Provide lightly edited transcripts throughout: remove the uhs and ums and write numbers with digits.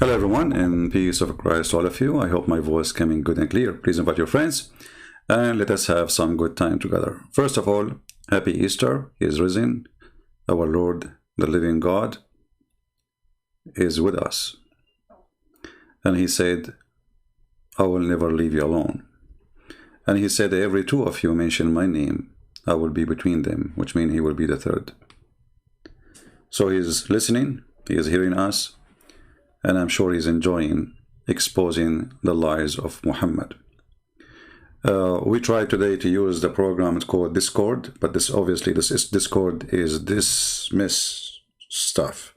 Hello everyone, and peace of Christ to all of you. I hope my voice coming good and clear. Please invite your friends and let us have some good time together. First of all, happy Easter. He is risen. Our Lord, the living God, is with us. And he said, I will never leave you alone. And he said, every two of you mention my name, I will be between them, which means he will be the third. So he is listening, he is hearing us, and I'm sure he's enjoying exposing the lies of Muhammad. We tried today to use the program called Discord, but this Discord is dismiss stuff.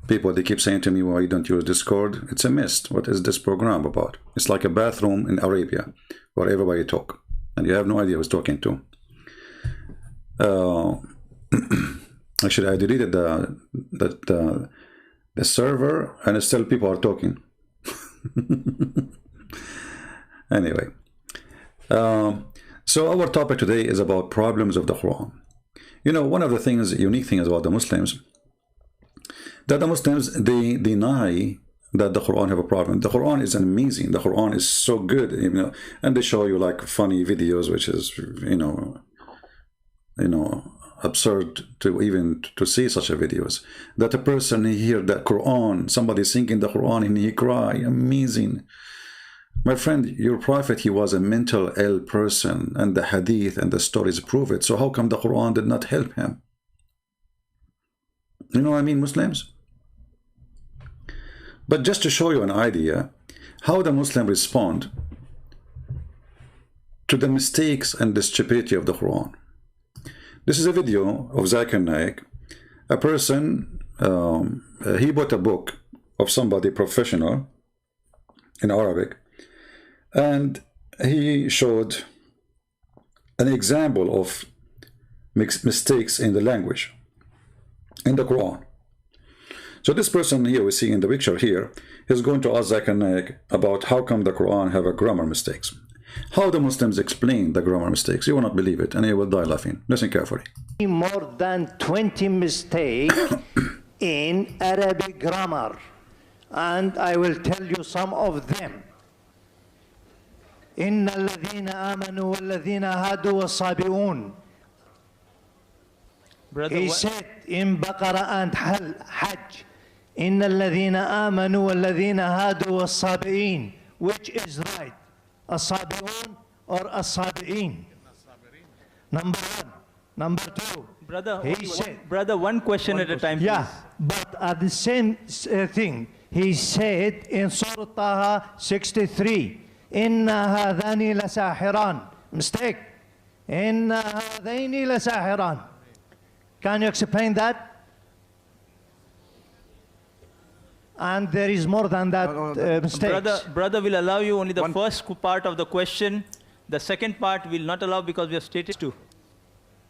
People, they keep saying to me, why you don't use Discord? It's a mist. What is this program about? It's like a bathroom in Arabia where everybody talk, and you have no idea who's talking to. Actually, I deleted the server, and still people are talking. Anyway, so our topic today is about problems of the Quran. You know, one of the unique things about the Muslims, that the Muslims, they deny that the Quran have a problem. The Quran is amazing. The Quran is so good, you know, and they show you like funny videos, which is, you know, absurd to even to see such a videos. That a person hear the Quran, somebody singing the Quran, and he cry, amazing. My friend, your prophet, he was a mental ill person, and the hadith and the stories prove it. So how come the Quran did not help him? You know what I mean, Muslims? But just to show you an idea how the Muslims respond to the mistakes and the stupidity of the Quran. This is a video of Zakir Naik. A person, he bought a book of somebody professional in Arabic, and he showed an example of mistakes in the language in the Quran. So this person here we see in the picture here is going to ask Zakir Naik about how come the Quran have a grammar mistakes. How the Muslims explain the grammar mistakes. You will not believe it, and you will die laughing. Listen carefully. More than 20 mistakes in Arabic grammar, and I will tell you some of them. إن الذين آمنوا والذين هادوا والصابئون. He said in Baqarah and Hajj, إن الذين آمنوا والذين هادوا والصابئين. Which is right? As-Sabi'un or As-Sabi'in? Number one. Number two. Brother, one question at a time, yeah, please. but at the same thing, he said in Surah Taha 63, Inna hadhani lasahiran. Mistake. Inna hadhaini lasahiran. Can you explain that? And there is more than that mistakes. Brother will allow you only the first part of the question. The second part will not allow because we have stated to.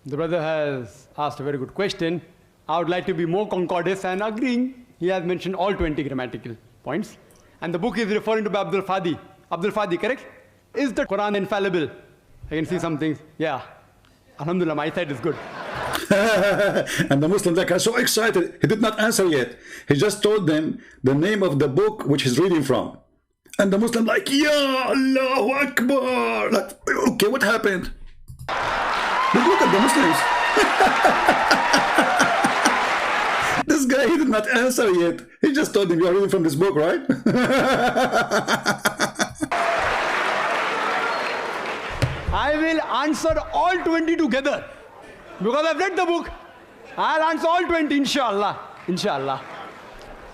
The brother has asked a very good question. I would like to be more concordant and agreeing. He has mentioned all 20 grammatical points. And the book is referring to Abdul Fadi. Abdul Fadi, correct? Is the Quran infallible? I can see some things. Yeah. Alhamdulillah, my side is good. And the Muslims like are so excited. He did not answer yet. He just told them the name of the book which he's reading from. And the Muslim like, Ya Allahu Akbar. Like, okay, what happened? Look at the Muslims. This guy, he did not answer yet. He just told him, you are reading from this book, right? I will answer all 20 together. Because I've read the book. I'll answer all 20, inshallah. Inshallah.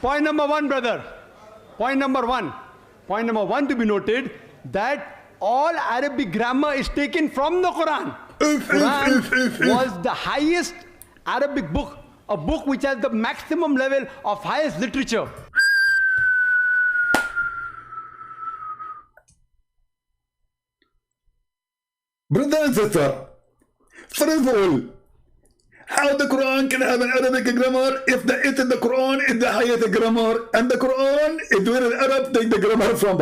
Point number one, brother. Point number one. Point number one to be noted, that all Arabic grammar is taken from the Quran. Quran was the highest Arabic book. A book which has the maximum level of highest literature. Brother and sister, first of all, how the Quran can have an Arabic grammar if the it in the Quran is the highest grammar, and the Quran is where the Arab take the grammar from.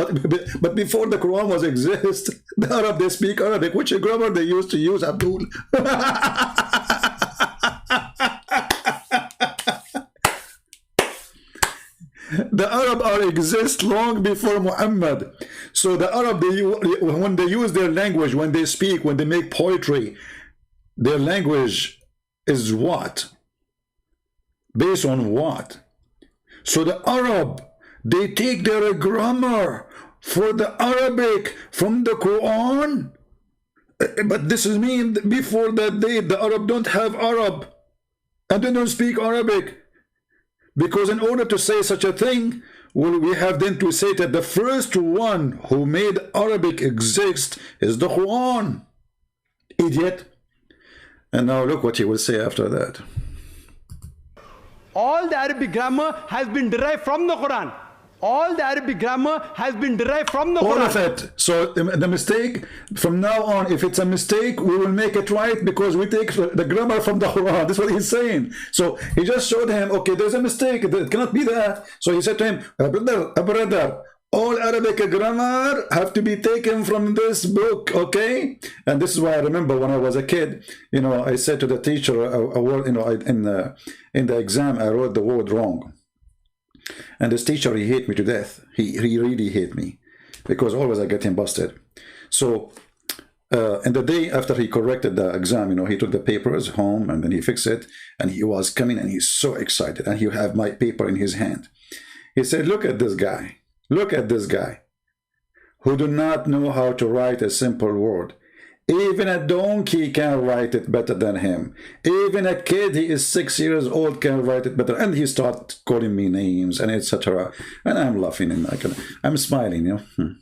But before the Quran was exist, the Arab, they speak Arabic. Which grammar they used to use, Abdul? the Arab are exist long before Muhammad. So the Arab, when they use their language, when they speak, when they make poetry, their language is what? Based on what? So the Arab, they take their grammar for the Arabic from the Quran. But this is mean before that day, the Arab don't have Arab and they don't speak Arabic. Because in order to say such a thing, well, we have then to say that the first one who made Arabic exist is the Quran. Idiot. And now look what he will say after that. All the Arabic grammar has been derived from the Quran. All the Arabic grammar has been derived from the Quran. All of it. So the mistake, from now on, if it's a mistake, we will make it right because we take the grammar from the Quran. That's what he's saying. So he just showed him, okay, there's a mistake. It cannot be that. So he said to him, brother, all Arabic grammar have to be taken from this book, okay? And this is why I remember when I was a kid, you know, I said to the teacher a word, you know, in the exam, I wrote the word wrong. And this teacher, he hate me to death. He really hate me because always I get him busted. So, and the day after he corrected the exam, you know, he took the papers home and then he fixed it. And he was coming and he's so excited. And he have my paper in his hand. He said, look at this guy. Look at this guy who do not know how to write a simple word. Even a donkey can write it better than him. Even a kid, he is 6 years old, can write it better. And he started calling me names and etc. And I'm laughing and I'm smiling, you know.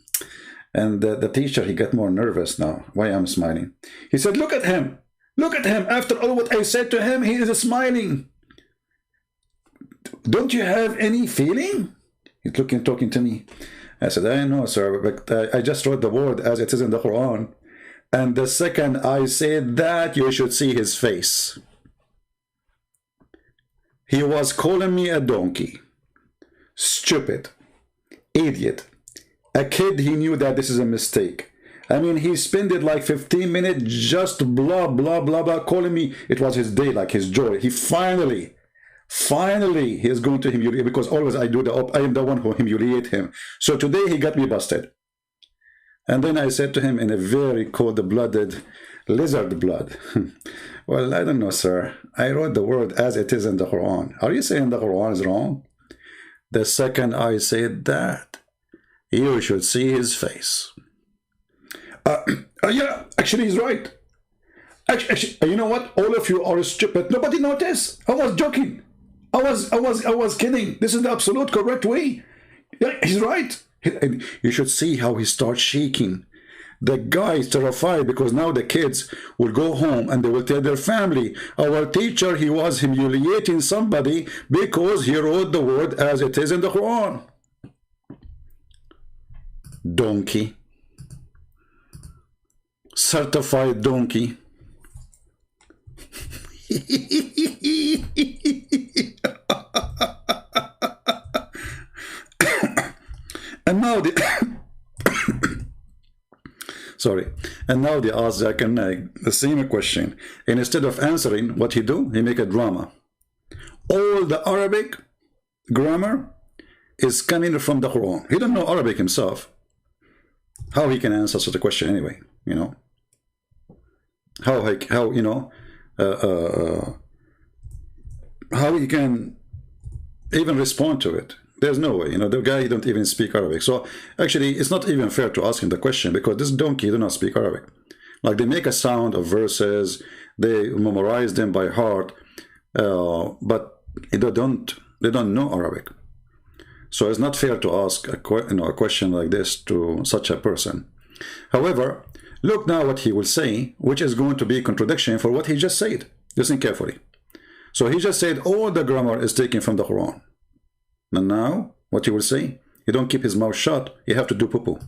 And the teacher, he got more nervous now. Why I'm smiling? He said, look at him. Look at him. After all what I said to him, he is smiling. Don't you have any feeling? He's talking to me. I said, I know, sir, but I just wrote the word as it is in the Quran. And the second I said that, you should see his face. He was calling me a donkey, stupid, idiot, a kid. He knew that this is a mistake. I mean, he spent it like 15 minutes just blah, blah, blah, blah, calling me. It was his day, like his joy. He finally, he is going to humiliate, because always I am the one who humiliate him. So today he got me busted. And then I said to him in a very cold-blooded, lizard blood, well, I don't know, sir. I wrote the word as it is in the Quran. Are you saying the Quran is wrong? The second I said that, you should see his face. Yeah, actually he's right. Actually, you know what? All of you are stupid. Nobody noticed. I was joking. I was kidding. This is the absolute correct way. Yeah, he's right. You should see how he starts shaking. The guy is terrified because now the kids will go home and they will tell their family, our teacher, he was humiliating somebody because he wrote the word as it is in the Quran. Donkey. Certified donkey. And now they ask Zakir Naik the same question, and instead of answering, what he do? He make a drama. All the Arabic grammar is coming from the Quran. He don't know Arabic himself. How he can answer such a question anyway? You know, how you know, how he can even respond to it? There's no way, you know, the guy don't even speak Arabic. So actually, it's not even fair to ask him the question because this donkey do not speak Arabic. Like they make a sound of verses, they memorize them by heart, but they don't know Arabic. So it's not fair to ask a question like this to such a person. However, look now what he will say, which is going to be a contradiction for what he just said. Listen carefully. So he just said all the grammar is taken from the Quran. And now, what he will say, he don't keep his mouth shut, you have to do poo-poo.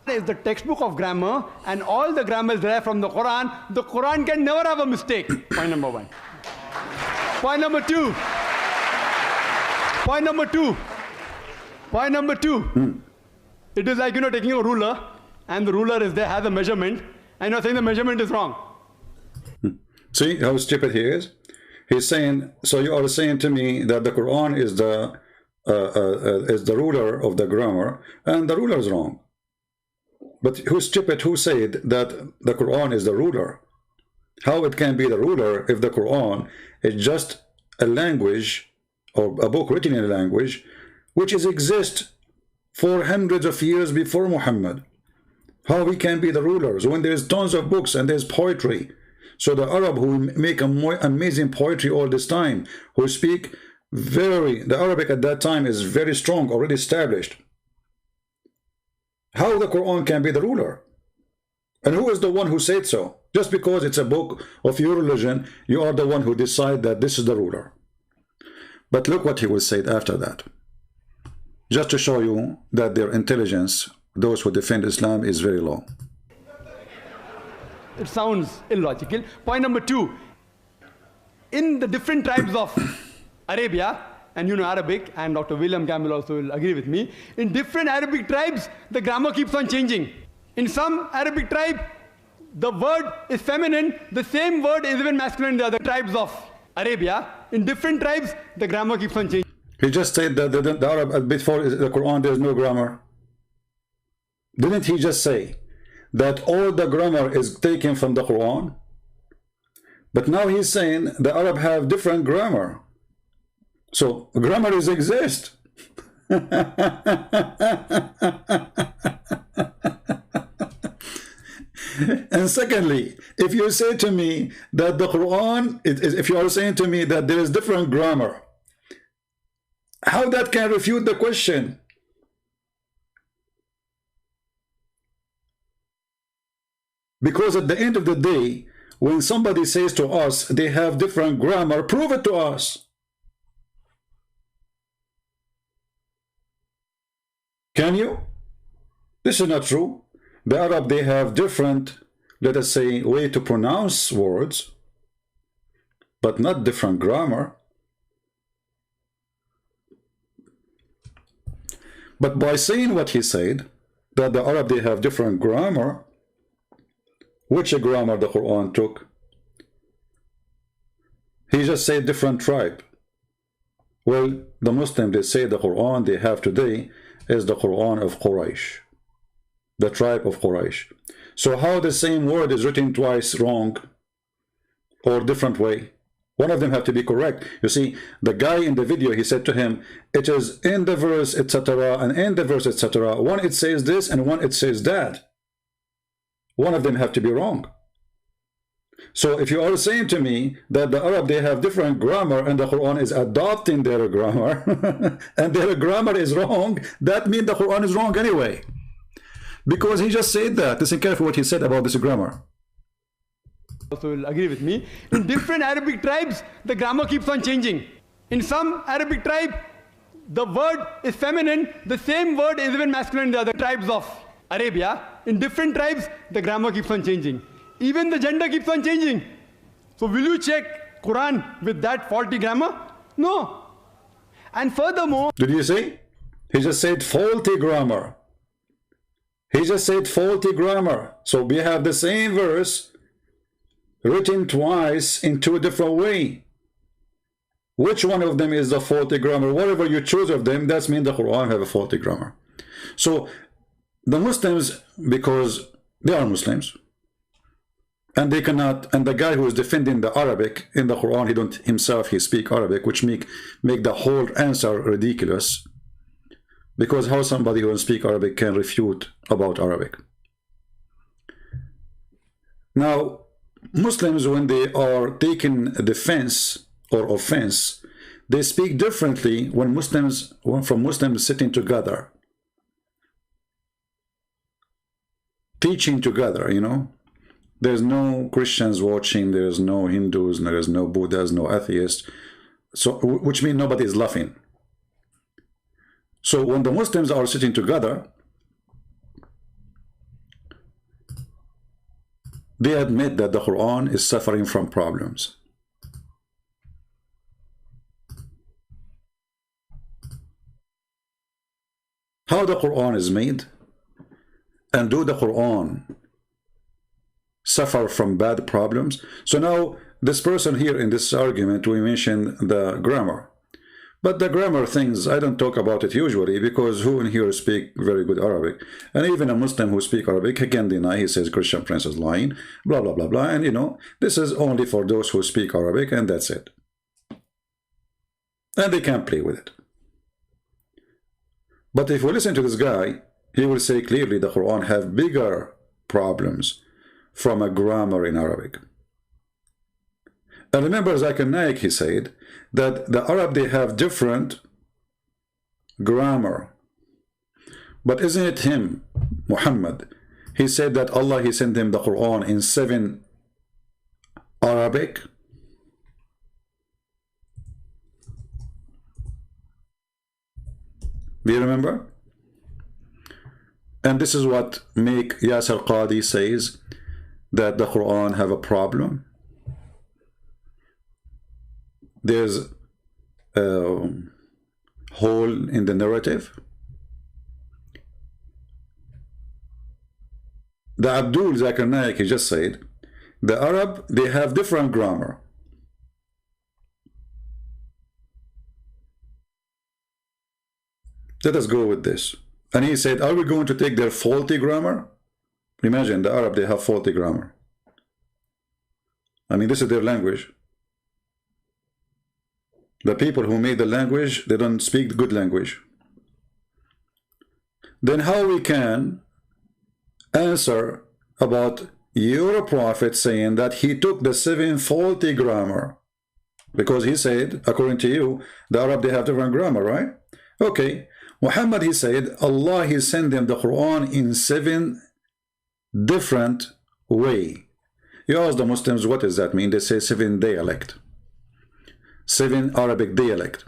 Is the textbook of grammar, and all the grammar is derived from the Quran. The Quran can never have a mistake. Point number one. Point number two. Point number two. Point number two. It is like, you know, taking a ruler, and the ruler is there, has a measurement, and you're saying the measurement is wrong. See how stupid he is? He's saying, so you are saying to me that the Quran is the is the ruler of the grammar, and the ruler is wrong. But who's stupid who said that the Quran is the ruler? How it can be the ruler if the Quran is just a language or a book written in a language which exists for hundreds of years before Muhammad? How we can be the rulers when there's tons of books and there's poetry? So the Arab who make amazing poetry all this time, who speak the Arabic at that time is very strong, already established. How the Quran can be the ruler? And who is the one who said so? Just because it's a book of your religion, you are the one who decide that this is the ruler. But look what he will say after that. Just to show you that their intelligence, those who defend Islam, is very low. It sounds illogical. Point number 2. In the different tribes of Arabia, and you know Arabic, and Dr. William Campbell also will agree with me, in different Arabic tribes, the grammar keeps on changing. In some Arabic tribe, the word is feminine, the same word is even masculine in the other tribes of Arabia. In different tribes, the grammar keeps on changing. He just said that the Arab, before the Quran, there's no grammar. Didn't he just say that all the grammar is taken from the Quran? But now he's saying the Arab have different grammar. So grammar exist. And secondly, if you say to me that the Quran, if you are saying to me that there is different grammar, how that can refute the question? Because at the end of the day, when somebody says to us they have different grammar, prove it to us. Can you? This is not true. The Arab, they have different, let us say, way to pronounce words, but not different grammar. But by saying what he said, that the Arab, they have different grammar, which grammar the Quran took? He just said different tribe. Well, the Muslim, they say the Quran they have today is the Quran of Quraysh, the tribe of Quraysh. So how the same word is written twice wrong or different way? One of them have to be correct. You see, the guy in the video, he said to him, it is in the verse, etc., and in the verse, etc. One it says this and one it says that. One of them have to be wrong. So if you are saying to me that the Arab, they have different grammar and the Quran is adopting their grammar and their grammar is wrong, that means the Quran is wrong anyway. Because he just said that. Listen carefully what he said about this grammar. Also will agree with me. In different Arabic tribes, the grammar keeps on changing. In some Arabic tribe, the word is feminine, the same word is even masculine in the other tribes of Arabia. In different tribes, the grammar keeps on changing. Even the gender keeps on changing. So will you check Quran with that faulty grammar? No. And furthermore... Did you see? He just said faulty grammar. He just said faulty grammar. So we have the same verse written twice in two different ways. Which one of them is the faulty grammar? Whatever you choose of them, that means the Quran have a faulty grammar. So the Muslims, because they are Muslims, and they cannot, and the guy who is defending the Arabic in the Quran, he don't himself, he speak Arabic, which make the whole answer ridiculous. Because how somebody who speak Arabic can refute about Arabic? Now, Muslims, when they are taking defense or offense, they speak differently when from Muslims sitting together, teaching together, you know. There's no Christians watching, there's no Hindus, there's no Buddhas, no atheists, so which means nobody is laughing. So when the Muslims are sitting together, they admit that the Quran is suffering from problems. How the Quran is made, and do the Quran suffer from bad problems? So now this person here in this argument, we mentioned the grammar, But the grammar things, I don't talk about it usually, because who in here speak very good Arabic? And even a Muslim who speak Arabic, he can deny, he says Christian Prince is lying, blah, blah, blah, blah. And you know, this is only for those who speak Arabic, and that's it. And they can't play with it. But if we listen to this guy, he will say clearly the Quran have bigger problems from a grammar in Arabic. And remember, Zakir Naik, he said that the Arab, they have different grammar. But isn't it him, Muhammad? He said that Allah, he sent him the Quran in 7 Arabic. Do you remember? And this is what make Yasir Qadi says that the Quran have a problem. There's a hole in the narrative. The Abdul Zakir Naik, he just said, the Arab, they have different grammar. Let us go with this. And he said, are we going to take their faulty grammar? Imagine the Arab, they have faulty grammar. I mean, this is their language. The people who made the language, they don't speak good language. Then how we can answer about your prophet saying that he took the 7 faulty grammar? Because he said, according to you, the Arab, they have different grammar, right? Okay. Muhammad, he said, Allah, he sent them the Quran in 7 different way. You ask the Muslims, what does that mean? They say 7 dialect. 7 Arabic dialect.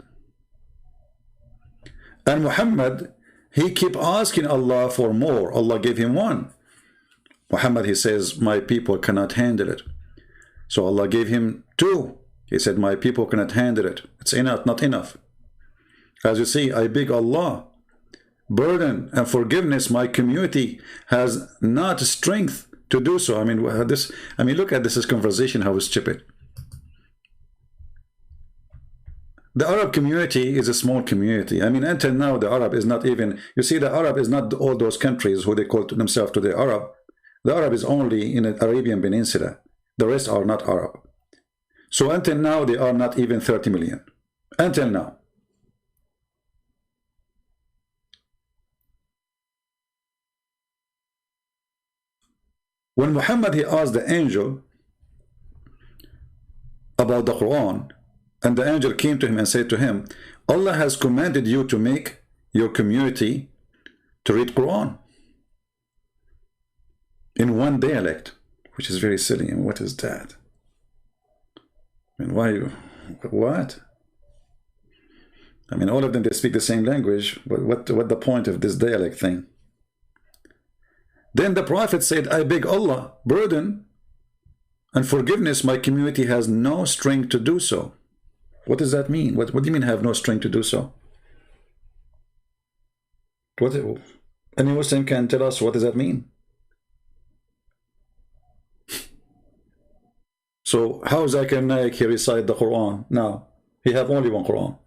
And Muhammad, he keep asking Allah for more. Allah gave him 1. Muhammad, he says, my people cannot handle it. So Allah gave him 2. He said, my people cannot handle it. It's enough, not enough. As you see, I beg Allah, burden and forgiveness, my community has not strength to do so. I mean, look at this conversation, how stupid. The Arab community is a small community. I mean, until now, the Arab is not even, you see, the Arab is not all those countries who they call themselves to the Arab. The Arab is only in the Arabian Peninsula. The rest are not Arab. So until now, they are not even 30 million. Until now. When Muhammad, he asked the angel about the Quran, and the angel came to him and said to him, Allah has commanded you to make your community to read Quran in 1 dialect, which is very silly. And what is that? I mean, why? What? I mean, all of them, they speak the same language, but what the point of this dialect thing? Then the Prophet said, I beg Allah, burden and forgiveness, my community has no strength to do so. What does that mean? What do you mean have no strength to do so? Any Muslim can tell us what does that mean? So how Zakir Naik, he recite the Quran? Now, he have only 1 Quran.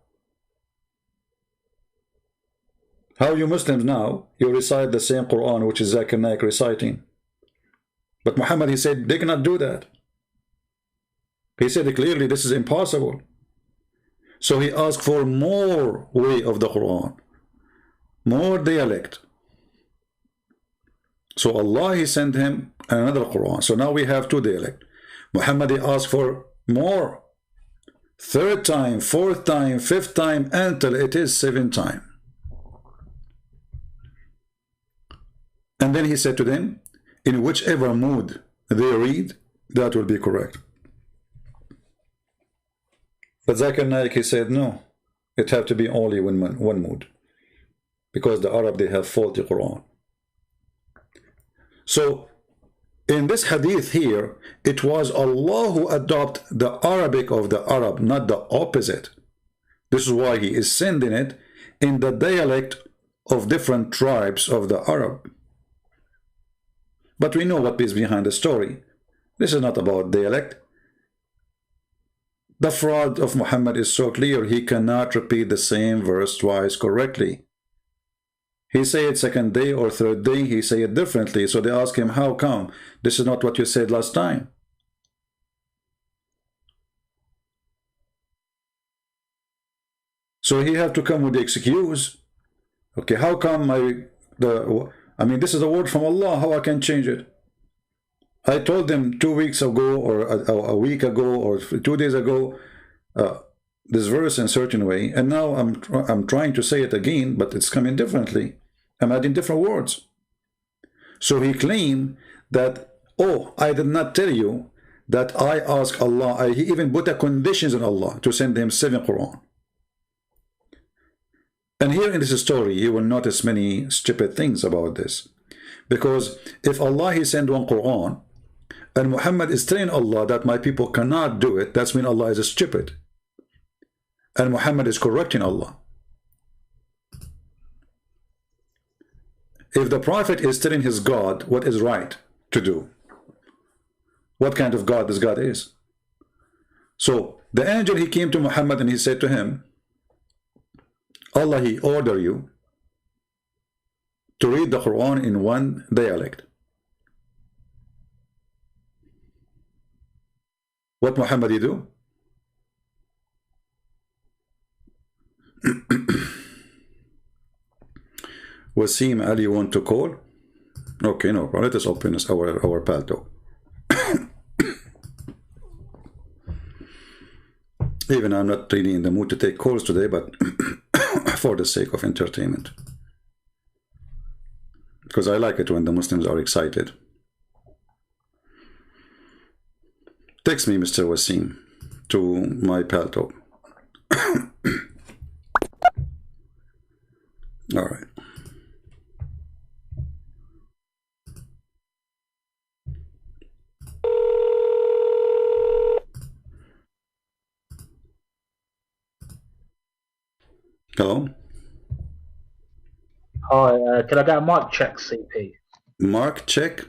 How you Muslims now, you recite the same Quran which is Zakir Naik reciting. But Muhammad, he said, they cannot do that. He said clearly, this is impossible. So he asked for more way of the Quran, more dialect. So Allah, he sent him another Quran. So now we have 2 dialect. Muhammad, he asked for more. 3rd time, 4th time, 5th time, until it is 7th time. And then he said to them, in whichever mood they read, that will be correct. But Zakir Naik, he said, no, it have to be only one mood. Because the Arab, they have faulty Quran. So, in this hadith here, it was Allah who adopted the Arabic of the Arab, not the opposite. This is why he is sending it in the dialect of different tribes of the Arab. But we know what is behind the story. This is not about dialect. The fraud of Muhammad is so clear, he cannot repeat the same verse twice correctly. He say it second day or third day, he say it differently. So they ask him, how come? This is not what you said last time. So he have to come with the excuse. Okay, how come I mean, this is a word from Allah, how I can change it? I told them 2 weeks ago, or a week ago, or 2 days ago, this verse in a certain way, and now I'm trying to say it again, but it's coming differently. I'm adding different words. So he claimed that, oh, I did not tell you that I asked Allah. He even put a conditions on Allah to send him 7 Quran. And here in this story, you will notice many stupid things about this. Because if Allah, he sent 1 Quran, and Muhammad is telling Allah that my people cannot do it, that's when Allah is stupid. And Muhammad is correcting Allah. If the Prophet is telling his God what is right to do, what kind of God this God is? So the angel, he came to Muhammad and he said to him, Allah, he order you to read the Quran in 1 dialect. What Muhammad he do? Wasim Ali, you want to call? Okay, no problem. Let us open our palto. Even I'm not really in the mood to take calls today, but for the sake of entertainment. Because I like it when the Muslims are excited. Text me, Mr. Wasim, to my palto. All right. Hello? Hi, can I get a mic check, CP? Mark check?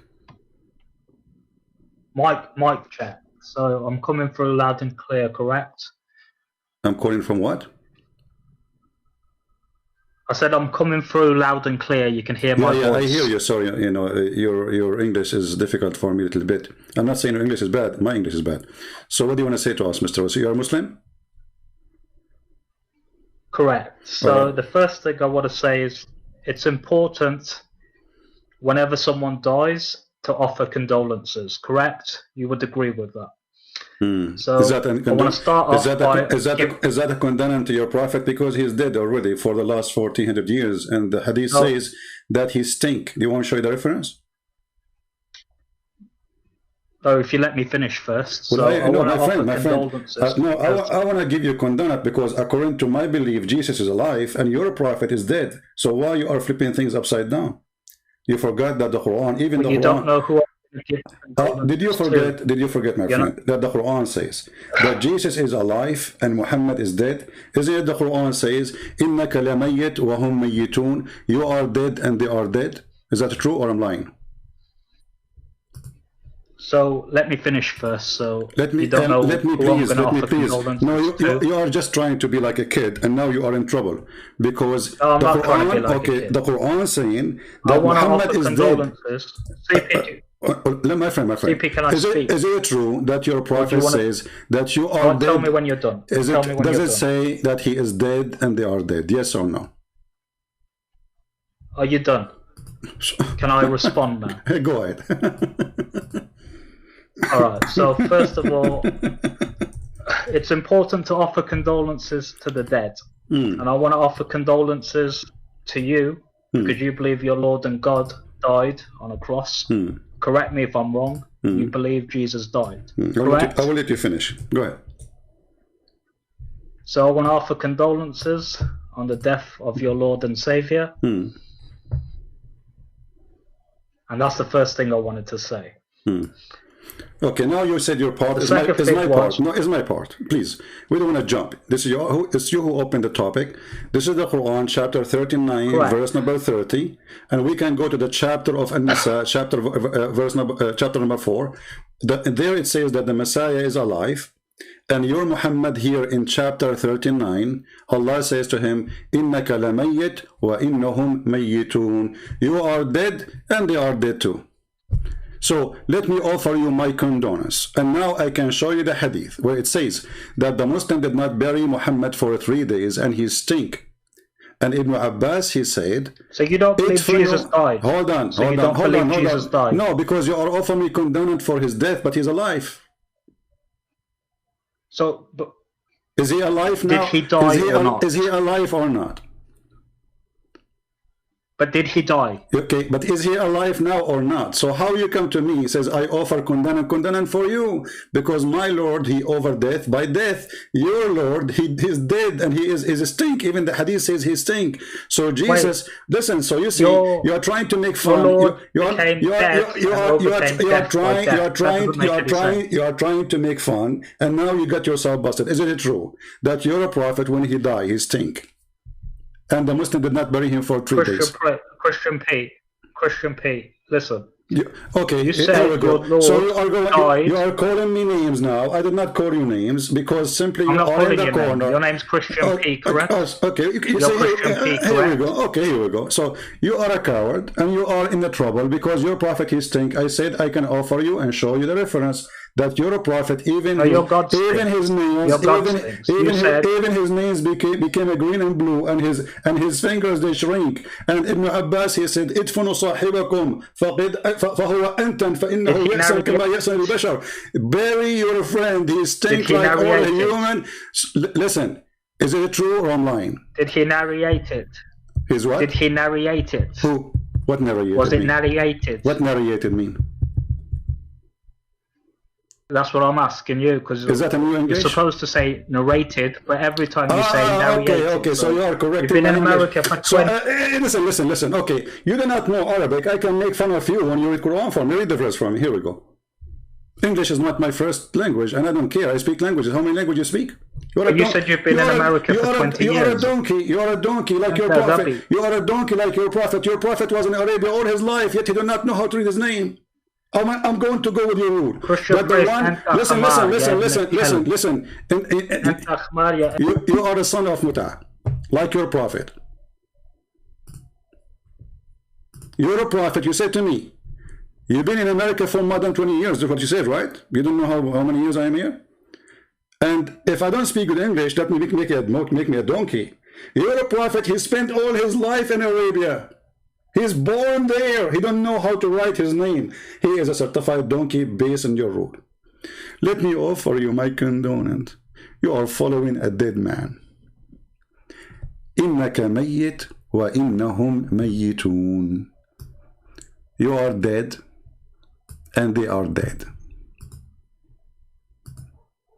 Mic check. So I'm coming through loud and clear, correct? I'm calling from what? I said I'm coming through loud and clear. You can hear my voice. I hear you. Sorry, you know, your English is difficult for me a little bit. I'm not saying your English is bad. My English is bad. So what do you want to say to us, Mr. Wasi? You're a Muslim? Correct. So the first thing I want to say is it's important whenever someone dies to offer condolences, correct? You would agree with that. So is that I want to start off is that a condemnation to your prophet, because he's dead already for the last 1400 years, and the hadith says that he stink. Do you want to show you the reference? So if you let me finish first. Well, so my friend. I want to give you condemnation because according to my belief, Jesus is alive and your prophet is dead. So why you are flipping things upside down? You forgot that the Quran, even the Quran. You don't know who. Did you forget, my friend, that the Quran says that Jesus is alive and Muhammad is dead? Isn't it the Quran says, إِنَّكَ لَمَيِّتْ وَهُمْ مَيِّتُونَ, you are dead and they are dead? Is that true or I'm lying? So let me finish first. So let me please. No, you are just trying to be like a kid, and now you are in trouble because the Quran, the Quran saying that Muhammad is dead. My friend, CP, is it true that your prophet says that you are dead? Tell me when you're done. Does it say that he is dead and they are dead? Yes or no? Are you done? Can I respond now? Hey, go ahead. All right. So first of all, it's important to offer condolences to the dead, and I want to offer condolences to you because you believe your Lord and God died on a cross. Correct me if I'm wrong. You believe Jesus died. Correct? I will let you finish. Go ahead. So I want to offer condolences on the death of your Lord and Savior, and that's the first thing I wanted to say. Okay, now you said your part is my part. No, is my part. Please, we don't want to jump. This is it's you who opened the topic. This is the Quran, chapter 39, correct, verse number 30, and we can go to the chapter of An-Nisa, chapter number 4. There it says that the Messiah is alive, And your Muhammad here in chapter 39, Allah says to him, إِنَّكَ لَمَيِّتْ وَإِنَّهُمْ مَيِّتُونَ. You are dead and they are dead too. So let me offer you my condolence. And now I can show you the hadith where it says that the Muslim did not bury Muhammad for 3 days and he stink. And Ibn Abbas, he said, so you don't believe Jesus died? Hold on, so hold you on, don't hold believe on, hold Jesus on. died? No, because you are offering me condolence for his death, but he's alive. So, but is he alive now? Did he die or not? Is he alive or not? But did he die? Okay, but is he alive now or not? So how you come to me, he says, I offer condemnation for you, because my Lord, he over death by death. Your Lord, he is dead, and he is a stink. Even the hadith says he stink. So Jesus, listen, so you see, you are trying to make fun. You are trying to make fun, and now you got yourself busted. Isn't it true that you're a prophet, when he died, he stink? And the Muslim did not bury him for 3 days. Christian P. Listen. Okay, you said here we go. Lord So you are calling me names now. I did not call you names because simply you are in the corner. Your name's Christian P, correct? Okay, you say, Christian P, correct? Here we go. Okay, here we go. So you are a coward and you are in the trouble because your prophet he stink. I said I can offer you and show you the reference that you're a prophet, even his nails became a green and blue, and his fingers they shrink. And Ibn Abbas he said, "Idfunu sahibakum fahuwa antan فإنه يحسن كما يحسن البشر." Bury your friend, he stinks like all a human. Listen, is it true or I'm lying? Did he narrate it? His what? Did he narrate it? Who? What narrated? Was it narrated? What narrated mean? That's what I'm asking you, because you're supposed to say narrated, but every time you say narrated. Okay, so you are correct. You've been in America for 20... listen. Okay, you do not know Arabic. I can make fun of you when you read Quran for me. Read the verse for me. Here we go. English is not my first language, and I don't care. I speak languages. How many languages you speak? You said you've been in America for 20 years. You are a donkey like your prophet. You are a donkey like your prophet. Your prophet was in Arabia all his life, yet he did not know how to read his name. I'm going to go with your rule. But the one, listen. You are a son of Muta, like your prophet. You're a prophet. You said to me, you've been in America for more than 20 years. That's what you said, right? You don't know how many years I am here? And if I don't speak good English, that will make me a donkey. You're a prophet. He spent all his life in Arabia. He's born there. He don't know how to write his name. He is a certified donkey based on your rule. Let me offer you my condolence. You are following a dead man. إِنَّكَ مَيِّتْ وَإِنَّهُمْ مَيِّتُونَ. You are dead and they are dead.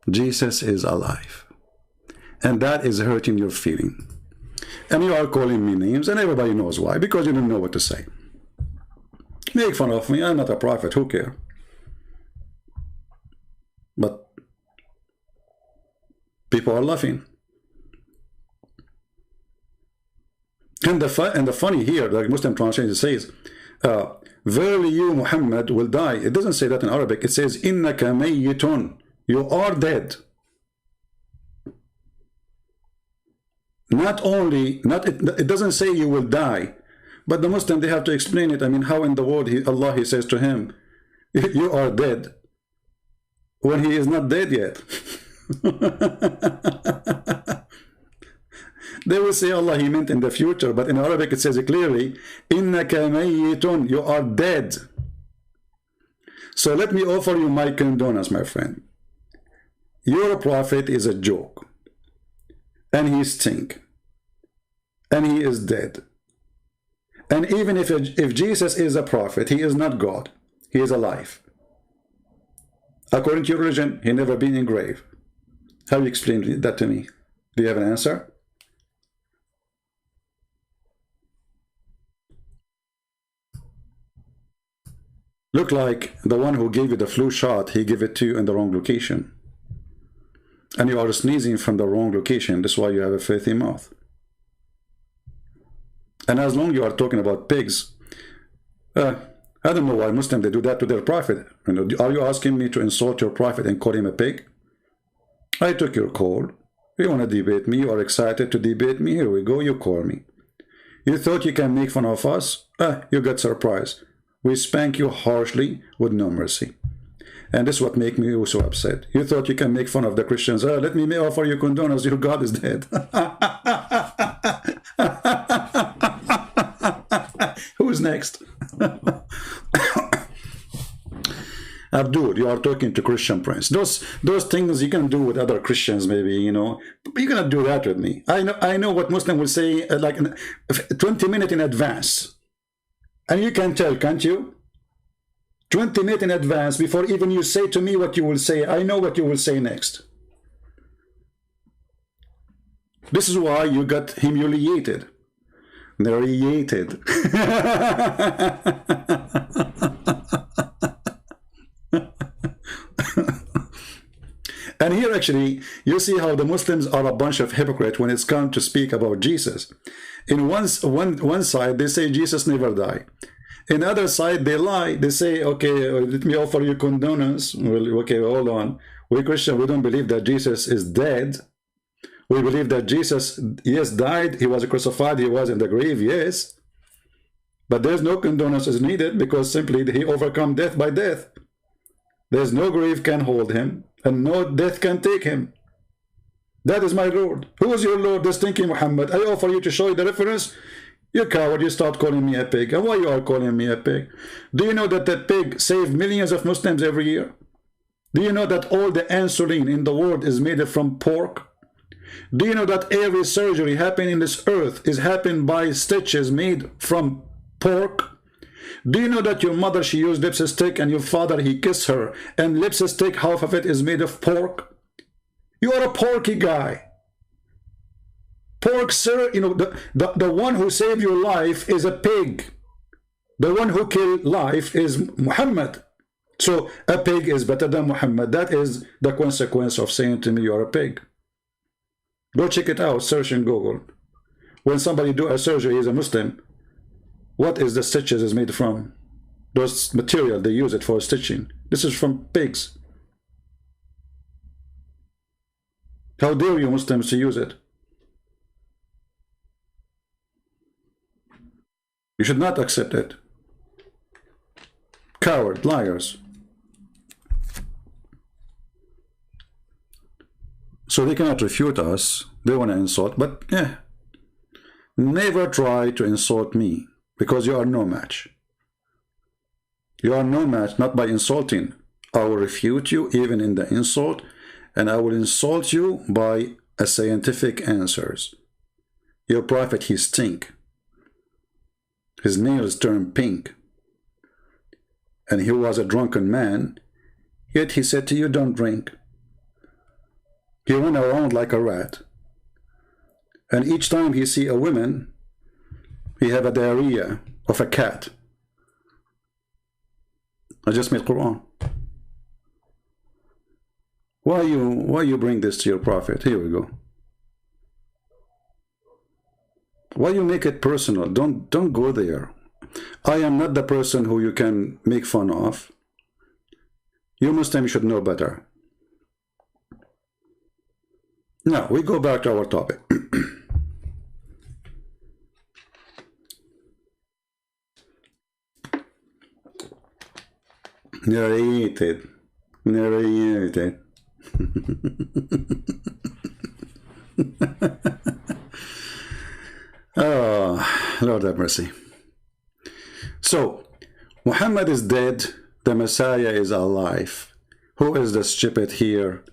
Jesus is alive. And that is hurting your feeling. And you are calling me names, and everybody knows why, because you don't know what to say. Make fun of me, I'm not a prophet, who cares? But people are laughing. And the funny here, the Muslim translation says, verily you, Muhammad, will die. It doesn't say that in Arabic, it says, إِنَّكَ مَيِّتٌ. You are dead. It doesn't say you will die, but the Muslim, they have to explain it. I mean, how in the world Allah he says to him, you are dead, when he is not dead yet. They will say Allah he meant in the future, but in Arabic it says it clearly, إِنَّكَ مَيِّتٌ. You are dead. So let me offer you my condolence, my friend. Your prophet is a joke, and he stink, and he is dead. And even if Jesus is a prophet, he is not God. He is alive. According to your religion, he never been in grave. How do you explain that to me? Do you have an answer? Look like the one who gave you the flu shot, he gave it to you in the wrong location. And you are sneezing from the wrong location. That's why you have a filthy mouth. And as long as you are talking about pigs, I don't know why Muslims, they do that to their prophet. Are you asking me to insult your prophet and call him a pig? I took your call. You want to debate me? You are excited to debate me? Here we go. You call me. You thought you can make fun of us? You got surprised. We spank you harshly with no mercy. And this is what makes me so upset. You thought you can make fun of the Christians. Let me offer you condolences. Your God is dead. Who's next? Abdul, you are talking to Christian Prince. Those things you can do with other Christians, maybe, you know. But you cannot do that with me. I know what Muslim will say like 20 minutes in advance. And you can tell, can't you? 20 minutes in advance before even you say to me what you will say. I know what you will say next. This is why you got humiliated. Narrated. And here actually you see how the Muslims are a bunch of hypocrites when it's come to speak about Jesus. In one side they say Jesus never died. In the other side they lie. They say, okay, let me offer you condolence. Well, okay, hold on. We Christians, we don't believe that Jesus is dead. We believe that Jesus, yes, died. He was crucified. He was in the grave, yes. But there's no condolences needed because simply he overcome death by death. There's no grave can hold him and no death can take him. That is my Lord. Who is your Lord? This thinking Muhammad. I offer you to show you the reference. You coward, you start calling me a pig. And why you are calling me a pig? Do you know that that pig saved millions of Muslims every year? Do you know that all the insulin in the world is made from pork? Do you know that every surgery happening in this earth is happened by stitches made from pork? Do you know that your mother, she used lipstick, and your father, he kissed her, and lipstick, half of it is made of pork? You are a porky guy. Pork, sir, you know, the one who saved your life is a pig. The one who killed life is Muhammad. So a pig is better than Muhammad. That is the consequence of saying to me you are a pig. Go check it out, search in Google. When somebody do a surgery, he's a Muslim, what is the stitches is made from? Those material, they use it for stitching. This is from pigs. How dare you Muslims to use it? You should not accept it. Coward, liars. So they cannot refute us. They want to insult, but yeah. Never try to insult me, because you are no match. You are no match, not by insulting. I will refute you even in the insult, and I will insult you by a scientific answers. Your prophet, he stink. His nails turn pink. And he was a drunken man, yet he said to you, don't drink. He went around like a rat. And each time he see a woman, he have a diarrhea of a cat. I just made Quran. Why you bring this to your prophet? Here we go. Why you make it personal? Don't go there. I am not the person who you can make fun of. You Muslims should know better. Now we go back to our topic. Narrated. Oh, Lord have mercy. So, Muhammad is dead, the Messiah is alive. Who is the stupid here?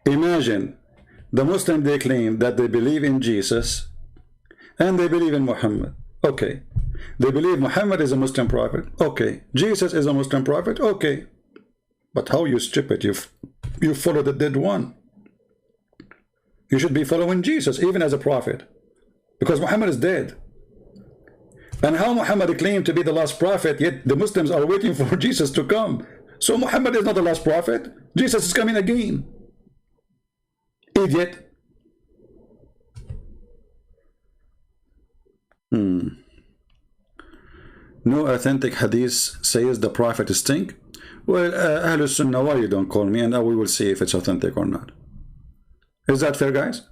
Imagine, the Muslims, they claim that they believe in Jesus and they believe in Muhammad. Okay. They believe Muhammad is a Muslim prophet. Okay. Jesus is a Muslim prophet. Okay. But how you stupid? You follow the dead one. You should be following Jesus, even as a prophet. Because Muhammad is dead. And how Muhammad claimed to be the last prophet, yet the Muslims are waiting for Jesus to come. So Muhammad is not the last prophet. Jesus is coming again. Idiot. No authentic hadith says the prophet stink. Well, Ahlul Sunnah, why you don't call me, and we will see if it's authentic or not. Is that fair, guys?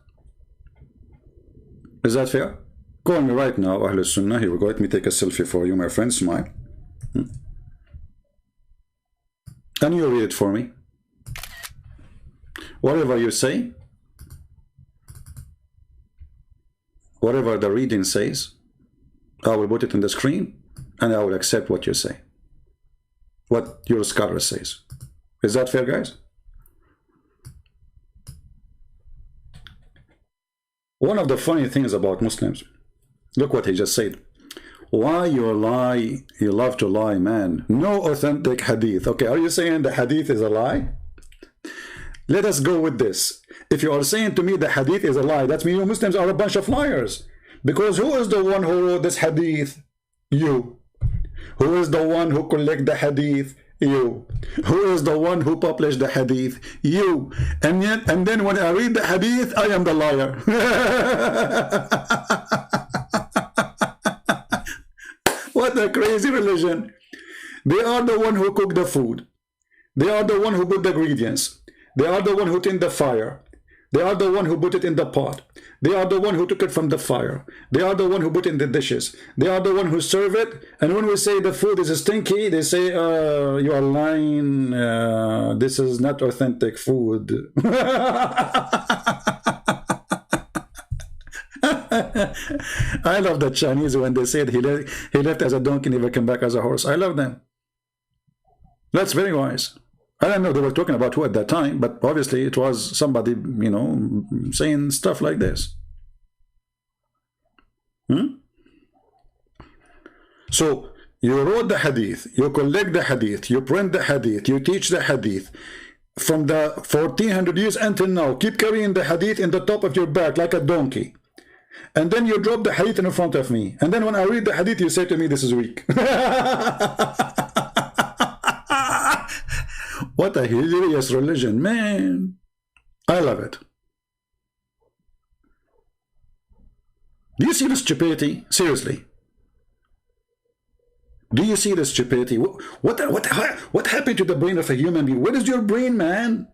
Is that fair? Call me right now, Ahlul Sunnah. Here we go. Let me take a selfie for you, my friend. Smile. And you read it for me. Whatever you say, whatever the reading says, I will put it on the screen, and I will accept what you say. What your scholar says. Is that fair, guys? One of the funny things about Muslims, look what he just said. Why you lie? You love to lie, man. No authentic hadith. Okay, are you saying the hadith is a lie? Let us go with this. If you are saying to me the hadith is a lie, that means you Muslims are a bunch of liars. Because who is the one who wrote this hadith? You. Who is the one who collect the hadith? You. Who is the one who published the hadith? You. And then when I read the hadith, I am the liar. What a crazy religion. They are the one who cook the food. They are the one who put the ingredients. They are the one who tend the fire. They are the one who put it in the pot. They are the one who took it from the fire. They are the one who put it in the dishes. They are the one who serve it. And when we say the food is stinky, they say, you are lying. This is not authentic food. I love the Chinese when they said he left as a donkey, never came back as a horse. I love them. That's very wise. I don't know they were talking about who at that time, but obviously it was somebody, you know, saying stuff like this. So you wrote the hadith, you collect the hadith, you print the hadith, you teach the hadith. From the 1400 years until now, keep carrying the hadith in the top of your back like a donkey. And then you drop the hadith in front of me. And then when I read the hadith, you say to me, this is weak. What a hilarious religion, man. I love it. Do you see the stupidity? Seriously. Do you see the stupidity? What happened to the brain of a human being? What is your brain, man?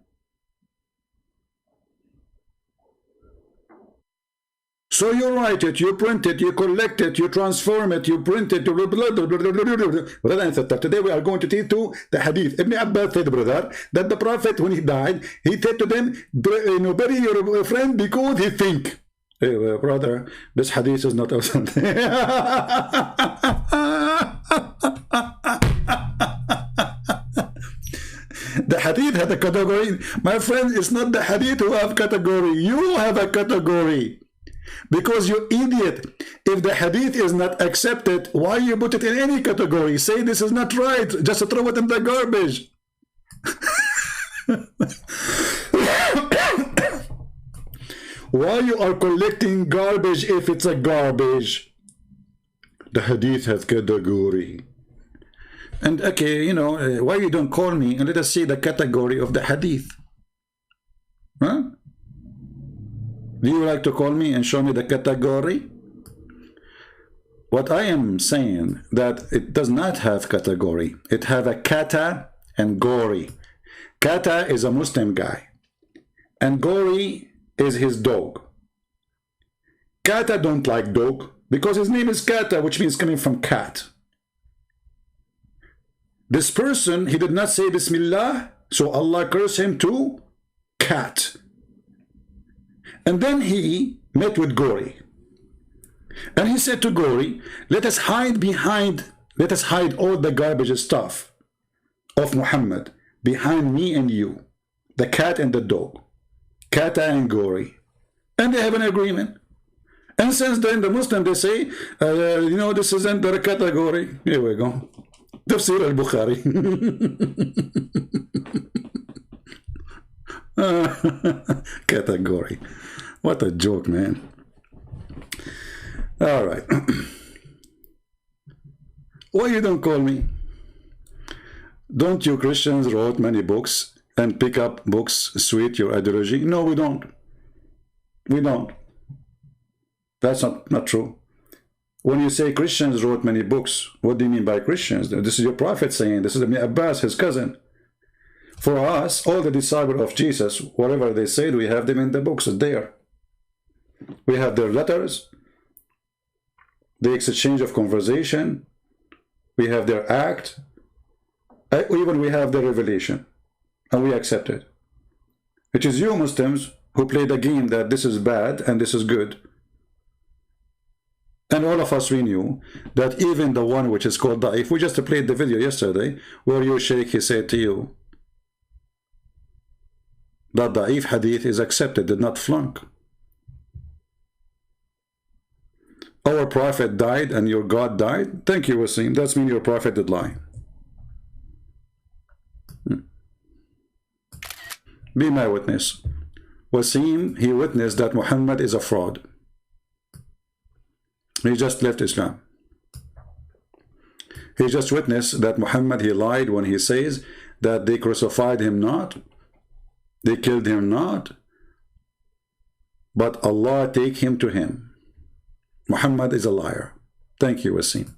So you write it, you print it, you collect it, you transform it, you print it. Today we are going to teach to the hadith. Ibn Abbas said, brother, that the Prophet, when he died, he said to them, bury your friend because he think. Hey, brother, this hadith is not authentic. The hadith had a category. My friend, it's not the hadith who have category. You have a category. Because you idiot, if the hadith is not accepted, why you put it in any category? Say this is not right, just throw it in the garbage. Why you are collecting garbage if it's a garbage? The hadith has category. And okay, you know, why you don't call me and let us see the category of the hadith? Huh? Do you like to call me and show me the category? What I am saying that it does not have category. It have a kata and gori. Kata is a Muslim guy. And gori is his dog. Kata don't like dog because his name is Kata, which means coming from cat. This person, he did not say Bismillah, so Allah cursed him to cat. And then he met with Gori. And he said to Gori, let us hide all the garbage stuff of Muhammad behind me and you, the cat and the dog, Kata and Gori. And they have an agreement. And since then, the Muslim, they say, you know, this isn't the category. Here we go. Tafsir al-Bukhari. Category. What a joke, man. All right. Why you don't call me? Don't you Christians wrote many books and pick up books suit your ideology? No, we don't. We don't. That's not true. When you say Christians wrote many books, what do you mean by Christians? This is your prophet saying, this is Ibn Abbas, his cousin. For us, all the disciples of Jesus, whatever they said, we have them in the books there. We have their letters, the exchange of conversation, we have their act, even we have their revelation, and we accept it. It is you Muslims who play the game that this is bad and this is good. And all of us, we knew that even the one which is called Da'if, we just played the video yesterday where your Shaykh, he said to you that Da'if hadith is accepted, did not flunk. Our prophet died and your God died. Thank you, Wasim. That's mean your prophet did lie. Be my witness. Wasim, he witnessed that Muhammad is a fraud. He just left Islam. He just witnessed that Muhammad, he lied when he says that they crucified him not, they killed him not, but Allah take him to him. Muhammad is a liar. Thank you, Wasim.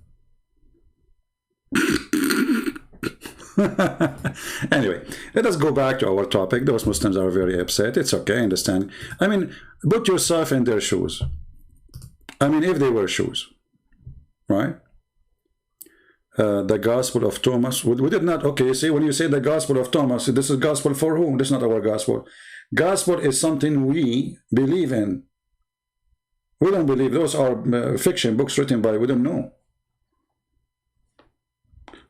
Anyway, let us go back to our topic. Those Muslims are very upset. It's okay, I understand. I mean, put yourself in their shoes. I mean, if they wear shoes, right? The Gospel of Thomas, we did not, okay, see, when you say the Gospel of Thomas, this is gospel for whom? This is not our gospel. Gospel is something we believe in. We don't believe. Those are fiction books written by, we don't know.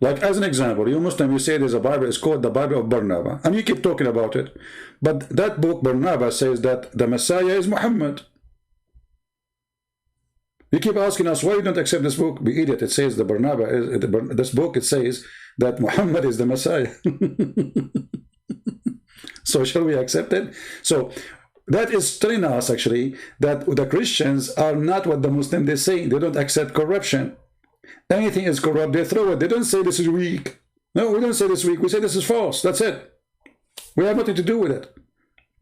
Like, as an example, you Muslim, you say there's a Bible, it's called the Bible of Barnabas, and you keep talking about it. But that book, Barnabas, says that the Messiah is Muhammad. You keep asking us, why you don't accept this book? We idiot. It says the Barnabas, this book, it says that Muhammad is the Messiah. So shall we accept it? So that is telling us, actually, that the Christians are not what the Muslims they say. They don't accept corruption. Anything is corrupt, they throw it. They don't say this is weak. No, we don't say this is weak. We say this is false. That's it. We have nothing to do with it.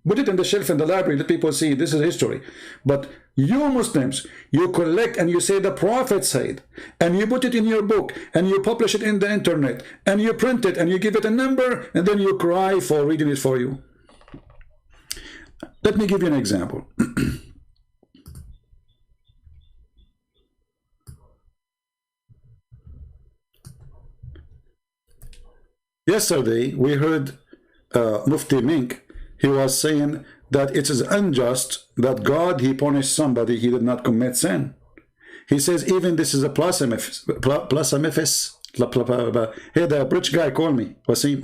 Put it in the shelf in the library. Let people see this is history. But you Muslims, you collect and you say the Prophet said, and you put it in your book, and you publish it in the internet, and you print it, and you give it a number, and then you cry for reading it for you. Let me give you an example. Yesterday, we heard Mufti Mink. He was saying that it is unjust that God, he punished somebody, he did not commit sin. He says even this is a blasphemous. Hey, the rich guy called me, Wasim.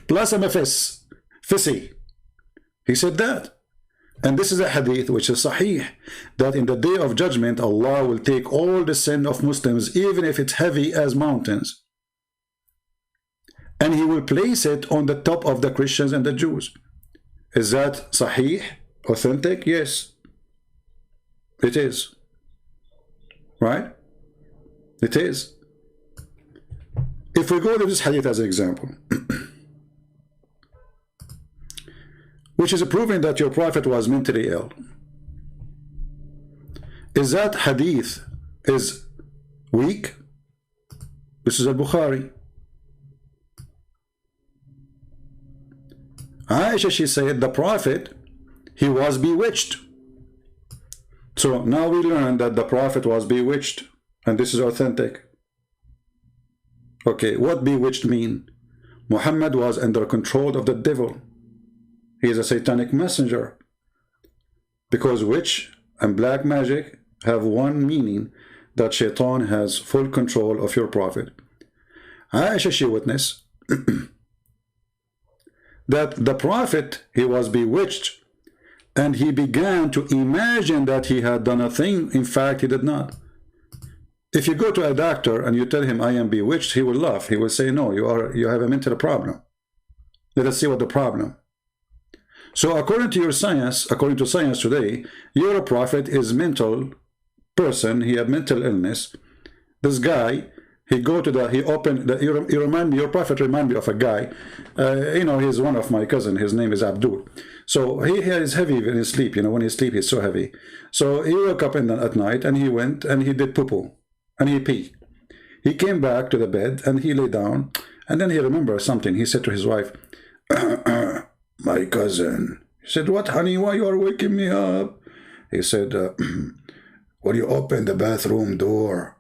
Blasphemous. Fissy. He said that. And this is a hadith which is sahih, that in the day of judgment, Allah will take all the sin of Muslims, even if it's heavy as mountains, and he will place it on the top of the Christians and the Jews. Is that sahih? Authentic? Yes. It is. Right? It is. If we go to this hadith as an example, which is proving that your prophet was mentally ill, is that hadith is weak? This is al-Bukhari. Aisha, she said the prophet, he was bewitched. So now we learn that the prophet was bewitched, and this is authentic. Okay, what bewitched mean? Muhammad was under control of the devil. He is a satanic messenger. Because witch and black magic have one meaning, that shaitan has full control of your prophet. Aisha, she witnessed that the prophet, he was bewitched, and he began to imagine that he had done a thing. In fact, he did not. If you go to a doctor and you tell him, I am bewitched, he will laugh. He will say, no, you have a mental problem. Let us see what the problem. So according to your science, according to science today, your prophet is mental person. He had mental illness. This guy, He go to the, he opened the, you remind me, your prophet remind me of a guy, you know, he's one of my cousin, his name is Abdul. So he is heavy when he sleep, you know, when he sleep, he's so heavy. So he woke up at night and he went and he did poo-poo and he pee. He came back to the bed and he lay down and then he remembered something. He said to his wife, my cousin. He said, what, honey, why you are waking me up? He said, when you open the bathroom door,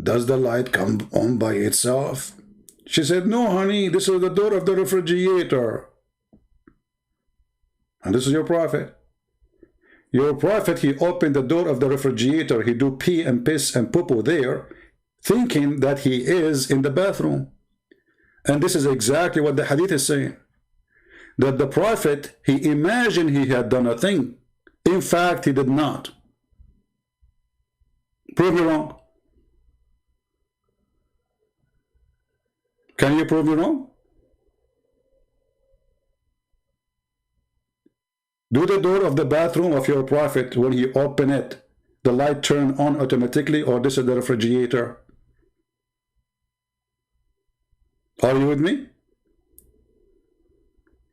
does the light come on by itself? She said, no, honey, this is the door of the refrigerator. And this is your prophet. Your prophet, he opened the door of the refrigerator. He do pee and piss and poo-poo there, thinking that he is in the bathroom. And this is exactly what the hadith is saying. That the prophet, he imagined he had done a thing. In fact, he did not. Prove me wrong. Can you prove me wrong? Do the door of the bathroom of your prophet, when he open it, the light turn on automatically, or this is the refrigerator? Are you with me?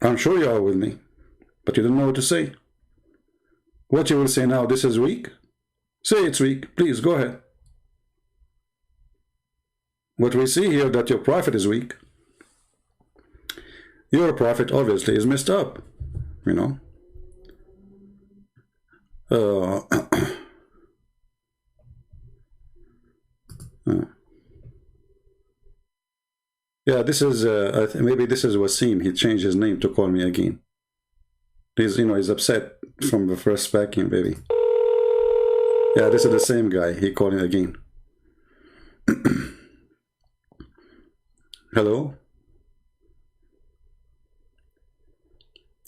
I'm sure you are with me, but you don't know what to say. What you will say now, this is weak? Say it's weak. Please, go ahead. What we see here, that your prophet is weak. Your prophet obviously is messed up, you know. Yeah, this is maybe this is Wasim. He changed his name to call me again. He's, you know, he's upset from the first packing, baby. Yeah, this is the same guy. He called me again. Hello?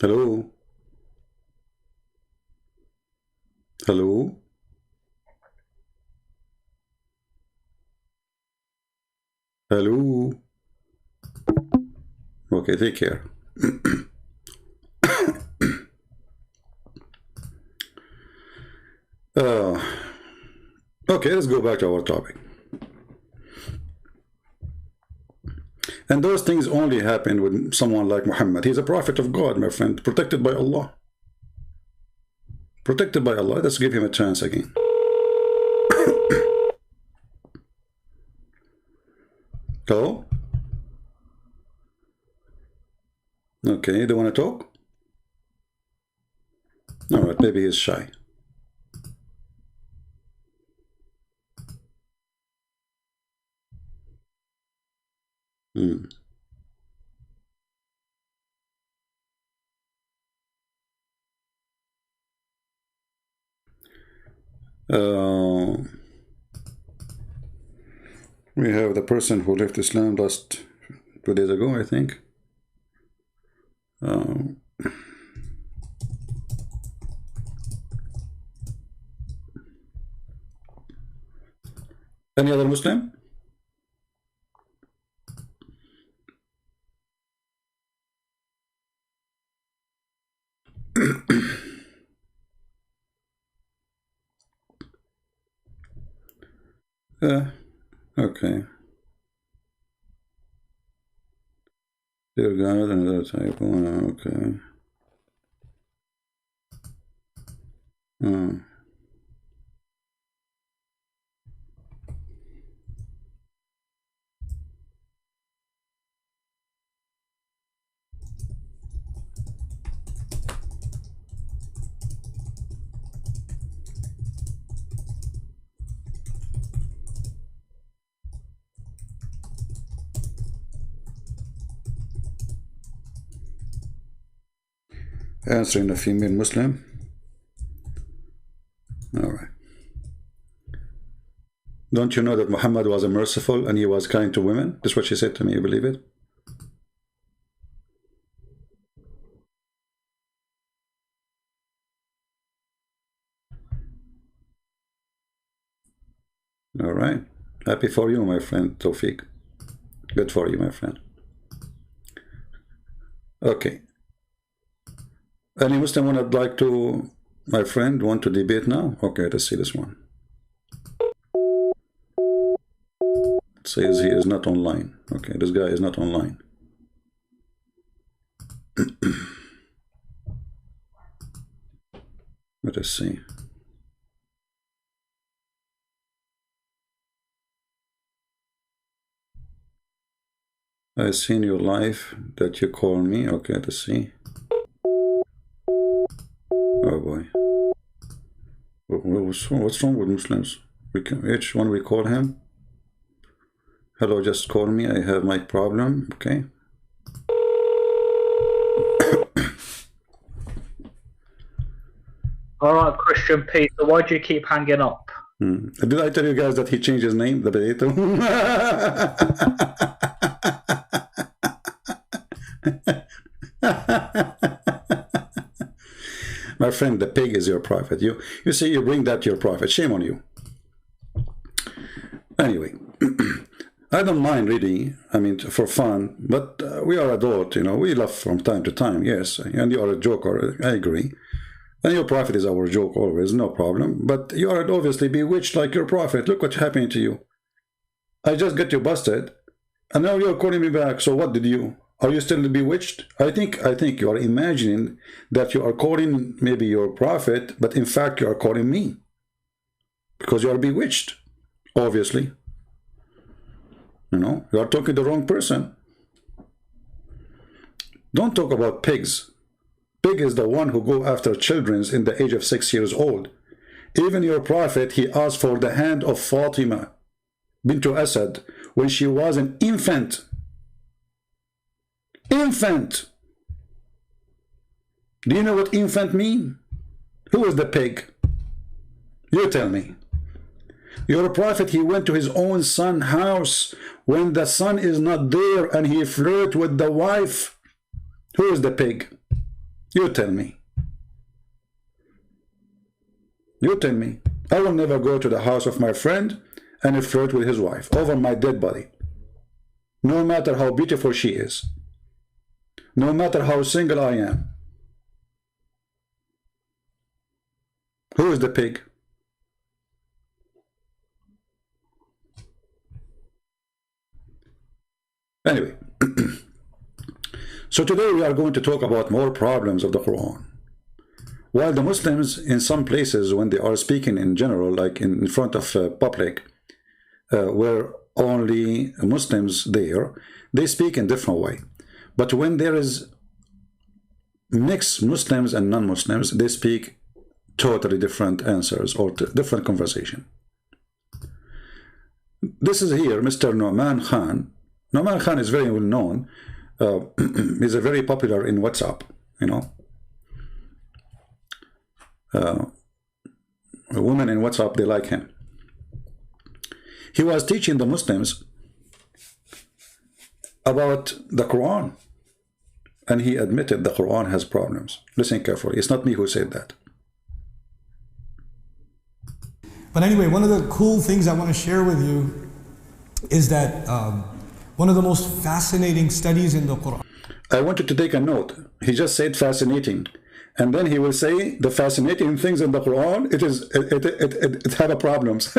Hello? Hello? Hello? Okay, take care. Okay, let's go back to our topic. And those things only happen with someone like Muhammad. He's a prophet of God, my friend, protected by Allah. Protected by Allah. Let's give him a chance again. Hello? Okay, do you want to talk? All right, maybe he's shy. We have the person who left Islam last 2 days ago, I think. Any other Muslim? Okay. Dear God, another type. Okay. Answering a female Muslim. All right. Don't you know that Muhammad was a merciful and he was kind to women? That's what she said to me. You believe it? All right. Happy for you, my friend Tawfiq. Good for you, my friend. Okay. Any Muslim one I'd like to, my friend, want to debate now? Okay, let's see this one. says he is not online. Okay, this guy is not online. Let us see. I seen your life that you call me. Okay, let's see. Oh boy. What's wrong with Muslims? Each one we call him. Hello, just call me. I have my problem. Okay. All right, Christian Peter, why do you keep hanging up? Did I tell you guys that he changed his name, the potato? My friend, the pig is your prophet. You see, you bring that to your prophet. Shame on you. Anyway, I don't mind really, I mean, for fun, but we are adult, you know, we laugh from time to time, yes, and you are a joker, I agree. And your prophet is our joke always, no problem. But you are obviously bewitched like your prophet. Look what's happening to you. I just got you busted, and now you're calling me back. So what did you? Are you still bewitched? I think you are imagining that you are calling maybe your prophet, but in fact you are calling me. Because you are bewitched, obviously. You know, you are talking to the wrong person. Don't talk about pigs. Pig is the one who go after children in the age of 6 years old. Even your prophet, he asked for the hand of Fatima bint Asad when she was an infant. Infant! Do you know what infant mean? Who is the pig? You tell me. Your prophet, he went to his own son's house when the son is not there and he flirted with the wife. Who is the pig? You tell me. You tell me. I will never go to the house of my friend and flirt with his wife over my dead body. No matter how beautiful she is. No matter how single I am. Who is the pig? Anyway. So today we are going to talk about more problems of the Quran. While the Muslims in some places, when they are speaking in general, like in front of public, where only Muslims there, they speak in different way. But when there is mixed Muslims and non-Muslims, they speak totally different answers or different conversation. This is here Mr. Nouman Khan. Nouman Khan is very well known. He's a very popular in WhatsApp, you know. Women in WhatsApp, they like him. He was teaching the Muslims about the Quran, and he admitted the Quran has problems. Listen carefully. It's not me who said that. But anyway, one of the cool things I want to share with you is that one of the most fascinating studies in the Quran. I want you to take a note. He just said fascinating. And then he will say the fascinating things in the Quran, it have a problems.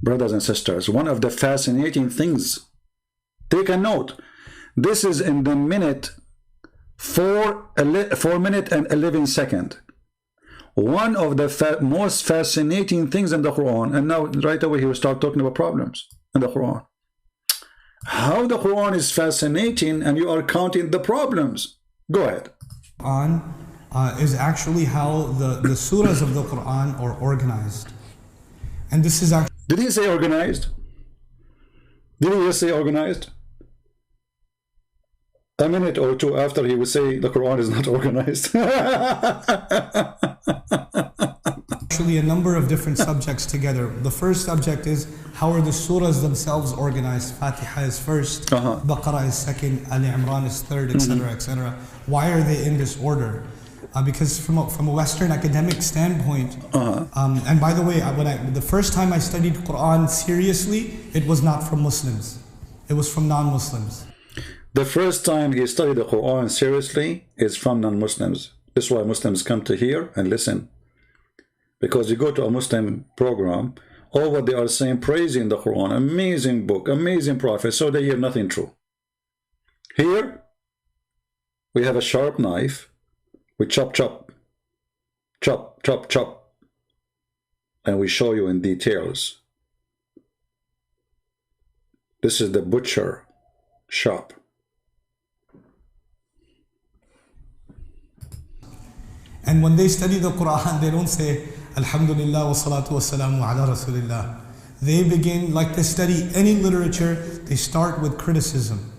Brothers and sisters, one of the fascinating things, take a note. This is in the minute 4 minutes and 11 seconds. One of the most fascinating things in the Quran, and now right away he will start talking about problems in the Quran. How the Quran is fascinating and you are counting the problems. Go ahead. Quran is actually how the surahs of the Quran are organized. And this is actually... Did he say organized? Did he just say organized? A minute or two after he would say the Quran is not organized. Actually a number of different subjects together. The first subject is how are the surahs themselves organized? Fatiha is first, Baqarah is second, Ali Imran is third, etc., etc. Why are they in this order? Because from a Western academic standpoint, and by the way, the first time I studied Quran seriously, it was not from Muslims. It was from non-Muslims. The first time he studied the Quran seriously is from non-Muslims. This is why Muslims come to hear and listen. Because you go to a Muslim program all what they are saying, praising the Quran, amazing book, amazing prophet, so they hear nothing true. Here, we have a sharp knife, we chop, chop, chop, chop, chop, and we show you in details. This is the butcher shop. And when they study the Quran, they don't say, Alhamdulillah wa salatu wa salamu ala Rasulillah. They begin, like they study any literature, they start with criticism.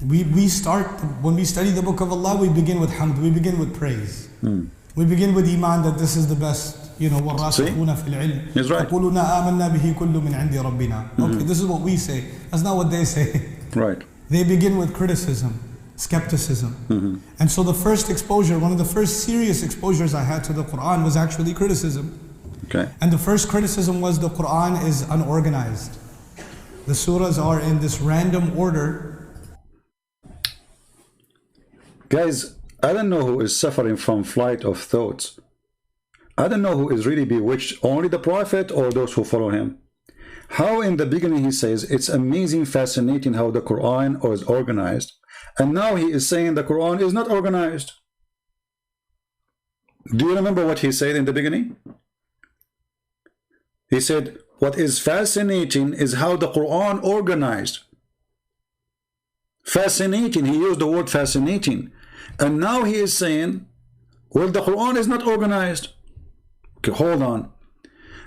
We start, when we study the book of Allah, we begin with hamd, we begin with praise. We begin with iman, that this is the best, وَالرَّاسِخُونَ فِي الْعِلْمِ يَقُولُونَ آمَنَّا بِهِ كُلٌّ مِّنْ عِنْدِ رَبِّنَا. Okay, this is what we say. That's not what they say. Right. They begin with criticism, skepticism. And so the first exposure, one of the first serious exposures I had to the Quran was actually criticism. Okay. And the first criticism was the Quran is unorganized. The surahs are in this random order. Guys, I don't know who is suffering from flight of thoughts. I don't know who is really bewitched, only the Prophet or those who follow him. How in the beginning he says, it's amazing, fascinating how the Quran is organized. And now he is saying the Quran is not organized. Do you remember what he said in the beginning? He said, what is fascinating is how the Quran organized. Fascinating, he used the word fascinating. And now he is saying, well, the Quran is not organized. Okay, hold on.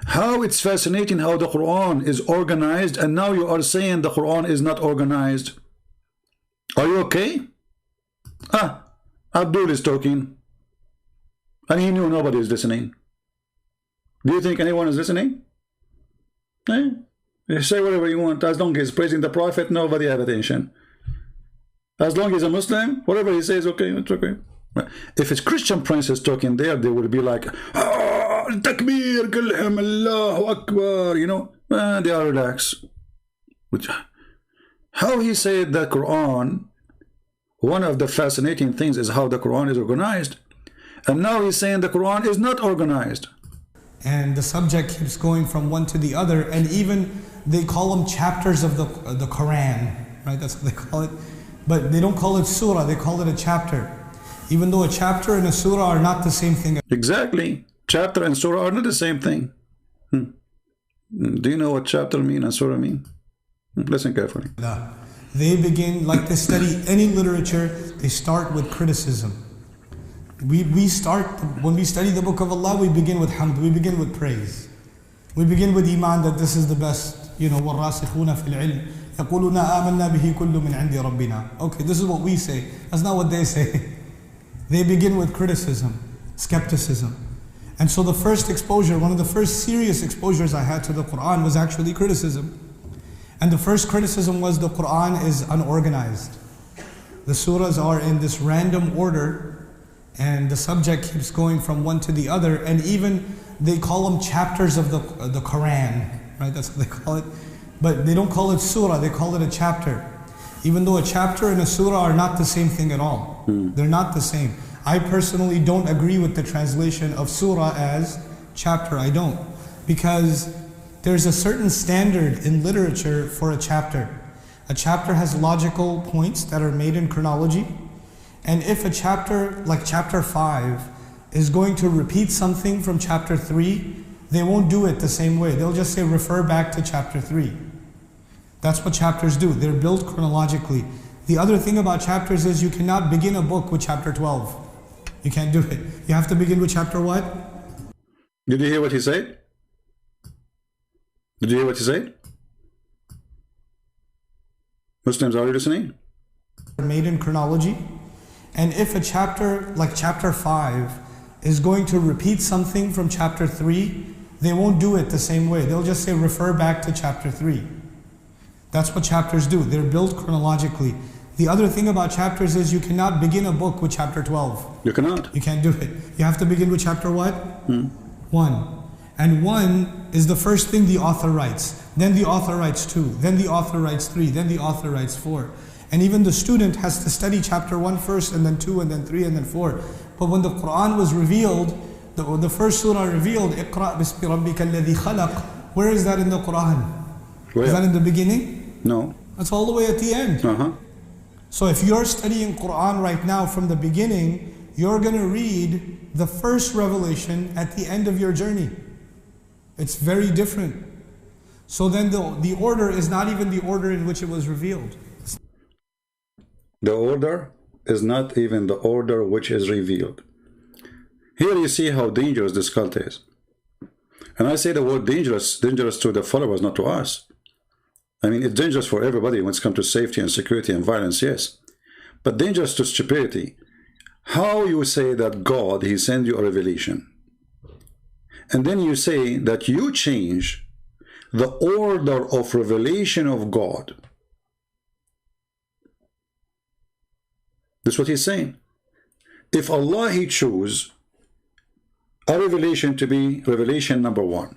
How it's fascinating how the Quran is organized, and now you are saying the Quran is not organized. Are you okay? Abdul is talking. And he knew nobody is listening. Do you think anyone is listening? You say whatever you want. As long as he's praising the Prophet, nobody have attention. As long as he's a Muslim, whatever he says, okay, it's okay. If it's Christian princes talking there, they would be like, Takbir, Kulham, Allahu Akbar, they are relaxed. How he said the Quran, one of the fascinating things is how the Quran is organized. And now he's saying the Quran is not organized. And the subject keeps going from one to the other, and even they call them chapters of the Quran, right? That's what they call it. But they don't call it surah, they call it a chapter. Even though a chapter and a surah are not the same thing. Exactly. Chapter and surah are not the same thing. Do you know what chapter mean and surah mean? Listen carefully. They begin, like they study any literature, they start with criticism. We start, when we study the book of Allah, we begin with hamd, we begin with praise. We begin with iman, that this is the best, وَالرَّاسِخُونَ فِي الْعِلْمِ يَقُولُونَ آمَنَّا بِهِ كُلٌّ مِّنْ عِنْدِ رَبِّنَا. Okay, this is what we say. That's not what they say. They begin with criticism, skepticism. And so the first exposure, one of the first serious exposures I had to the Quran was actually criticism. And the first criticism was the Quran is unorganized. The surahs are in this random order, and the subject keeps going from one to the other, and even they call them chapters of the Quran, right? That's what they call it. But they don't call it surah, they call it a chapter. Even though a chapter and a surah are not the same thing at all. They're not the same. I personally don't agree with the translation of surah as chapter. I don't. Because there's a certain standard in literature for a chapter. A chapter has logical points that are made in chronology. And if a chapter, like chapter 5, is going to repeat something from chapter 3, they won't do it the same way. They'll just say refer back to chapter 3. That's what chapters do. They're built chronologically. The other thing about chapters is you cannot begin a book with chapter 12. You can't do it. You have to begin with chapter what? Did you hear what he said? Did you hear what he said? Muslims, are you listening? Made in chronology. And if a chapter, like chapter 5, is going to repeat something from chapter 3, they won't do it the same way. They'll just say refer back to chapter 3. That's what chapters do. They're built chronologically. The other thing about chapters is you cannot begin a book with chapter 12. You cannot. You can't do it. You have to begin with chapter what? 1. And 1 is the first thing the author writes. Then the author writes 2. Then the author writes 3. Then the author writes 4. And even the student has to study chapter 1 first, and then 2, and then 3, and then 4. But when the Quran was revealed, the first surah revealed, اقرأ بسم ربك الذي خلق Where is that in the Quran? Where? Is that in the beginning? No. That's all the way at the end. So if you're studying Quran right now from the beginning, you're going to read the first revelation at the end of your journey. It's very different. So then the order is not even the order in which it was revealed. The order is not even the order which is revealed. Here you see how dangerous this cult is. And I say the word dangerous, dangerous to the followers, not to us. I mean, it's dangerous for everybody when it comes to safety and security and violence, yes. But dangerous to stupidity. How you say that God, He sent you a revelation, and then you say that you change the order of revelation of God. That's what He's saying. If Allah, He chose a revelation to be revelation number 1,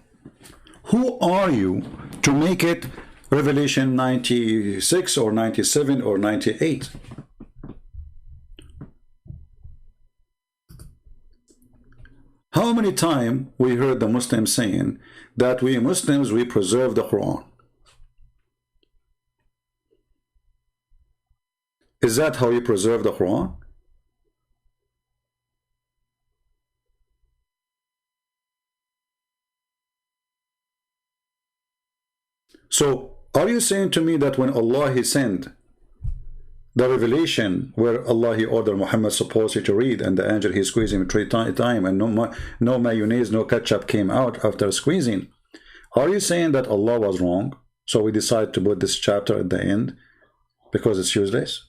who are you to make it revelation 96 or 97 or 98? How many times we heard the Muslims saying that we Muslims, we preserve the Quran? Is that how you preserve the Quran? So, are you saying to me that when Allah, He sent the revelation where Allah, He ordered Muhammad supposedly to read, and the angel, He squeezed him 3 times, and no mayonnaise, no ketchup came out after squeezing, are you saying that Allah was wrong? So we decide to put this chapter at the end because it's useless?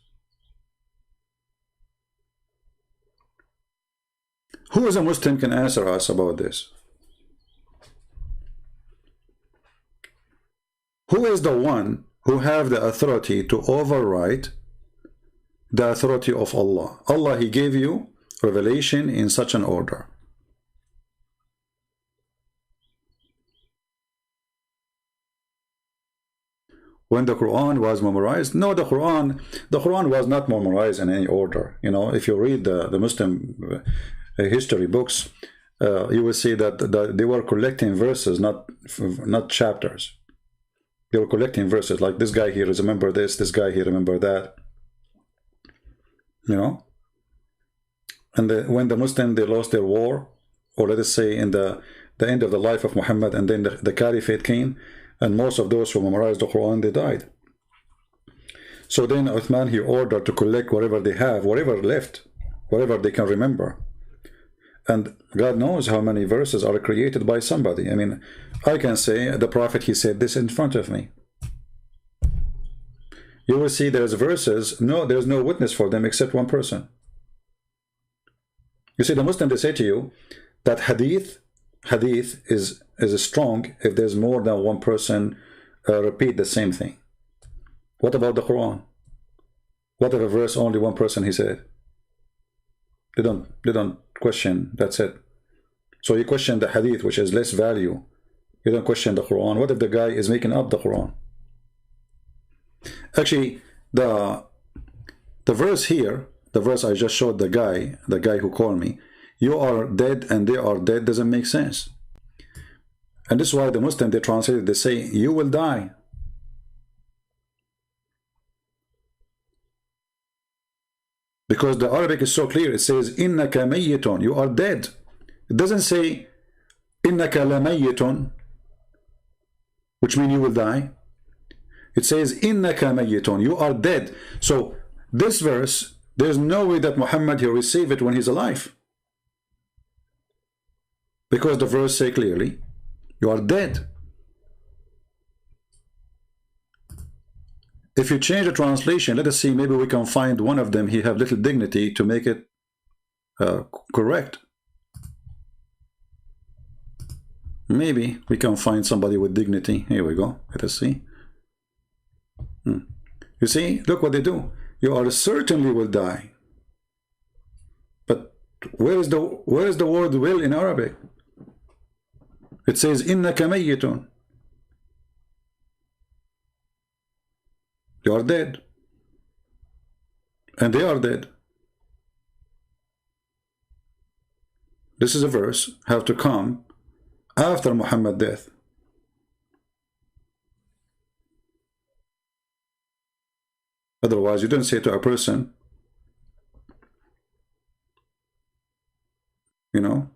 Who is a Muslim can answer us about this? Who is the one who have the authority to override the authority of Allah? Allah, He gave you revelation in such an order. When the Quran was memorized, no, the Quran was not memorized in any order. You know, if you read the Muslim history books, you will see that they were collecting verses, not chapters. They were collecting verses, like this guy here remember this guy here remember that. You know? And when the Muslims, they lost their war, or let us say in the end of the life of Muhammad, and then the Caliphate came, and most of those who memorized the Quran, they died. So then Uthman, he ordered to collect whatever they have, whatever left, whatever they can remember. And God knows how many verses are created by somebody. I mean, I can say the Prophet, he said this in front of me. You will see there's verses, no, there's no witness for them except one person. You see, the Muslim, they say to you that hadith is strong if there's more than one person repeat the same thing. What about the Quran? What if a verse only one person he said? They don't question, that's it. So you question the hadith, which is less value. You don't question the Quran. What if the guy is making up the Quran? Actually, the verse here, the verse I just showed the guy who called me, you are dead and they are dead, doesn't make sense. And this is why the Muslim, they translate it, they say, you will die. Because the Arabic is so clear, it says, innaka mayyitun, you are dead. It doesn't say, innaka lamayyitun, which means you will die. It says, innaka mayyitun, you are dead. So, this verse, there's no way that Muhammad, he'll receive it when he's alive. Because the verse say clearly, you are dead. If you change the translation, let us see, maybe we can find one of them, he have little dignity to make it correct. Maybe we can find somebody with dignity. Here we go. Let us see. You see, look what they do. You are certainly will die. But where is the word will in Arabic? It says innaka mayyitun. You are dead. And they are dead. This is a verse have to come after Muhammad's death. Otherwise, you don't say to a person, you know,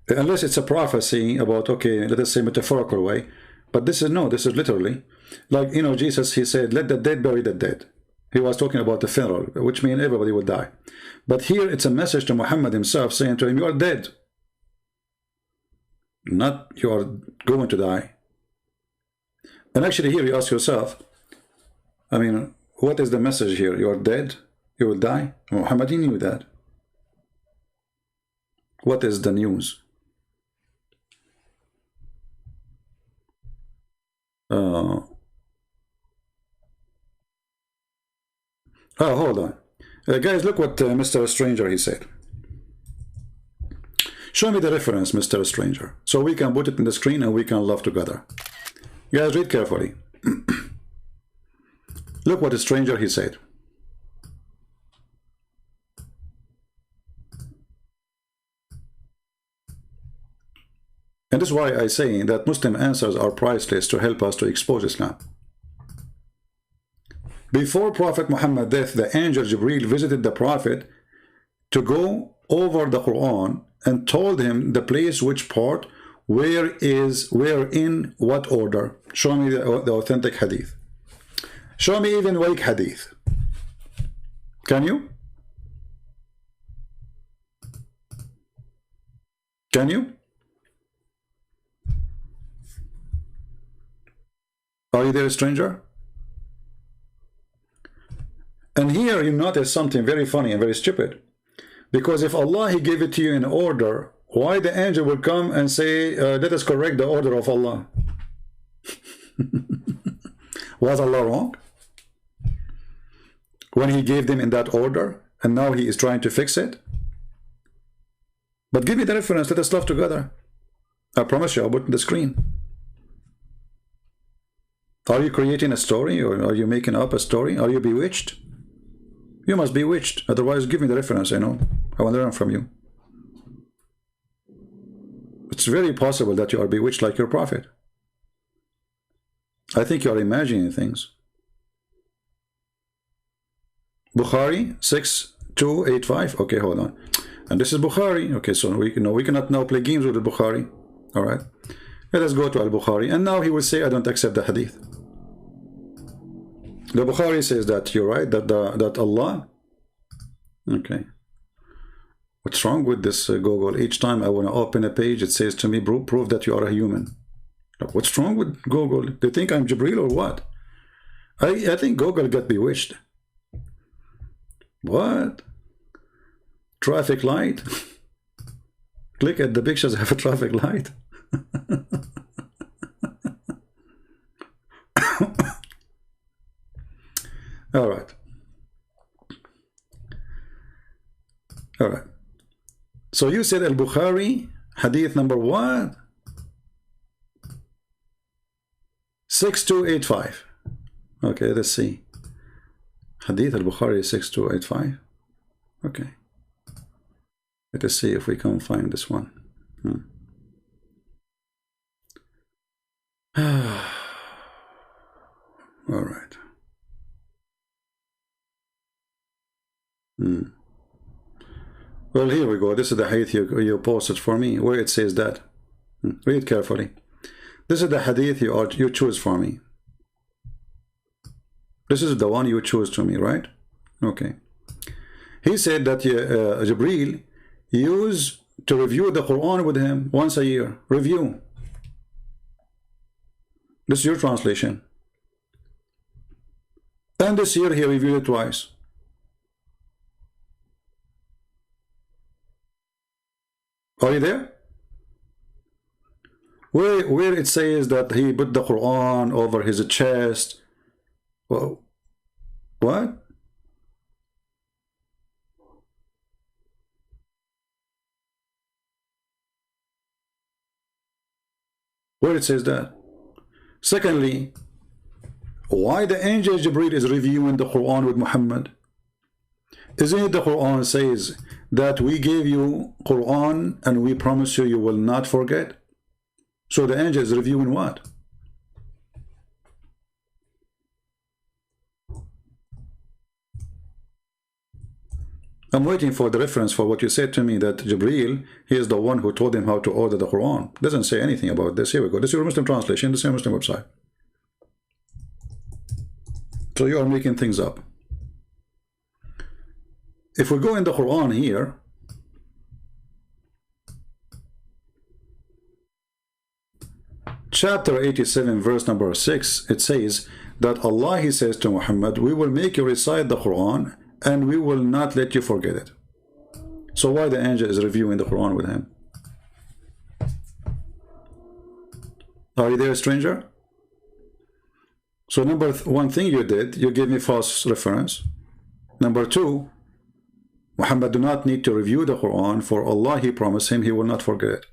unless it's a prophecy about, okay, let us say metaphorical way, but this is no, this is literally, like, you know, Jesus, he said, let the dead bury the dead. He was talking about the funeral, which means everybody will die. But here it's a message to Muhammad himself saying to him, you are dead. Not you are going to die. And actually here you ask yourself, I mean, what is the message here? You are dead, you will die. Muhammad, he knew that. What is the news? Oh, hold on. Guys, look what Mr. Stranger, he said. Show me the reference, Mr. Stranger, so we can put it in the screen and we can laugh together. Guys, read carefully. Look what the stranger, he said. And this is why I say that Muslim answers are priceless to help us to expose Islam. Before Prophet Muhammad's death, the angel Jibreel visited the Prophet to go over the Quran and told him the place, which part, where in what order. Show me the authentic hadith. Show me even weak hadith. Can you? Can you? Are you there, stranger? And here you notice something very funny and very stupid. Because if Allah, he gave it to you in order, why the angel will come and say, let us correct the order of Allah? Was Allah wrong when he gave them in that order, and now he is trying to fix it? But give me the reference, let us laugh together. I promise you, I'll put it on the screen. Are you creating a story, or are you making up a story? Are you bewitched? You must be bewitched. Otherwise, give me the reference, I know. I want to learn from you. It's very possible that you are bewitched like your prophet. I think you are imagining things. Bukhari 6285. Okay, hold on. And this is Bukhari. Okay, so we cannot now play games with the Bukhari. All right. Let us go to Al-Bukhari. And now he will say, I don't accept the hadith. The Bukhari says that you're right, that Allah. Okay. What's wrong with this Google? Each time I want to open a page, it says to me, prove that you are a human. What's wrong with Google? Do you think I'm Jibreel or what? I think Google got bewitched. What? Traffic light? Click at the pictures of a traffic light. All right. All right. So you said Al-Bukhari, hadith number what? 6285. Okay, let's see. Hadith Al-Bukhari 6285. Okay. Let us see if we can find this one. All right. Well, here we go. This is the hadith you posted for me, where it says that. Read carefully. This is the hadith you choose for me. This is the one you choose to me, right? Okay. He said that Jibreel used to review the Quran with him once a year. Review. This is your translation. And this year he reviewed it twice. Are you there? Where it says that he put the Quran over his chest. Well, what? Where it says that? Secondly, why the angel Jibreel is reviewing the Quran with Muhammad? Isn't it the Quran says that we gave you Quran and we promise you will not forget? So the angel is reviewing what? I'm waiting for the reference for what you said to me, that Jibreel, he is the one who told him how to order the Quran. Doesn't say anything about this. Here we go. This is your Muslim translation, the same Muslim website. So you are making things up. If we go in the Quran here, chapter 87, verse number 6, it says that Allah, he says to Muhammad, we will make you recite the Quran and we will not let you forget it. So why the angel is reviewing the Quran with him? Are you there, stranger? So number one thing you did, you gave me false reference. Number two, Muhammad do not need to review the Quran, for Allah, he promised him he will not forget it.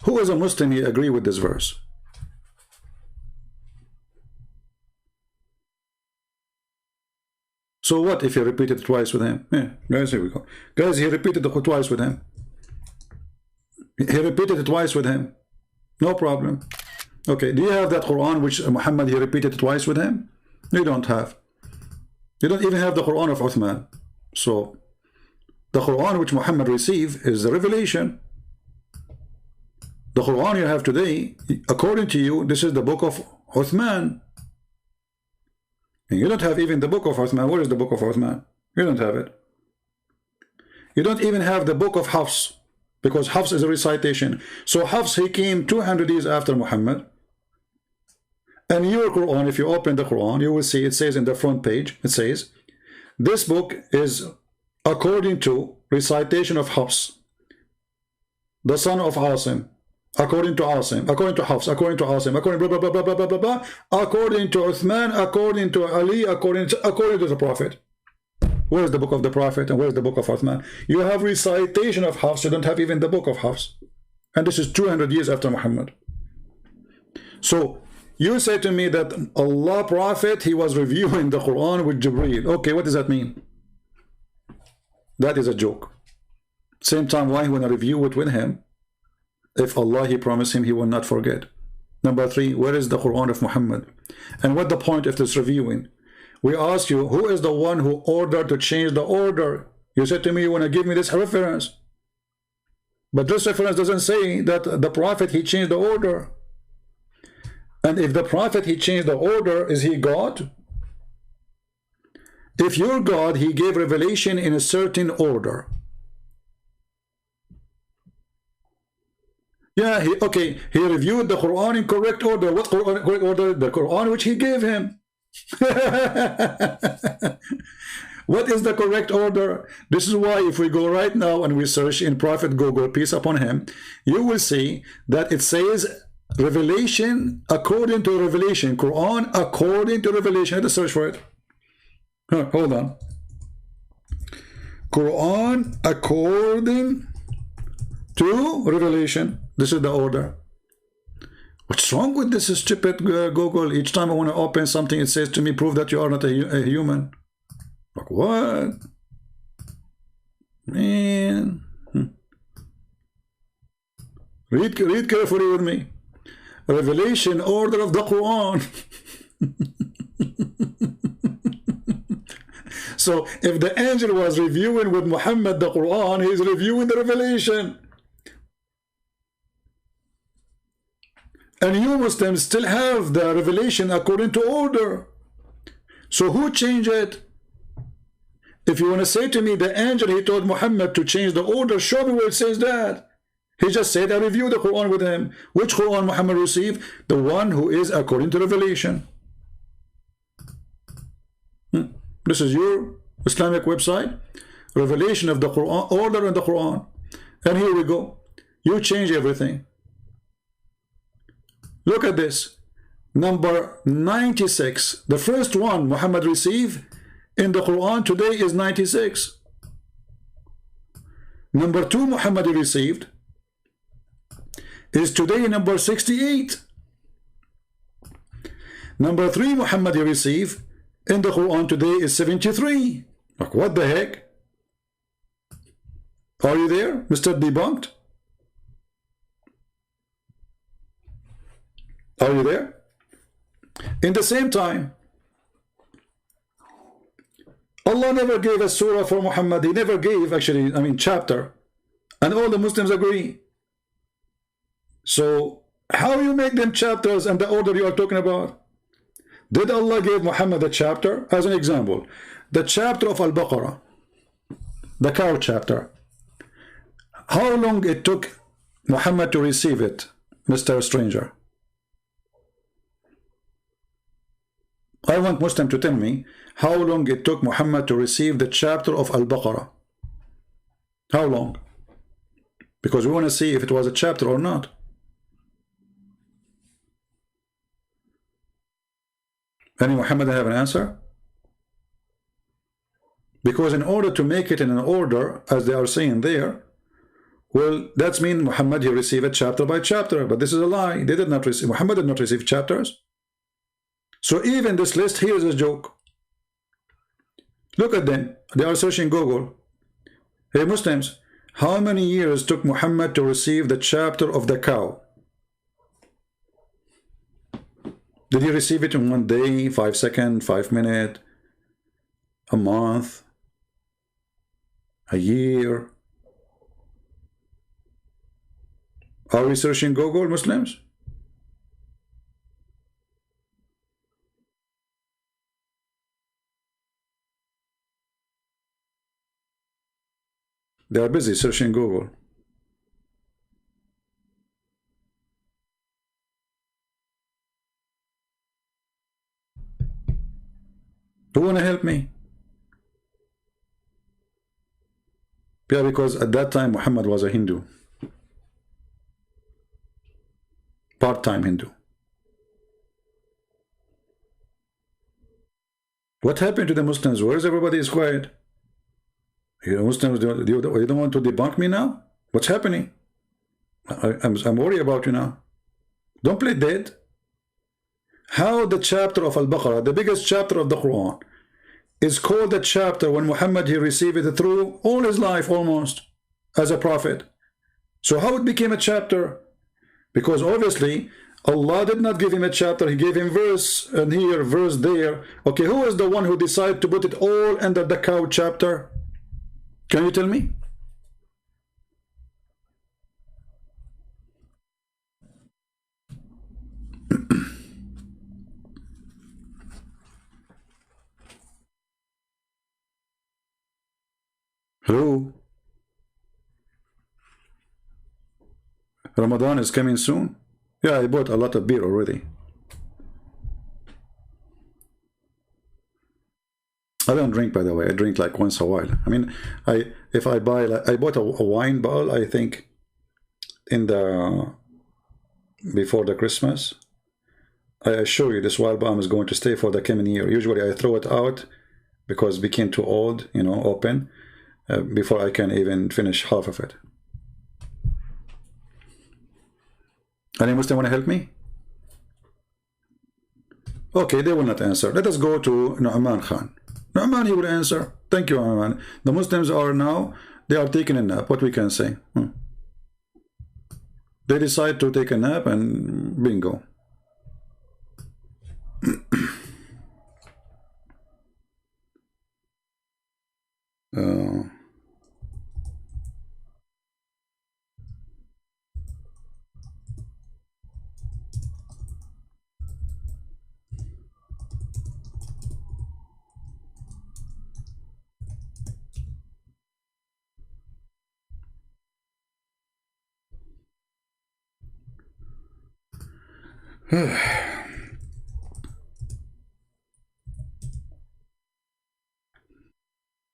Who is a Muslim, he agree with this verse? So what if he repeated it twice with him? Yeah, guys, here we go. Guys, he repeated it twice with him. He repeated it twice with him. No problem. Okay, do you have that Quran which Muhammad, he repeated it twice with him? You don't have. You don't even have the Quran of Uthman. So, the Quran which Muhammad received is the revelation. The Quran you have today, according to you, this is the book of Uthman. And you don't have even the book of Uthman. Where is the book of Uthman? You don't have it. You don't even have the book of Hafs, because Hafs is a recitation. So Hafs, he came 200 years after Muhammad. And your Quran, if you open the Quran, you will see it says in the front page, it says, this book is according to recitation of Hafs, the son of Asim. According to Asim, according to Hafs, according to Asim, according blah, blah, blah, blah, blah, blah, blah, blah, according to Uthman, according to Ali, according to the Prophet. Where is the book of the Prophet and where is the book of Uthman? You have recitation of Hafs, you don't have even the book of Hafs. And this is 200 years after Muhammad. So, you say to me that Allah Prophet, he was reviewing the Quran with Jibreel. Okay, what does that mean? That is a joke. Same time, why he want to review it with him? If Allah, he promised him he will not forget. Number three, where is the Quran of Muhammad? And what the point of this reviewing? We ask you, who is the one who ordered to change the order? You said to me, you want to give me this reference. But this reference doesn't say that the Prophet, he changed the order. And if the Prophet, he changed the order, is he God? If you're God, he gave revelation in a certain order. Yeah, he reviewed the Quran in correct order. What correct order? The Quran which he gave him. What is the correct order? This is why if we go right now and we search in Prophet Google, peace upon him, you will see that it says revelation according to revelation. Quran according to revelation. Let's search for it. Hold on. Quran according to revelation. This is the order. What's wrong with this stupid Google? Each time I want to open something, it says to me, prove that you are not a human. Like, what? Man. Read carefully with me. Revelation order of the Quran. So, if the angel was reviewing with Muhammad the Quran, he's reviewing the revelation. And you Muslims still have the revelation according to order. So who changed it? If you want to say to me the angel, he told Muhammad to change the order, show me where it says that. He just said, I reviewed the Quran with him. Which Quran Muhammad received? The one who is according to revelation. This is your Islamic website. Revelation of the Quran, order in the Quran. And here we go. You change everything. Look at this. Number 96. The first one Muhammad received in the Quran today is 96. Number 2 Muhammad received is today number 68. Number 3 Muhammad received in the Quran today is 73. Like, what the heck? Are you there, Mr. Debunked? Are you there? In the same time, Allah never gave a surah for Muhammad. He never gave, actually, I mean, chapter. And all the Muslims agree. So, how you make them chapters and the order you are talking about? Did Allah give Muhammad a chapter? As an example, the chapter of Al-Baqarah, the cow chapter. How long it took Muhammad to receive it, Mr. Stranger? I want Muslim to tell me how long it took Muhammad to receive the chapter of Al-Baqarah. How long? Because we want to see if it was a chapter or not. Any Muhammad have an answer? Because in order to make it in an order, as they are saying there, well, that's mean Muhammad, he received it chapter by chapter, but this is a lie. They did not receive, Muhammad did not receive chapters. So even this list here is a joke. Look at them. They are searching Google. Hey Muslims, how many years took Muhammad to receive the chapter of the cow? Did he receive it in 1 day, 5 seconds, 5 minutes, a month, a year? Are we searching Google, Muslims? They are busy searching Google. Who want to help me? Yeah, because at that time Muhammad was a Hindu. Part-time Hindu. What happened to the Muslims? Where is everybody is quiet? You Muslims, you don't want to debunk me now? What's happening? I'm worried about you now. Don't play dead. How the chapter of Al-Baqarah, the biggest chapter of the Quran, is called the chapter when Muhammad, he received it through all his life almost as a prophet. So how it became a chapter? Because obviously Allah did not give him a chapter, he gave him verse and here, verse there. Okay, who is the one who decided to put it all under the cow chapter? Can you tell me? Hello? Ramadan is coming soon? Yeah, I bought a lot of beer already. I don't drink, by the way. I drink like once a while. I mean, if I buy, like, I bought a wine bottle, I think, in the before the Christmas. I assure you, this wild bomb is going to stay for the coming year. Usually, I throw it out because it became too old, you know, open, before I can even finish half of it. Any Muslim want to help me? Okay, they will not answer. Let us go to Nouman Khan. Nouman, he will answer. Thank you, Nouman. The Muslims are now, they are taking a nap. What we can say? They decide to take a nap and bingo.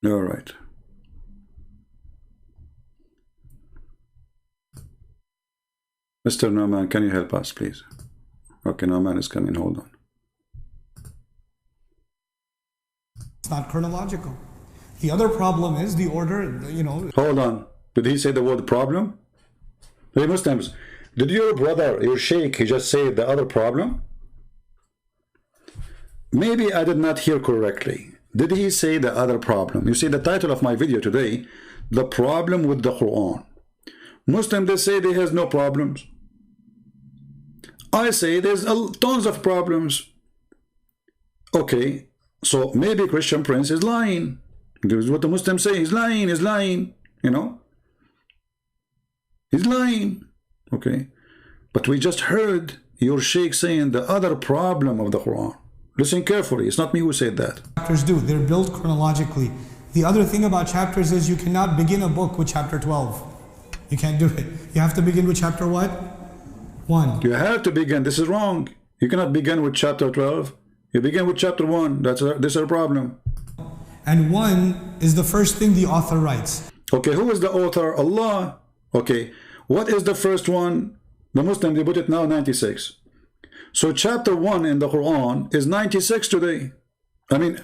All right. Mr. Nouman, can you help us, please? Okay, Nouman is coming. Hold on. It's not chronological. The other problem is the order, you know. Hold on. Did he say the word problem? Hey, Muslims, did your brother, your sheikh, he just say the other problem? Maybe I did not hear correctly. Did he say the other problem? You see the title of my video today, the problem with the Quran. Muslim, they say there has no problems. I say there's tons of problems. Okay, So maybe Christian Prince is lying. Because what the Muslims say, he's lying, you know. He's lying. Okay. But we just heard your sheikh saying the other problem of the Quran. Listen carefully. It's not me who said that. Chapters do. They're built chronologically. The other thing about chapters is you cannot begin a book with chapter 12. You can't do it. You have to begin with chapter what? 1. You have to begin. This is wrong. You cannot begin with chapter 12. You begin with chapter 1. This is a problem. And 1 is the first thing the author writes. Okay, who is the author? Allah. Okay, what is the first one? The Muslim, they put it now 96. So chapter 1 in the Quran is 96 today. I mean,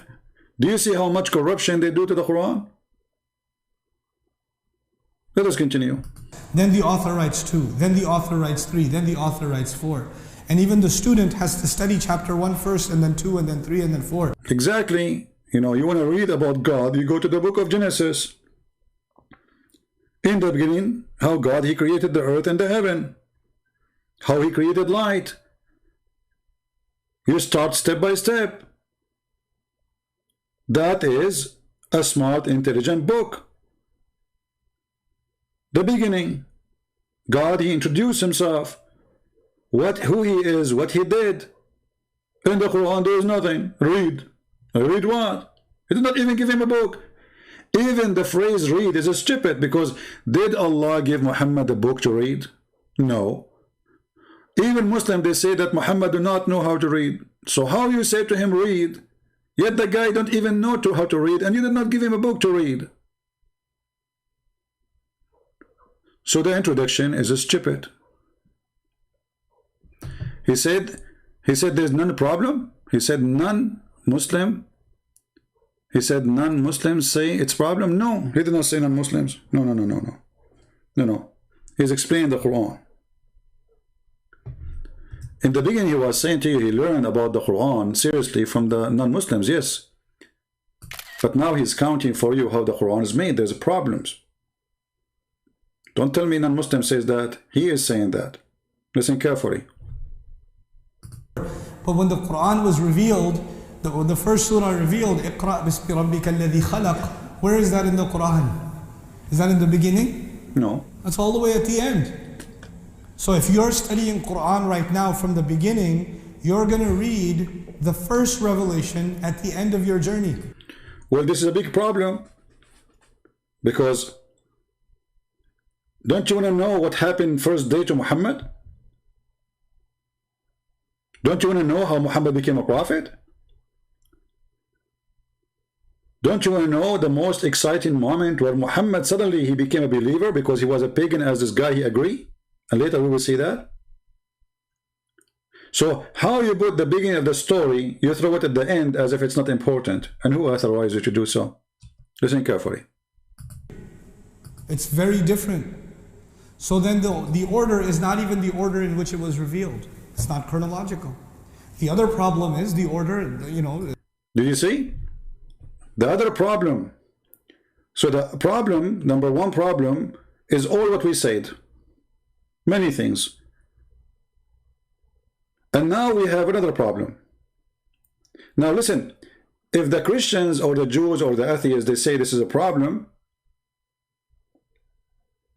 do you see how much corruption they do to the Quran? Let us continue. Then the author writes 2. Then the author writes 3. Then the author writes 4. And even the student has to study chapter 1 first, and then 2, and then 3, and then 4. Exactly. You know, you want to read about God, you go to the book of Genesis. In the beginning, how God, He created the earth and the heaven. How He created light. You start step by step. That is a smart, intelligent book. The beginning. God, He introduced Himself. Who He is, what He did. In the Quran, there is nothing. Read. Read what? He did not even give him a book. Even the phrase read is stupid, because did Allah give Muhammad a book to read? No. Even Muslims, they say that Muhammad do not know how to read. So how you say to him read, yet the guy don't even know how to read, and you did not give him a book to read. So the introduction is stupid. He said there's none problem. He said non-Muslim. He said non-Muslims say it's problem. No, he did not say non-Muslims. No. He's explained the Quran. In the beginning, he was saying to you, he learned about the Quran seriously from the non-Muslims, yes. But now he's counting for you how the Quran is made. There's problems. Don't tell me non-Muslim says that. He is saying that. Listen carefully. But when the Quran was revealed, the first surah revealed, Iqra bismi rabbika alladhi khalaq. Where is that in the Quran? Is that in the beginning? No. That's all the way at the end. So if you're studying Quran right now from the beginning, you're going to read the first revelation at the end of your journey. Well, this is a big problem, because don't you want to know what happened first day to Muhammad? Don't you want to know how Muhammad became a prophet? Don't you want to know the most exciting moment where Muhammad suddenly he became a believer because he was a pagan as this guy, he agreed? And later we will see that. So how you put the beginning of the story, you throw it at the end as if it's not important. And who authorized you to do so? Listen carefully. It's very different. So then the order is not even the order in which it was revealed. It's not chronological. The other problem is the order, you know. Do you see? The other problem. So the problem, number one problem, is all what we said. Many things. And now we have another problem. Now listen, if the Christians or the Jews or the atheists, they say this is a problem,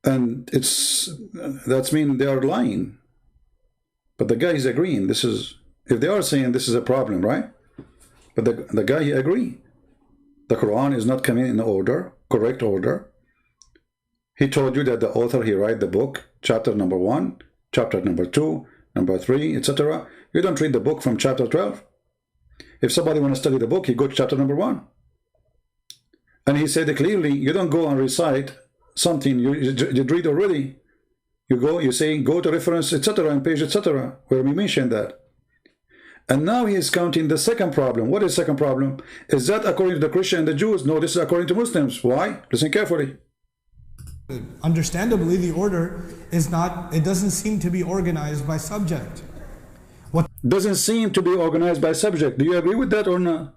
and that's mean they are lying. But the guy is agreeing. This is, if they are saying this is a problem, right? But the guy, he agree. The Quran is not coming in order, correct order. He told you that the author, he write the book, chapter number 1, chapter number 2, number 3, etc. You don't read the book from chapter 12. If somebody want to study the book, he go to chapter number 1. And he said clearly, you don't go and recite something you read already. You go, you say, go to reference, etc., and page, etc., where we mentioned that. And now he is counting the second problem. What is the second problem? Is that according to the Christian and the Jews? No, this is according to Muslims. Why? Listen carefully. Understandably, the order is not, it doesn't seem to be organized by subject. What doesn't seem to be organized by subject. Do you agree with that or not?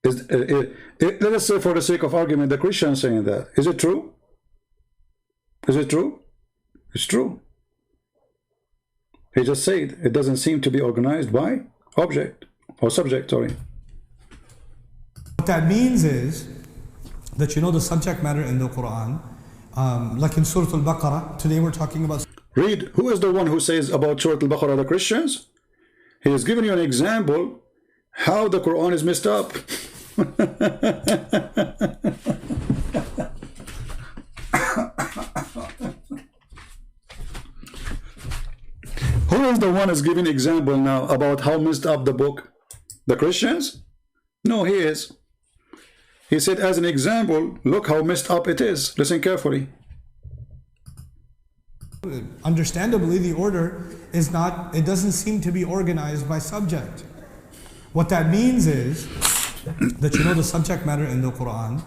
Let us say, for the sake of argument, the Christian saying that. Is it true? Is it true? It's true. He just said it doesn't seem to be organized by object or subject, sorry. What that means is that you know the subject matter in the Quran, like in Surah Al-Baqarah, today we're talking about... Read, who is the one who says about Surah Al-Baqarah, the Christians? He has given you an example how the Quran is messed up. Who is the one who's giving example now about how messed up the book? The Christians? No, he is. He said as an example, look how messed up it is. Listen carefully. Understandably, the order is not, it doesn't seem to be organized by subject. What that means is that you know the subject matter in the Quran,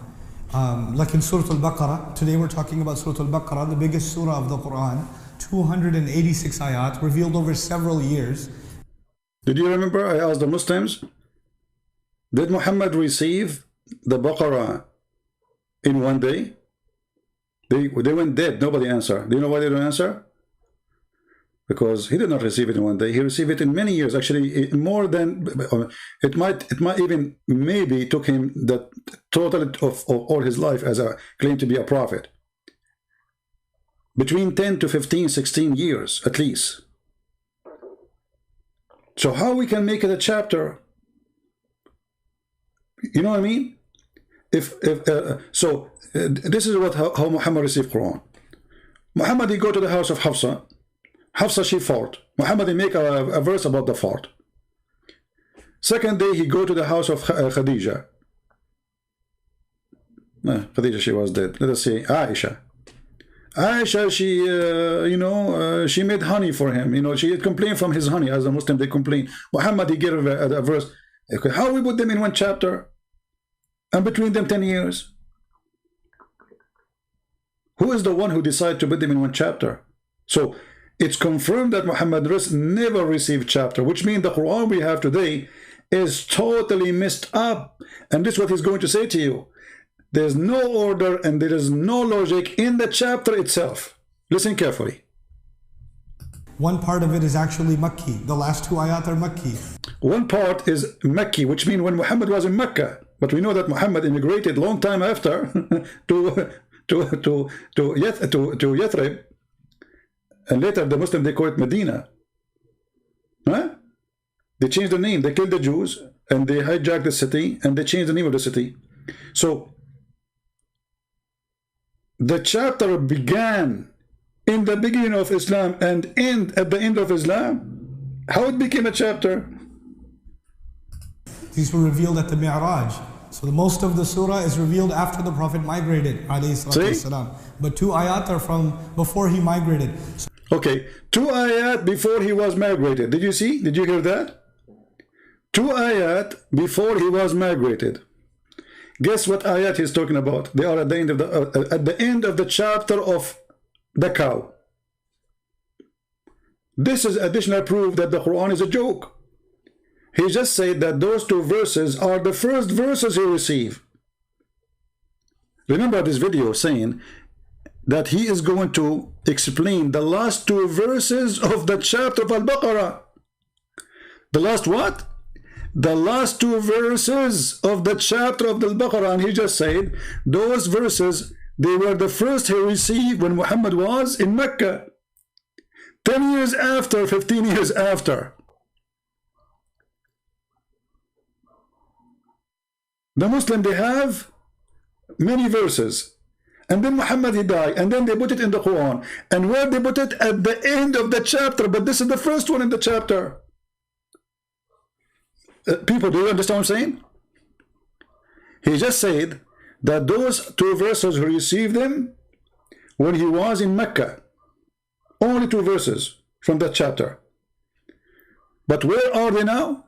like in Surah Al-Baqarah, today we're talking about Surah Al-Baqarah, the biggest surah of the Quran, 286 ayat, revealed over several years. Did you remember I asked the Muslims, did Muhammad receive the Baqarah in one day? They went dead. Nobody answered. Do you know why they don't answer? Because he did not receive it in one day. He received it in many years. Actually, more than it might even maybe took him the total of all his life as a claim to be a prophet. Between 10 to 15, 16 years at least. So how we can make it a chapter? You know what I mean? This is how Muhammad received Quran. Muhammad, he go to the house of Hafsa. Hafsa, she fought. Muhammad, he make a verse about the fort. Second day, he go to the house of Khadija. Khadija, she was dead. Let us say Aisha. Aisha, she she made honey for him. She had complained from his honey, as the Muslim they complain. Muhammad, he gave a verse. Okay, how we put them in one chapter? And between them 10 years. Who is the one who decided to put them in one chapter? So it's confirmed that Muhammad never received chapter, which means the Quran we have today is totally messed up. And this is what he's going to say to you. There's no order and there is no logic in the chapter itself. Listen carefully. One part of it is actually Makki. The last two ayat are Makki. One part is Makki, which means when Muhammad was in Mecca. But we know that Muhammad immigrated long time after to Yathrib, and later the Muslim they call it Medina. Huh? They changed the name. They killed the Jews and they hijacked the city and they changed the name of the city. So the chapter began in the beginning of Islam and end at the end of Islam. How it became a chapter? These were revealed at the Mi'raj. So most of the surah is revealed after the Prophet migrated, but 2 ayat are from before he migrated. Okay, 2 ayat before he was migrated. Did you see? Did you hear that? 2 ayat before he was migrated. Guess what ayat he's talking about? They are at the end of the chapter of the cow. This is additional proof that the Quran is a joke. He just said that those 2 verses are the first verses he received. Remember this video saying that he is going to explain the last 2 verses of the chapter of Al-Baqarah. The last what? The last 2 verses of the chapter of Al-Baqarah. And he just said those verses, they were the first he received when Muhammad was in Mecca. 10 years after, 15 years after. The Muslim, they have many verses. And then Muhammad, he died. And then they put it in the Quran. And where they put it? At the end of the chapter. But this is the first one in the chapter. People, do you understand what I'm saying? He just said that those 2 verses, he received them when he was in Mecca. Only 2 verses from that chapter. But where are they now?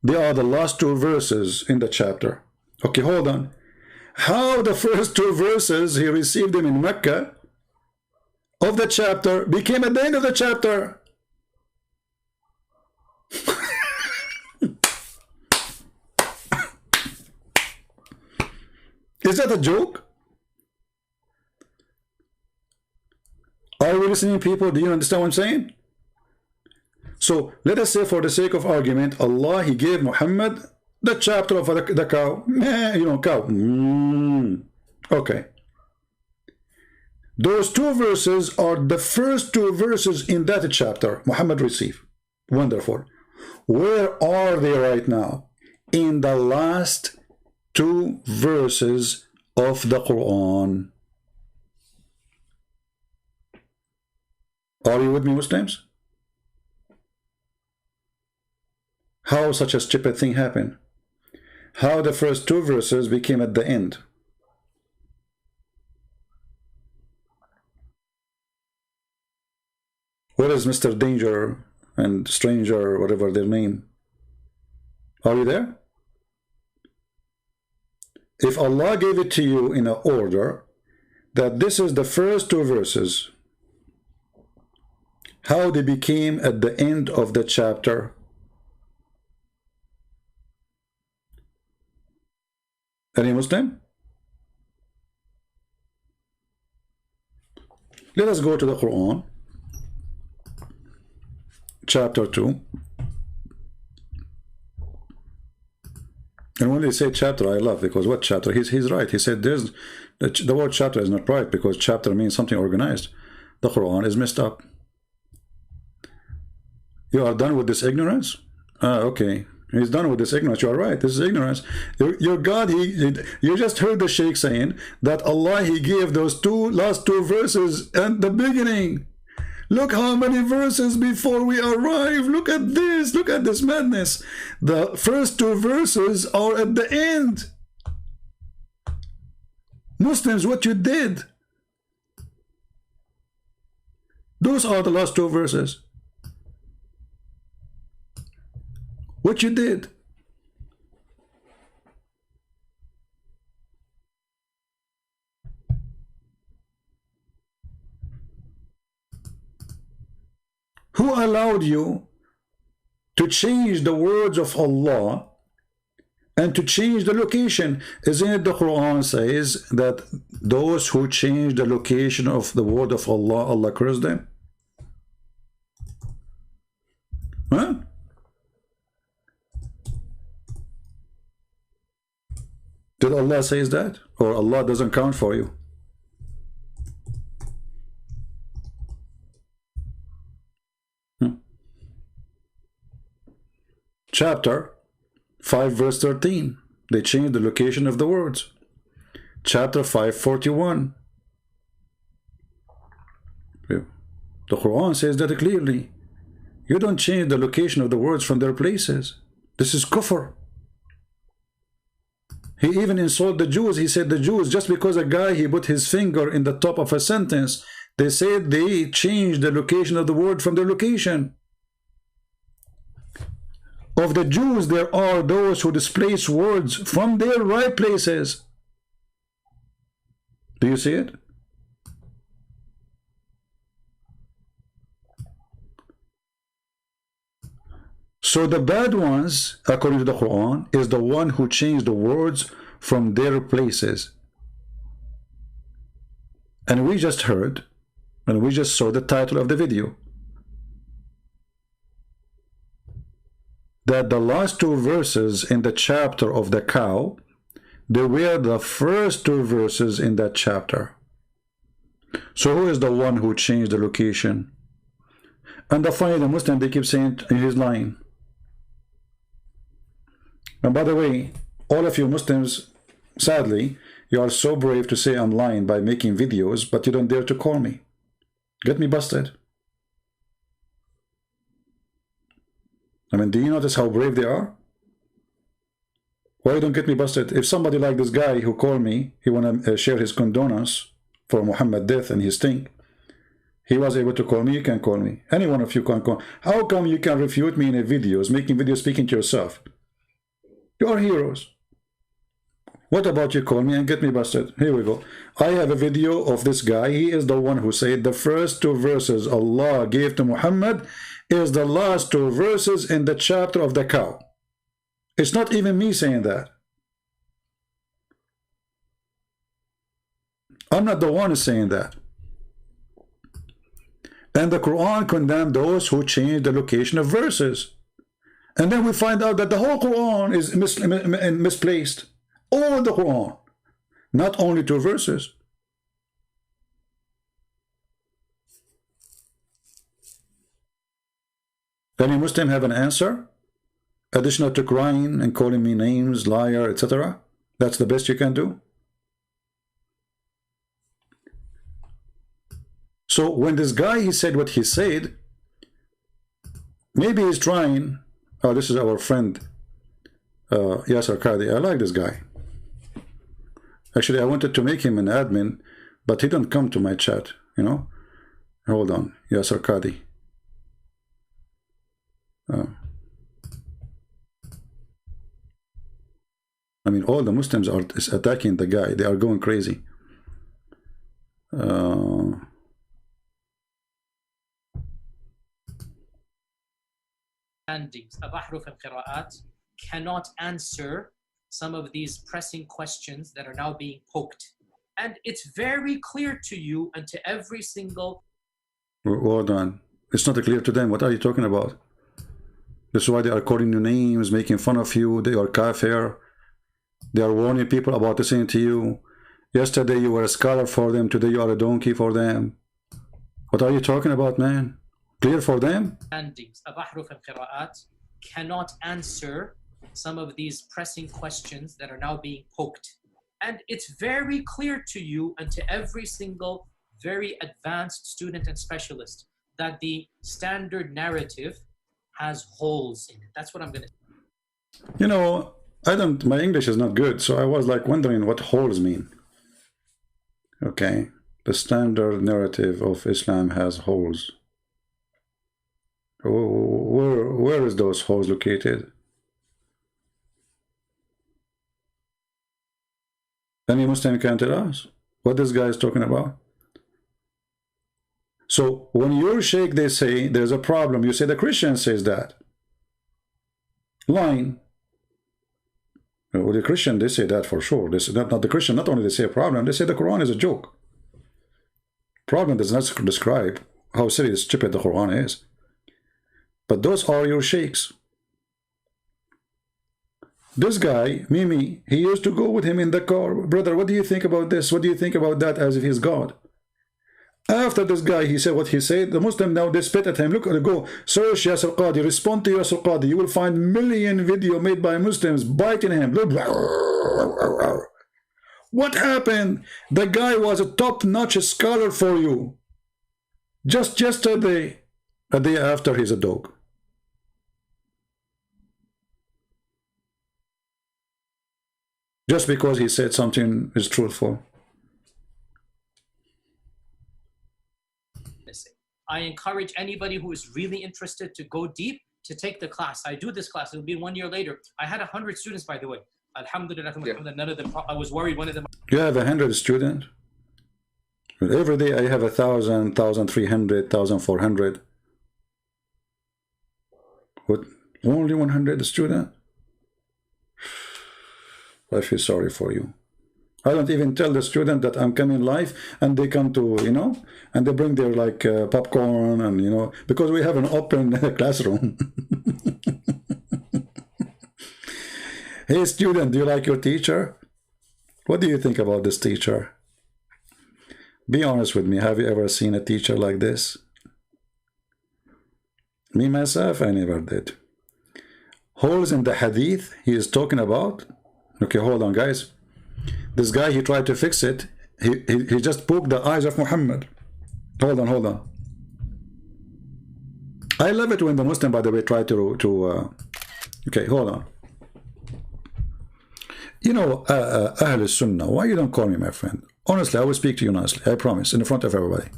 They are the last 2 verses in the chapter. Okay, hold on. How the first 2 verses he received them in Mecca of the chapter became at the end of the chapter? Is that a joke? Are we listening, people? Do you understand what I'm saying? So let us say, for the sake of argument, Allah, he gave Muhammad The chapter of the cow. You know, cow. Okay. Those two verses are the first two verses in that chapter Muhammad received. Wonderful. Where are they right now? In the last two verses of the Quran. Are you with me, Muslims? How such a stupid thing happened? How the first two verses became at the end? Where is Mr. Danger and Stranger, whatever their name? Are you there? If Allah gave it to you in an order that this is the first two verses, how they became at the end of the chapter? Any Muslim? Let us go to the Quran, chapter 2. And when they say chapter, I love, because what chapter? He's right. He said there's the word chapter is not right, because chapter means something organized. The Quran is messed up. You are done with this ignorance? Okay. He's done with this ignorance. You are right. This is ignorance. Your God, you just heard the Sheikh saying that Allah, He gave those last two verses at the beginning. Look how many verses before we arrive. Look at this. Look at this madness. The first two verses are at the end. Muslims, what you did. Those are the last two verses. What you did. Who allowed you to change the words of Allah and to change the location? Isn't it the Quran says that those who change the location of the word of Allah, Allah curses them? Huh? Did Allah says that? Or Allah doesn't count for you? Chapter 5 verse 13. They changed the location of the words. Chapter 5:41. The Quran says that clearly. You don't change the location of the words from their places. This is kufr. He even insulted the Jews. He said the Jews, just because a guy, he put his finger in the top of a sentence, they said they changed the location of the word from their location. Of the Jews, there are those who displace words from their right places. Do you see it? So the bad ones, according to the Quran, is the one who changed the words from their places. And we just heard, and we just saw the title of the video, that the last two verses in the chapter of the cow, they were the first two verses in that chapter. So who is the one who changed the location? And the funny, the Muslim, they keep saying he's lying. And by the way, all of you Muslims, sadly, you are so brave to say I'm lying by making videos, but you don't dare to call me. Get me busted. I mean, do you notice how brave they are? Why you don't get me busted? If somebody like this guy who called me, he want to share his condolence for Muhammad's death and his thing, he was able to call me, you can call me. Any one of you can call. How come you can refute me in a videos, making videos, speaking to yourself? You are heroes. What about you call me and get me busted? Here we go. I have a video of this guy. He is the one who said the first two verses Allah gave to Muhammad is the last two verses in the chapter of the cow. It's not even me saying that. I'm not the one saying that. And the Quran condemned those who change the location of verses. And then we find out that the whole Quran is misplaced. All the Quran, not only 2 verses. Any Muslim have an answer? Additional to crying and calling me names, liar, etc.? That's the best you can do? So when this guy, he said what he said, maybe he's trying. Oh, this is our friend Yasser Qadi. I like this guy. Actually, I wanted to make him an admin, but he didn't come to my chat, you know. Hold on, Yasser Qadi. I mean, all the Muslims are attacking the guy. They are going crazy. أحرف القراءات cannot answer some of these pressing questions that are now being poked. And it's very clear to you and to every single... Hold on. It's not clear to them. What are you talking about? That's why they are calling you names, making fun of you. They are kafir. They are warning people about listening to you. Yesterday you were a scholar for them. Today you are a donkey for them. What are you talking about, man? Clear for them? أحرف القراءات cannot answer some of these pressing questions that are now being poked. And it's very clear to you and to every single very advanced student and specialist that the standard narrative has holes in it. That's what I'm going to... You know, my English is not good, so I was like wondering what holes mean. Okay, the standard narrative of Islam has holes. Where is those holes located? Any Muslim can tell us what this guy is talking about? So when your sheikh, they say there's a problem, you say the Christian says that. Lying. Well, the Christian, they say that for sure. They say that, not the Christian, not only they say a problem, they say the Quran is a joke. Problem does not describe how silly and stupid the Quran is. But those are your sheikhs. This guy, Mimi, he used to go with him in the car. Brother, what do you think about this? What do you think about that? As if he's God. After this guy, he said what he said. The Muslim now, they spit at him. Look, go, search Yasser Qadi, respond to Yasser Qadi. You will find million video made by Muslims biting him. What happened? The guy was a top-notch scholar for you. Just yesterday, a day after, he's a dog. Just because he said something is truthful. I encourage anybody who is really interested to go deep to take the class. I do this class. It'll be 1 year later. I had 100 students, by the way. Alhamdulillah, none of them. I was worried one of them. You have 100 students? Every day I have 1,000, 1,300, 1,400. What? Only 100 students? I feel sorry for you. I don't even tell the student that I'm coming live, and they come to, you know, and they bring their like popcorn, and you know, because we have an open classroom. Hey student, do you like your teacher? What do you think about this teacher? Be honest with me. Have you ever seen a teacher like this? Me myself, I never did. Holes in the hadith he is talking about. Okay, hold on, guys. This guy, he tried to fix it. He just poked the eyes of Muhammad. Hold on. I love it when the Muslim, by the way, try to okay, hold on. You know, Ahl Sunnah, why you don't call me my friend? Honestly, I will speak to you nicely. I promise, in front of everybody.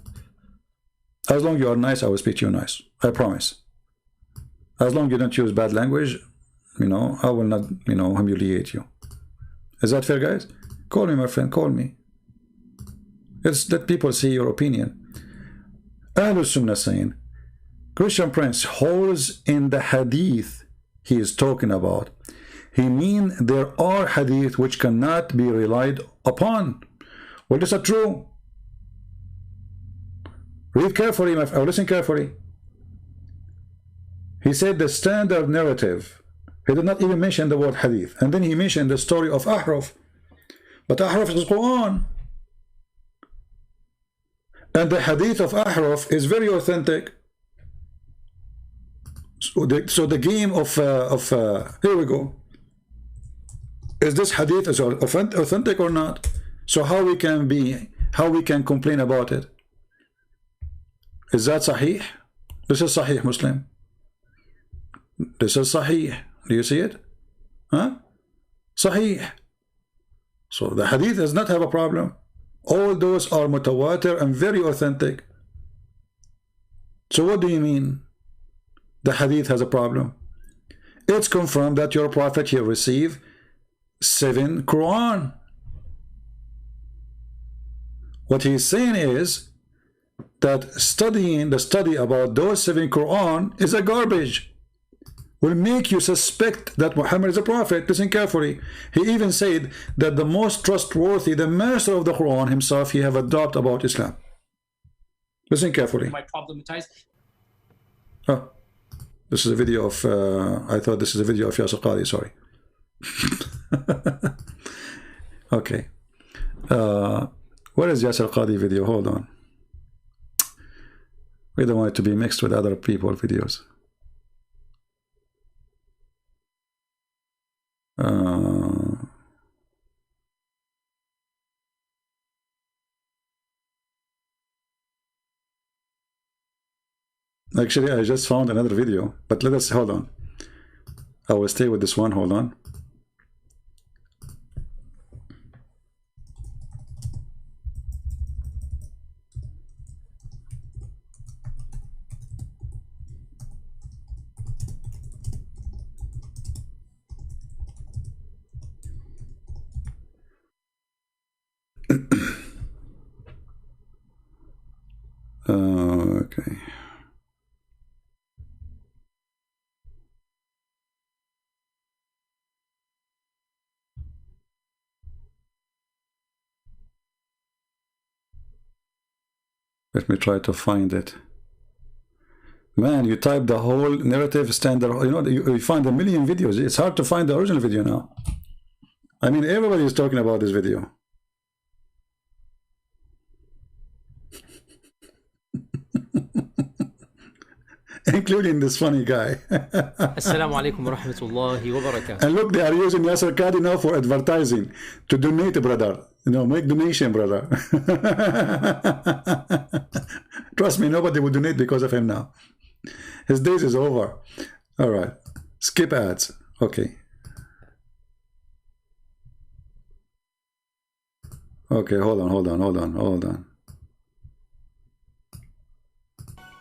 As long as you are nice, I will speak to you nice. I promise. As long as you don't use bad language, you know, I will not, you know, humiliate you. Is that fair, guys? Call me, my friend, call me. It's let people see your opinion. Ahl Sunnah saying, Christian Prince, holes in the hadith he is talking about. He mean there are hadith which cannot be relied upon. Well, is that true? Read carefully, my friend, listen carefully. He said the standard narrative. He did not even mention the word hadith. And then he mentioned the story of Ahraf. But Ahraf is Quran. And the hadith of Ahraf is very authentic. So the game of here we go. Is this hadith is authentic or not? So how we can complain about it? Is that Sahih? This is Sahih Muslim. This is Sahih. Do you see it? Huh? Sahih. So the hadith does not have a problem. All those are mutawatir and very authentic. So what do you mean the hadith has a problem? It's confirmed that your prophet here received 7 Quran. What he's saying is that studying the study about those 7 Quran is a garbage. Will make you suspect that Muhammad is a prophet. Listen carefully. He even said that the most trustworthy, the master of the Quran himself, he have a doubt about Islam. Listen carefully. Might problematize. Oh, this is a video of I thought this is a video of Yasir Qadhi, sorry. Okay. Where is Yasir Qadhi video? Hold on. We don't want it to be mixed with other people videos. Actually, I just found another video, but let us hold on. I will stay with this one. Hold on. Okay. Let me try to find it. Man, you type the whole narrative standard, you know, you find a million videos. It's hard to find the original video now. I mean, everybody is talking about this video. Including this funny guy. Assalamu alaikum wa rahmatullahi wa barakatuh. And look, they are using Yasir Qadhi now for advertising. To donate, brother. You know, make donation, brother. Trust me, nobody will donate because of him now. His days is over. All right. Skip ads. Okay. Okay, hold on.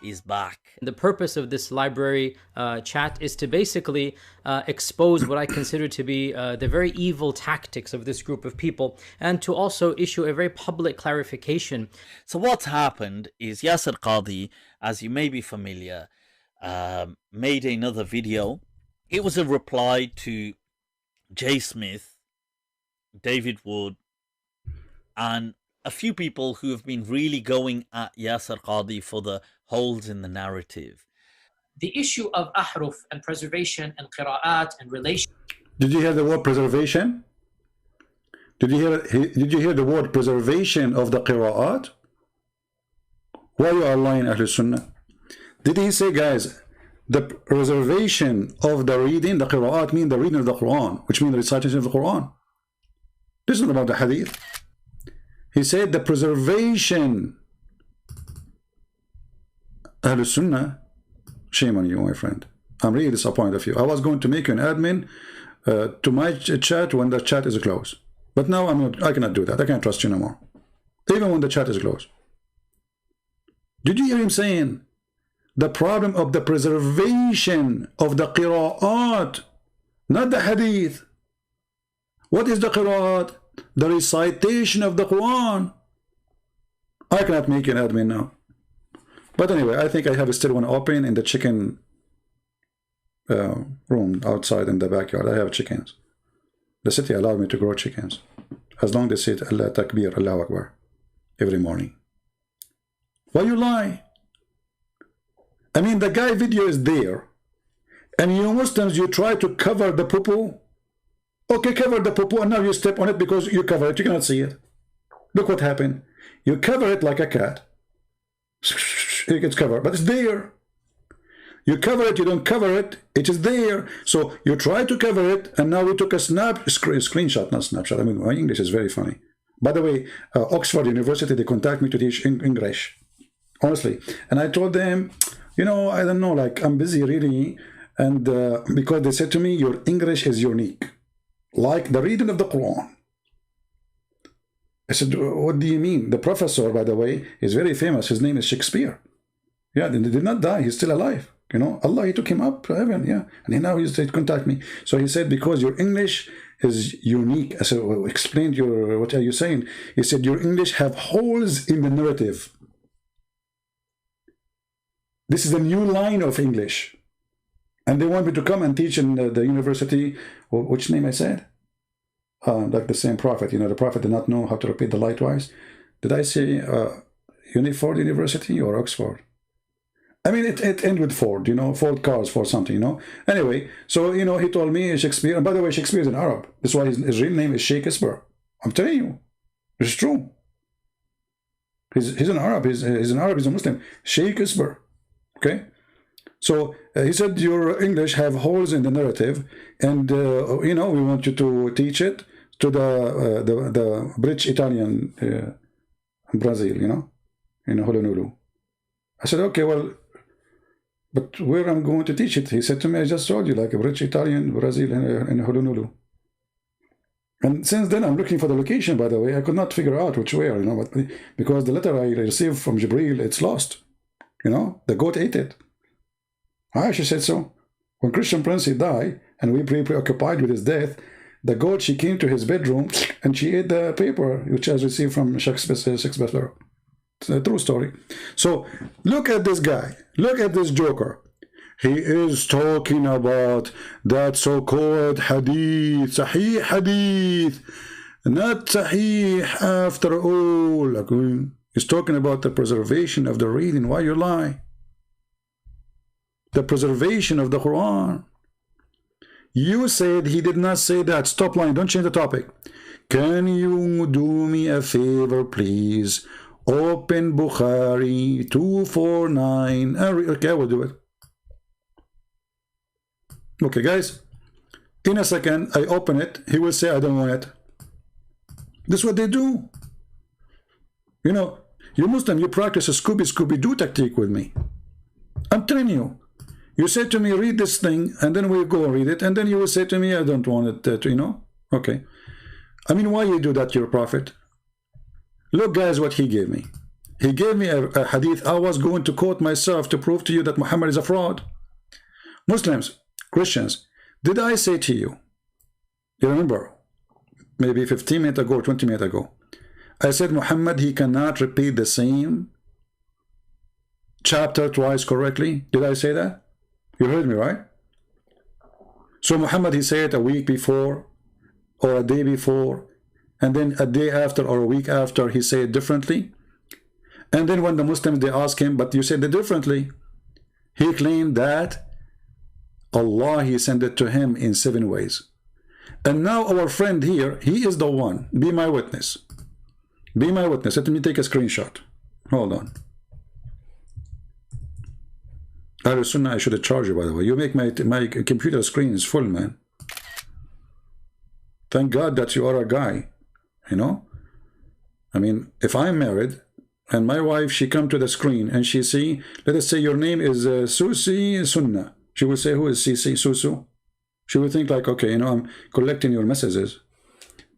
Is back. The purpose of this library chat is to basically expose what I consider to be the very evil tactics of this group of people, and to also issue a very public clarification. So what's happened is Yasir Qadhi, as you may be familiar, made another video. It was a reply to Jay Smith, David Wood, and a few people who have been really going at Yasir Qadhi for the holes in the narrative. The issue of ahruf and preservation and qira'at and relation. Did you hear the word preservation? Did you hear the word preservation of the qira'at? Why you are lying, Ahlul Sunnah? Did he say, guys, the preservation of the reading, the qira'at, mean the reading of the Quran, which means the recitation of the Quran? This is not about the hadith. He said the preservation. Ahlul Sunnah, shame on you, my friend. I'm really disappointed of you. I was going to make you an admin to my chat when the chat is closed. But now I cannot do that. I can't trust you no more. Even when the chat is closed. Did you hear him saying the problem of the preservation of the qira'at, not the hadith? What is the qira'at? The recitation of the Quran. I cannot make an admin now. But anyway, I think I have still one open in the chicken room outside in the backyard. I have chickens. The city allowed me to grow chickens. As long as they say Allah Takbir, Allah Akbar every morning. Why you lie? I mean, the guy video is there. And you Muslims, you try to cover the poo-poo. Okay, cover the poo-poo, and now you step on it because you cover it. You cannot see it. Look what happened. You cover it like a cat. It gets covered, but it's there. You cover it, you don't cover it, it is there. So you try to cover it, and now we took a screenshot, not snapshot. I mean, my English is very funny. By the way, Oxford University, they contact me to teach English, honestly. And I told them, you know, I don't know, like, I'm busy really. And because they said to me, your English is unique, like the reading of the Quran. I said, what do you mean? The professor, by the way, is very famous. His name is Shakespeare. Yeah, he did not die. He's still alive. You know, Allah, he took him up to heaven. Yeah, and now he said, contact me. So he said, because your English is unique. I said, well, explain what are you saying? He said, your English have holes in the narrative. This is a new line of English. And they want me to come and teach in the university. Which name I said? Like the same prophet. You know, the prophet did not know how to repeat the lie twice. Did I say Uniford University or Oxford? I mean, it ended with Ford, you know, Ford cars for something, you know. Anyway, so, you know, he told me Shakespeare. And by the way, Shakespeare is an Arab. That's why his real name is Shakespeare. I'm telling you. It's true. He's an Arab. He's an Arab. He's a Muslim. Shakespeare. Okay? So he said, your English have holes in the narrative. And, you know, we want you to teach it to the British Italian Brazil, you know, in Honolulu. I said, okay, well, but where I'm going to teach it? He said to me, I just told you, like a British Italian Brazil in Honolulu. And since then, I'm looking for the location, by the way. I could not figure out which way, you know, but because the letter I received from Jibril, it's lost. You know, the goat ate it. Aisha said so. When Christian Prince, he died, and we preoccupied with his death, the goat, she came to his bedroom, and she ate the paper, which I received from Shakespeare. It's a true story. So look at this guy. Look at this joker. He is talking about that so-called hadith, sahih hadith, not sahih after all. Like, he's talking about the preservation of the reading. Why you lie? The preservation of the Quran. You said he did not say that. Stop lying. Don't change the topic. Can you do me a favor, please? Open Bukhari 249. Okay, I will do it. Okay, guys. In a second, I open it. He will say, I don't want it. This is what they do. You know, you Muslim, you practice a Scooby-Doo tactic with me. I'm telling you. You say to me, read this thing, and then we'll go read it, and then you will say to me, I don't want it, you know? Okay. I mean, why you do that to your prophet? Look, guys, what he gave me. He gave me a hadith. I was going to quote myself to prove to you that Muhammad is a fraud. Muslims, Christians, did I say to you, you remember, maybe 15 minutes ago, 20 minutes ago, I said Muhammad, he cannot repeat the same chapter twice correctly. Did I say that? You heard me, right? So Muhammad, he said a week before or a day before, and then a day after or a week after, he said it differently. And then when the Muslims, they ask him, but you said it differently. He claimed that Allah, he sent it to him in 7 ways. And now our friend here, he is the one. Be my witness. Be my witness. Let me take a screenshot. Hold on. Sunnah, I should have charged you, by the way. You make my computer screen is full, man. Thank God that you are a guy. You know, I mean, if I'm married and my wife, she come to the screen and she see, let us say your name is Susi Sunnah. She will say, who is Sisi Susu? She will think like, okay, you know, I'm collecting your messages.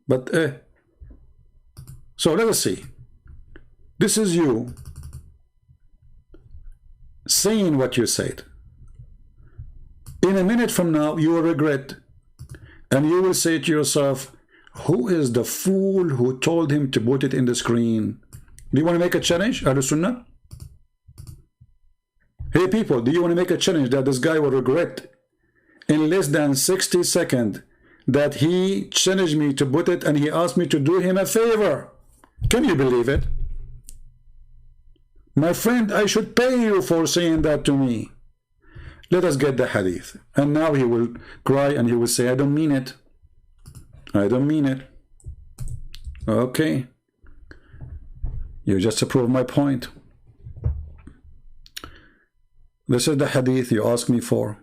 But, so let us see. This is you saying what you said. In a minute from now, you will regret. And you will say to yourself, who is the fool who told him to put it in the screen? Do you want to make a challenge, Ahlul Sunnah? Hey people, do you want to make a challenge that this guy will regret in less than 60 seconds that he challenged me to put it and he asked me to do him a favor? Can you believe it? My friend, I should pay you for saying that to me. Let us get the hadith. And now he will cry and he will say, I don't mean it. I don't mean it. Okay. You just proved my point. This is the hadith you asked me for.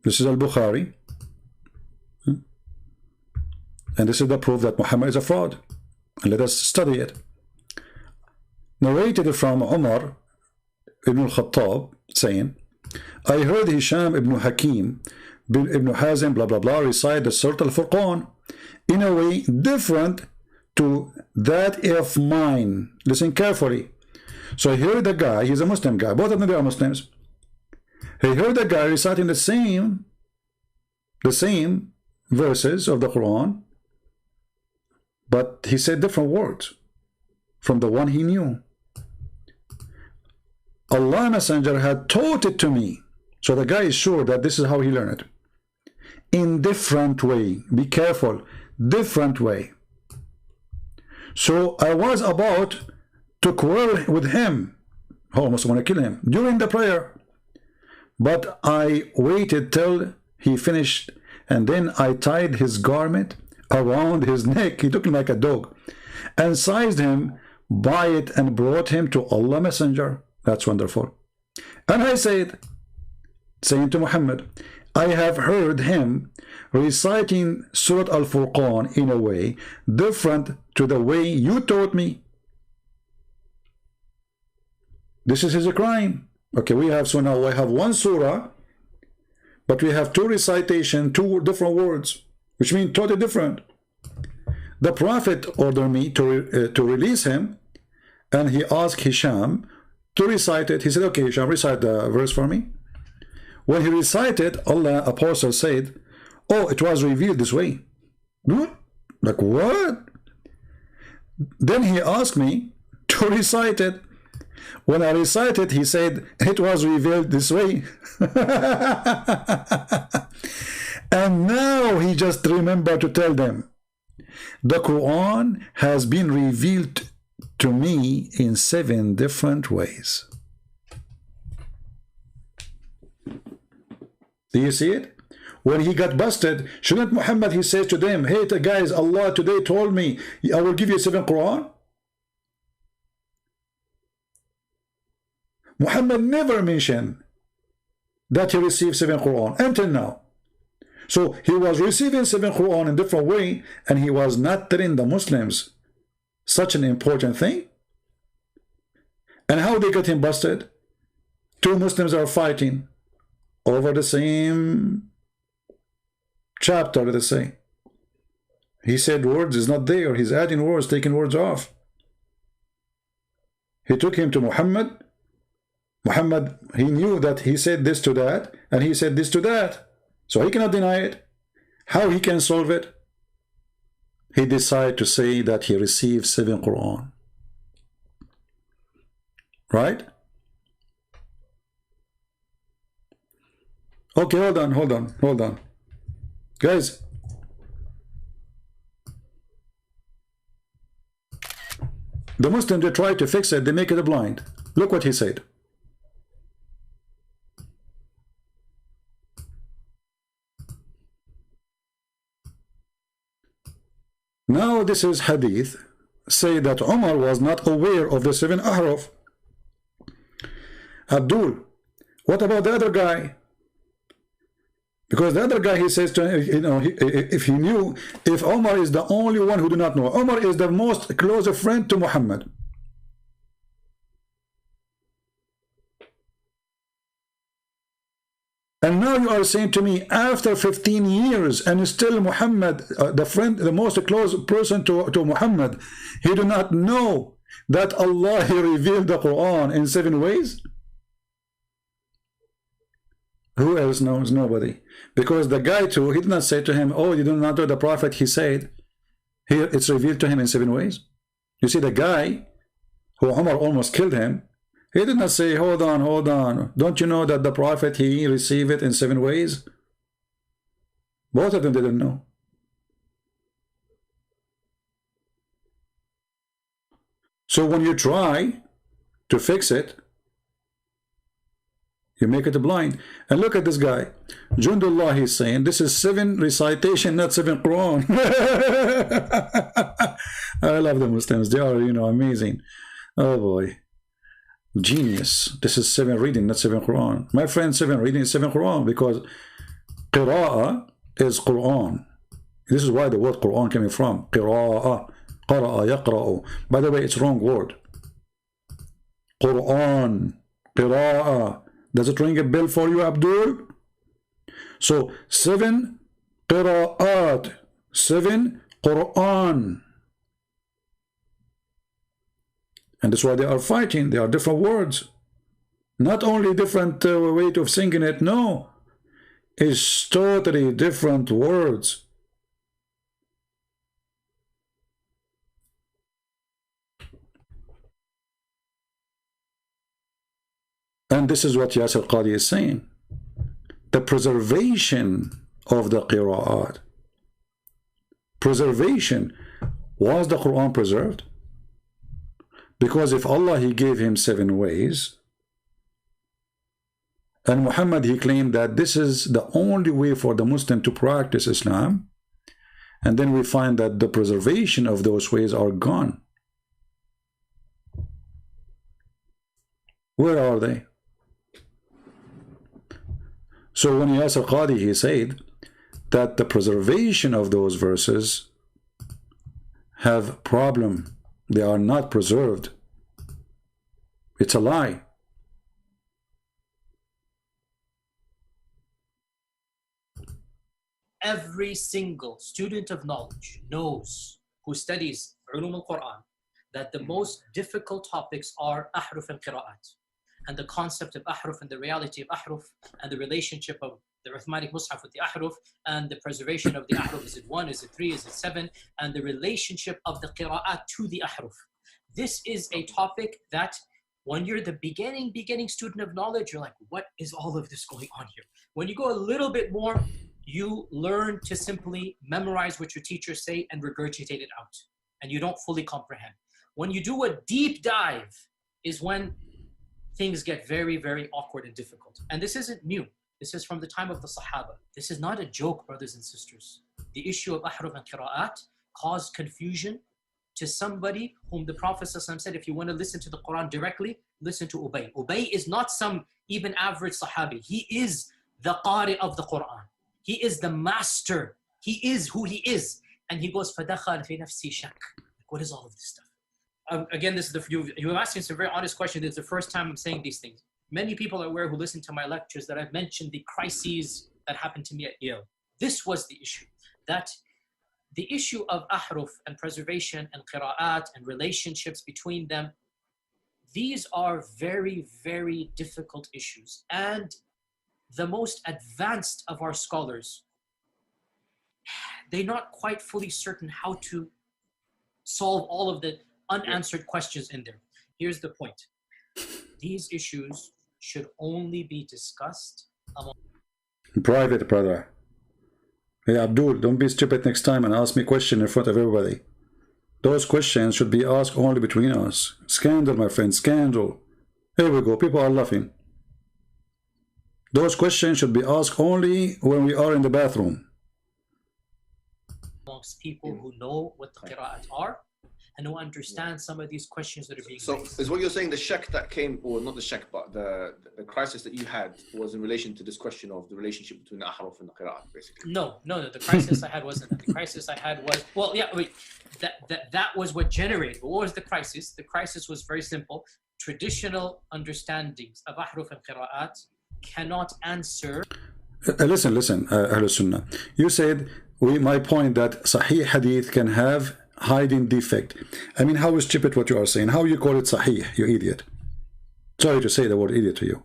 This is Al-Bukhari. And this is the proof that Muhammad is a fraud. And let us study it. Narrated from Umar ibn al-Khattab saying, I heard Hisham ibn Hakim ibn Hazim blah blah blah recite the Surah Al-Furqan in a way different to that of mine. Listen carefully. So he heard the guy, he's a Muslim guy, both of them are Muslims. He heard the guy reciting the same verses of the Quran, but he said different words from the one he knew. Allah Messenger had taught it to me. So the guy is sure that this is how he learned it. In different way. Be careful. Different way. So I was about to quarrel with him. Almost want to kill him during the prayer. But I waited till he finished, and then I tied his garment around his neck. He took him like a dog and seized him by it and brought him to Allah Messenger. That's wonderful. And I said, saying to Muhammad, I have heard him reciting Surah Al-Furqan in a way different to the way you taught me. This is his crime. Okay, we have, so now I have one surah, but we have two recitation, two different words, which mean totally different. The Prophet ordered me to release him, and he asked Hisham to recite it. He said, okay, Hisham, recite the verse for me. When he recited, Allah Apostle said, oh, it was revealed this way. Like what? Then he asked me to recite it. When I recited, he said, it was revealed this way. And now he just remembered to tell them, the Quran has been revealed to me in 7 different ways. Do you see it? When he got busted, shouldn't Muhammad, he says to them, hey guys, Allah today told me, I will give you 7 Quran? Muhammad never mentioned that he received 7 Quran until now. So he was receiving 7 Quran in different way, and he was not telling the Muslims such an important thing. And how they got him busted? 2 Muslims are fighting over the same chapter, let us say. He said words is not there. He's adding words, taking words off. He took him to Muhammad. Muhammad, he knew that he said this to that, and he said this to that. So he cannot deny it. How he can solve it? He decided to say that he received 7 Quran. Right? Okay, hold on. Guys. The Muslims, they try to fix it, they make it blind. Look what he said. Now this is hadith, say that Umar was not aware of the 7 ahraf. Abdul, what about the other guy? Because the other guy, he says to him, you know, if he knew, if Umar is the only one who do not know, Umar is the most close friend to Muhammad. And now you are saying to me, after 15 years, and still Muhammad, the friend, the most close person to Muhammad, he do not know that Allah, he revealed the Quran in 7 ways? Who else knows? Nobody. Because the guy too, he did not say to him, oh, you do not know the Prophet, he said, here it's revealed to him in 7 ways. You see, the guy who Umar almost killed him, he did not say, hold on. Don't you know that the Prophet, he received it in 7 ways? Both of them didn't know. So when you try to fix it, You make it blind. And look at this guy. Jundullah, he's saying, this is 7 recitation, not 7 Quran. I love the Muslims. They are, you know, amazing. Oh boy. Genius. This is 7 reading, not 7 Quran. My friend, 7 reading is 7 Quran, because qira'ah is Quran. This is why the word Quran came from. Qira'ah. Qara'a, yaqra'u. By the way, it's wrong word. Quran. Qira'ah. Does it ring a bell for you, Abdul? So 7 qira'at, 7 Quran. And that's why they are fighting. They are different words. Not only different way of singing it, no. It's totally different words. And this is what Yasir Qadi is saying. The preservation of the qira'at. Preservation. Was the Quran preserved? Because if Allah, He gave him 7 ways, and Muhammad, he claimed that this is the only way for the Muslim to practice Islam, and then we find that the preservation of those ways are gone. Where are they? So when Yasir Qadi, he said that the preservation of those verses have problem. They are not preserved. It's a lie. Every single student of knowledge knows, who studies Ulum al-Quran, that the most difficult topics are ahruf and qira'at. And the concept of ahruf and the reality of ahruf and the relationship of the Uthmanic Mus'haf with the ahruf and the preservation of the ahruf. Is it 1? Is it 3? Is it 7? And the relationship of the qira'at to the ahruf. This is a topic that when you're the beginning student of knowledge, you're like, what is all of this going on here? When you go a little bit more, you learn to simply memorize what your teachers say and regurgitate it out. And you don't fully comprehend. When you do a deep dive is when things get very, very awkward and difficult. And this isn't new. This is from the time of the Sahaba. This is not a joke, brothers and sisters. The issue of ahruf and qira'at caused confusion to somebody whom the Prophet ﷺ said, if you want to listen to the Quran directly, listen to Ubay. Ubay is not some even average Sahabi. He is the Qari of the Quran. He is the master. He is who he is. And he goes, فَدَخَلْ فِي نَفْسِي شَكْ. What is all of this stuff? Again, this is you're asking some very honest questions. It's the first time I'm saying these things. Many people are aware who listen to my lectures that I've mentioned the crises that happened to me at Yale. This was the issue. That the issue of ahruf and preservation and qira'at and relationships between them, these are very, very difficult issues. And the most advanced of our scholars, they're not quite fully certain how to solve all of the unanswered questions in there. Here's the point. These issues should only be discussed among private, brother. Hey, Abdul, don't be stupid next time and ask me a question in front of everybody. Those questions should be asked only between us. Scandal, my friend, scandal. Here we go. People are laughing. Those questions should be asked only when we are in the bathroom. Amongst people who know what the qira'at are and who understand some of these questions that are being raised. So is what you're saying the shak that came, or not the shak, but the crisis that you had was in relation to this question of the relationship between the ahruf and the qira'at, basically? No. The crisis I had wasn't that. The crisis I had was, well, yeah, wait, that was what generated. But what was the crisis? The crisis was very simple. Traditional understandings of ahruf and qira'at cannot answer. Listen, Ahlul Sunnah. You said, my point that Sahih Hadith can have hiding defect. I mean, how stupid what you are saying. How you call it Sahih, you idiot. Sorry to say the word idiot to you.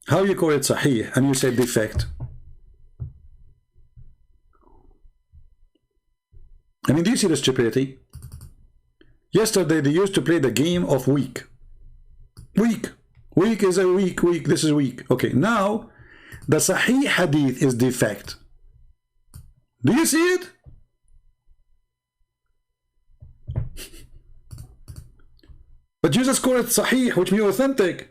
How you call it Sahih and you say defect? I mean, do you see the stupidity? Yesterday they used to play the game of week. Week is a week. This is week. Okay, now the Sahih Hadith is defect. Do you see it? But Jesus called it Sahih, which means authentic.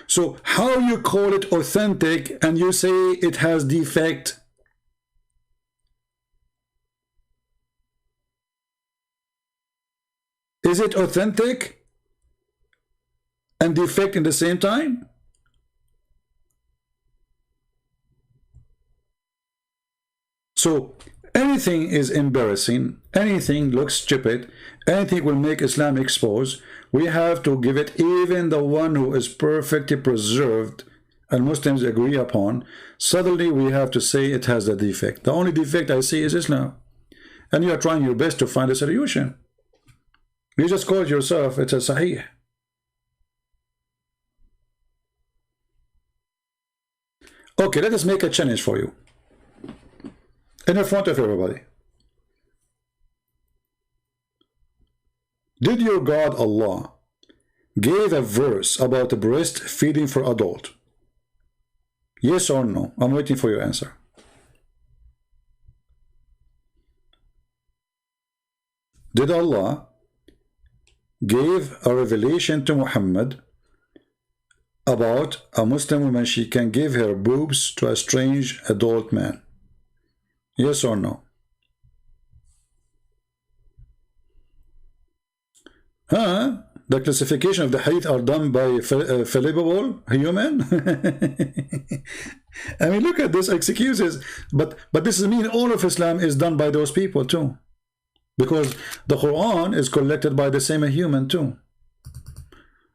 So how you call it authentic and you say it has defect? Is it authentic and defect in the same time? So anything is embarrassing, anything looks stupid, anything will make Islam expose. We have to give it, even the one who is perfectly preserved and Muslims agree upon, suddenly we have to say it has a defect. The only defect I see is Islam. And you are trying your best to find a solution. You just called yourself, it's a Sahih. Okay, let us make a challenge for you. In the front of everybody. Did your God Allah give a verse about breastfeeding for adult? Yes or no? I'm waiting for your answer. Did Allah give a revelation to Muhammad about a Muslim woman, she can give her boobs to a strange adult man? Yes or no? Huh? The classification of the hadith are done by fallible human? I mean, look at this excuses. But this is mean all of Islam is done by those people too. Because the Quran is collected by the same human too.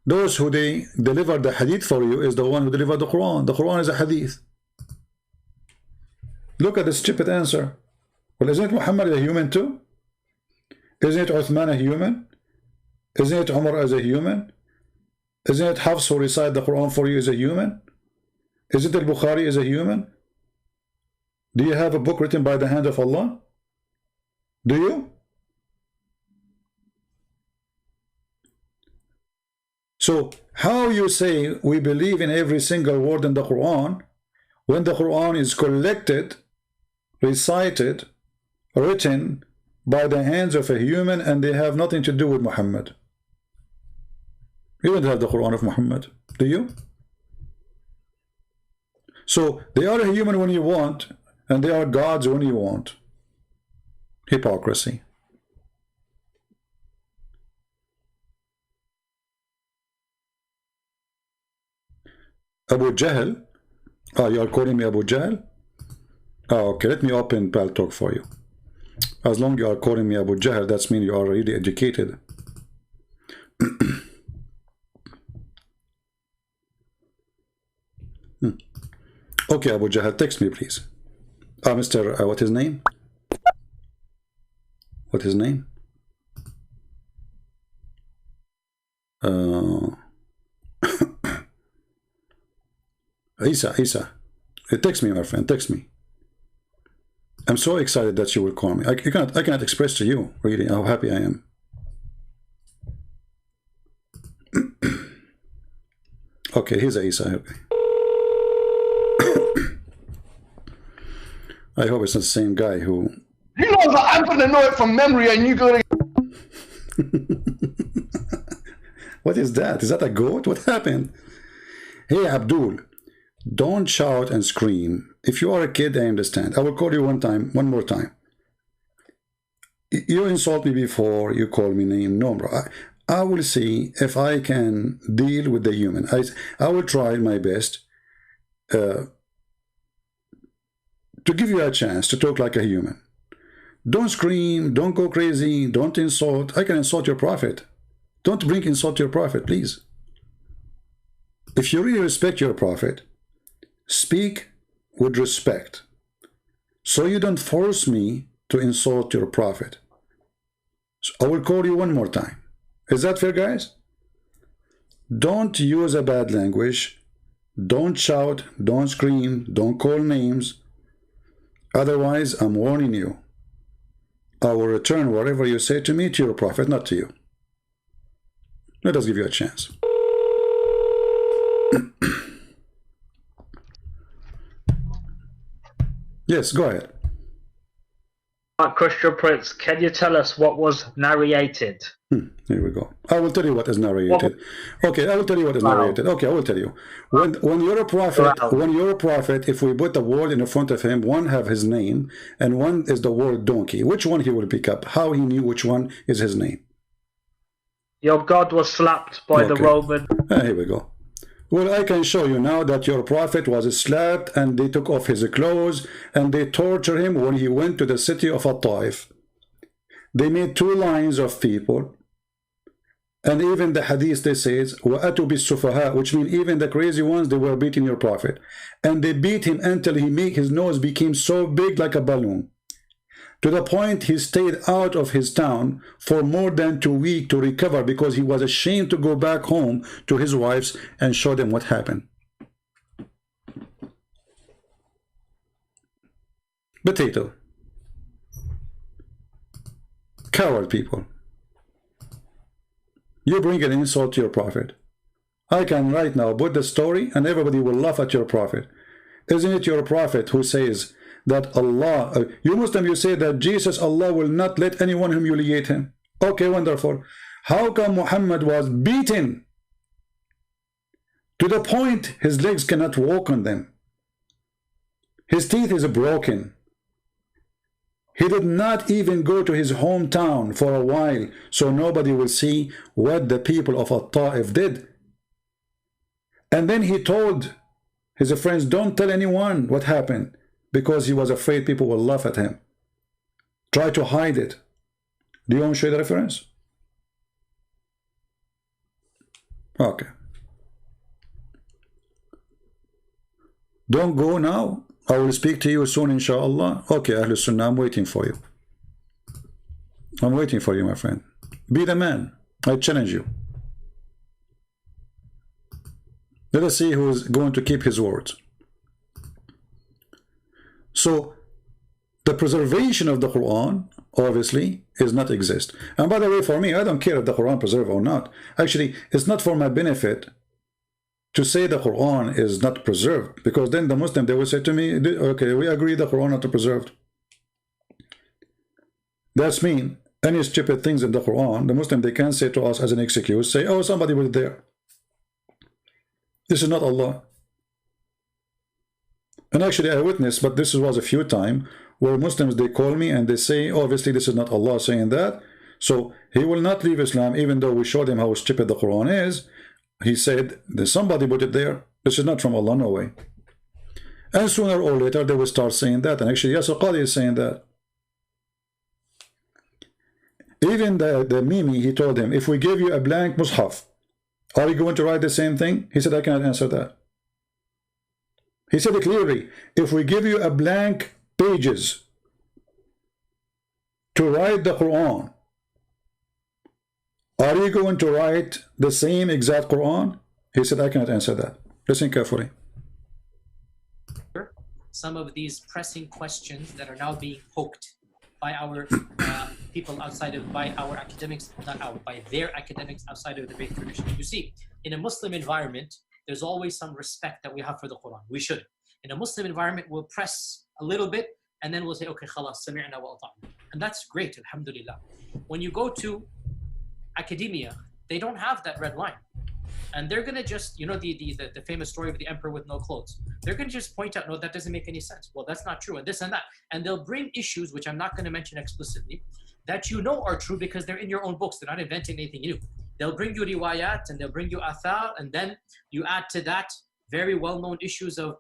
Those who they deliver the hadith for you is the one who delivered the Quran. The Quran is a hadith. Look at the stupid answer. Well, isn't Muhammad a human too? Isn't Uthman a human? Isn't it Umar as a human? Isn't it Hafs who recite the Quran for you as a human? Isn't it Bukhari as a human? Do you have a book written by the hand of Allah? Do you? So how you say we believe in every single word in the Quran when the Quran is collected, recited, written by the hands of a human and they have nothing to do with Muhammad? You don't have the Quran of Muhammad, do you? So they are a human when you want and they are gods when you want. Hypocrisy. Abu Jahl. You are calling me Abu Jahl? Okay, let me open Paltalk for you. As long as you are calling me Abu Jahl, that means you are really educated. Okay, Abu Jahl, text me, please. Mr. What his name? What his name? Isa. Text me, my friend, text me. I'm so excited that you will call me. I cannot express to you, really, how happy I am. Okay, here's Isa. I hope it's not the same guy who... You know that I'm going to know it from memory and you're going to... What is that? Is that a goat? What happened? Hey, Abdul, don't shout and scream. If you are a kid, I understand. I will call you one more time. You insult me before, you call me name. No, bro. I will see if I can deal with the human. I will try my best to give you a chance to talk like a human. Don't scream, don't go crazy, don't insult. I can insult your prophet. Don't bring insult to your prophet, please. If you really respect your prophet, speak with respect. So you don't force me to insult your prophet. So I will call you one more time. Is that fair, guys? Don't use a bad language. Don't shout, don't scream, don't call names. Otherwise, I'm warning you. I will return whatever you say to me to your prophet, not to you. Let us give you a chance. Yes, go ahead. Christian Prince, can you tell us what was narrated? Here we go. I will tell you what is narrated. Okay, I will tell you what is narrated. Okay, I will tell you. When you're a prophet, if we put a word in front of him, one have his name, and one is the word donkey. Which one he will pick up? How he knew which one is his name? Your God was slapped by the Roman. Here we go. Well, I can show you now that your prophet was slapped and they took off his clothes and they tortured him when he went to the city of At-Taif. They made two lines of people, and even the hadith they says وَأَتُوا بِالسُّفَهَاء, which means even the crazy ones, they were beating your prophet, and they beat him until his nose became so big like a balloon, to the point he stayed out of his town for more than 2 weeks to recover, because he was ashamed to go back home to his wives and show them what happened. Potato. Coward people. You bring an insult to your prophet. I can right now put the story and everybody will laugh at your prophet. Isn't it your prophet who says that Allah, you Muslim, you say that Jesus, Allah will not let anyone humiliate him? Okay, wonderful. How come Muhammad was beaten to the point his legs cannot walk on them? His teeth is broken. He did not even go to his hometown for a while, so nobody will see what the people of At-Taif did. And then he told his friends, don't tell anyone what happened, because he was afraid people will laugh at him. Try to hide it. Do you want to show the reference? Okay. Don't go now. I will speak to you soon, inshallah. Okay, Ahlul Sunnah, I'm waiting for you. I'm waiting for you, my friend. Be the man. I challenge you. Let us see who is going to keep his words. So, the preservation of the Quran, obviously, does not exist. And by the way, for me, I don't care if the Quran preserved or not. Actually, it's not for my benefit to say the Quran is not preserved, because then the Muslim, they will say to me, okay, we agree the Quran not preserved. That's mean any stupid things in the Quran, the Muslim, they can say to us as an excuse, say, oh, somebody was there. This is not Allah. And actually I witnessed, but this was a few times, where Muslims, they call me and they say, obviously this is not Allah saying that, so he will not leave Islam, even though we showed him how stupid the Quran is. He said, there's somebody put it there. This is not from Allah, no way. And sooner or later, they will start saying that. And actually, Yasir Qadhi is saying that. Even the Mimi, he told him, if we give you a blank Mus'haf, are you going to write the same thing? He said, I cannot answer that. He said it clearly. If we give you a blank pages to write the Quran, are you going to write the same exact Quran? He said, I cannot answer that. Listen carefully. Some of these pressing questions that are now being poked by our people outside of, by our academics, not our, by their academics outside of the faith tradition. You see, in a Muslim environment, there's always some respect that we have for the Quran. We should. In a Muslim environment, we'll press a little bit and then we'll say, okay, khalas, sami'na wa ata'na. And that's great, alhamdulillah. When you go to academia, they don't have that red line, and they're gonna just, you know, the famous story of the emperor with no clothes. They're gonna just point out, no, that doesn't make any sense. Well, that's not true, and this and that, and they'll bring issues which I'm not going to mention explicitly that you know are true because they're in your own books. They're not inventing anything new. They'll bring you riwayat and they'll bring you athar, and then you add to that very well-known issues of,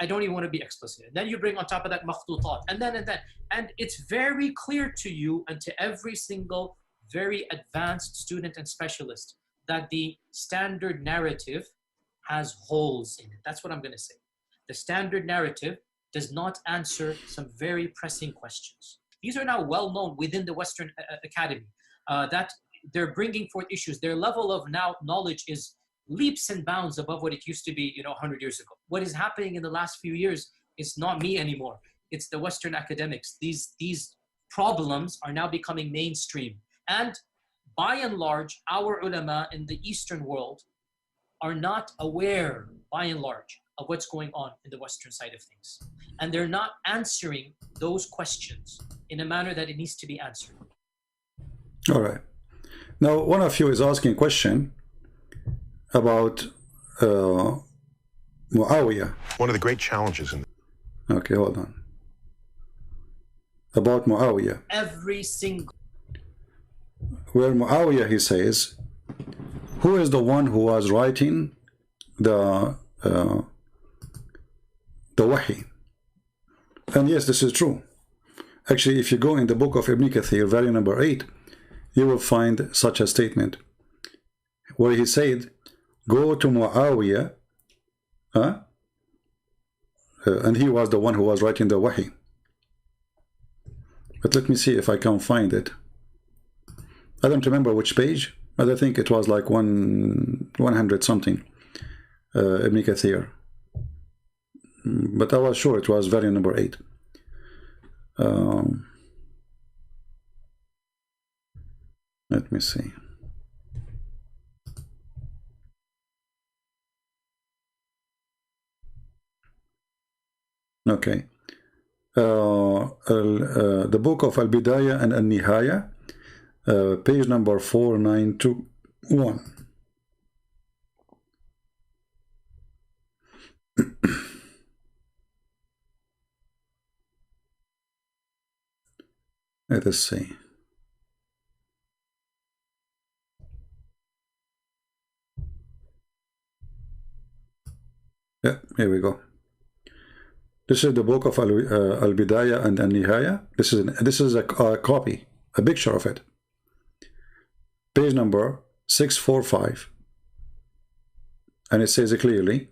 I don't even want to be explicit. And then you bring on top of that makhtutat, and then, and it's very clear to you and to every single very advanced student and specialist that the standard narrative has holes in it. That's what I'm going to say. The standard narrative does not answer some very pressing questions. These are now well known within the Western Academy, that they're bringing forth issues. Their level of now knowledge is leaps and bounds above what it used to be, 100 years ago. What is happening in the last few years is not me anymore. It's the Western academics. These problems are now becoming mainstream. And by and large, our ulama in the Eastern world are not aware, by and large, of what's going on in the Western side of things. And they're not answering those questions in a manner that it needs to be answered. All right. Now, one of you is asking a question about Muawiyah. One of the great challenges in. Okay, hold on. About Muawiyah. Every single. Where Muawiyah, he says, who is the one who was writing the Wahy? And yes, this is true. Actually, if you go in the book of Ibn Kathir, volume number 8, you will find such a statement where he said, go to Muawiyah, and he was the one who was writing the Wahy. But let me see if I can find it. I don't remember which page, but I think it was like 100 something, Ibn Kathir. But I was sure it was volume number 8. Let me see. Okay. The book of Al-Bidayah and Al-Nihaya, page number 4921. Let us see. Yeah, here we go. This is the book of Al-Bidayah and Al-Nihaya. This is a copy, a picture of it. Page number 645. And it says clearly,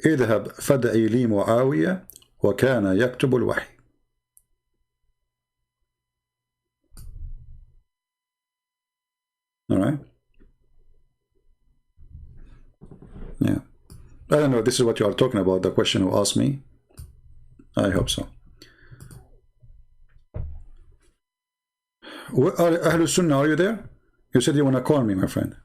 اذهب فدعي لي معاوية وكان يكتب الوحي. All right. Yeah. I don't know. This is what you are talking about. The question who asked me. I hope so. Ahlul Sunnah, are you there? You said you want to call me, my friend.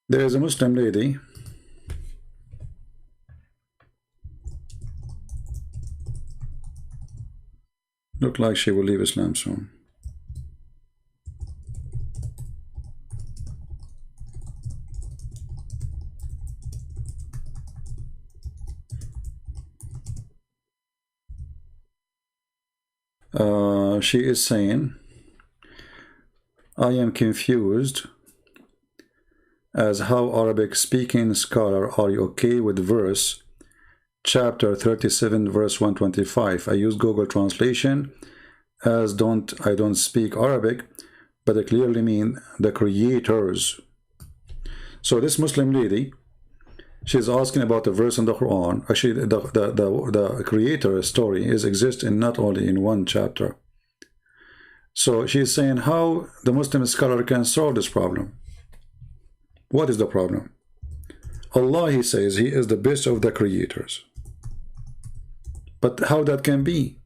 There is a Muslim lady look like she will leave Islam soon. She is saying, I am confused as how Arabic speaking scholar are you okay with verse chapter 37 verse 125. I use Google translation as I don't speak Arabic, but I clearly mean the creators. So this Muslim lady, she's asking about a verse in the Quran. Actually, the creator story exists in not only in one chapter. So she's saying how the Muslim scholar can solve this problem. What is the problem? Allah, he says, he is the best of the creators. But how that can be?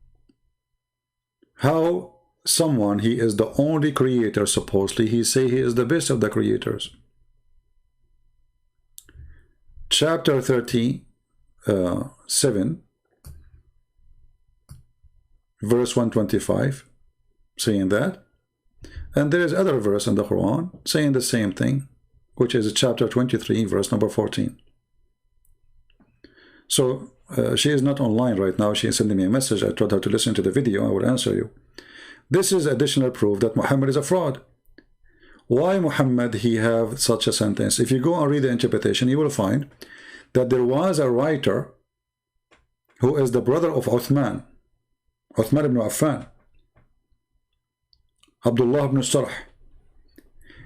How someone, he is the only creator, supposedly, he say he is the best of the creators. Chapter 37, verse 125, saying that. And there is other verse in the Quran saying the same thing, which is chapter 23, verse number 14. So she is not online right now. She is sending me a message. I told her to listen to the video. I will answer you. This is additional proof that Muhammad is a fraud. Why Muhammad he have such a sentence? If you go and read the interpretation, you will find that there was a writer who is the brother of Uthman ibn Affan, Abdullah ibn Sarh.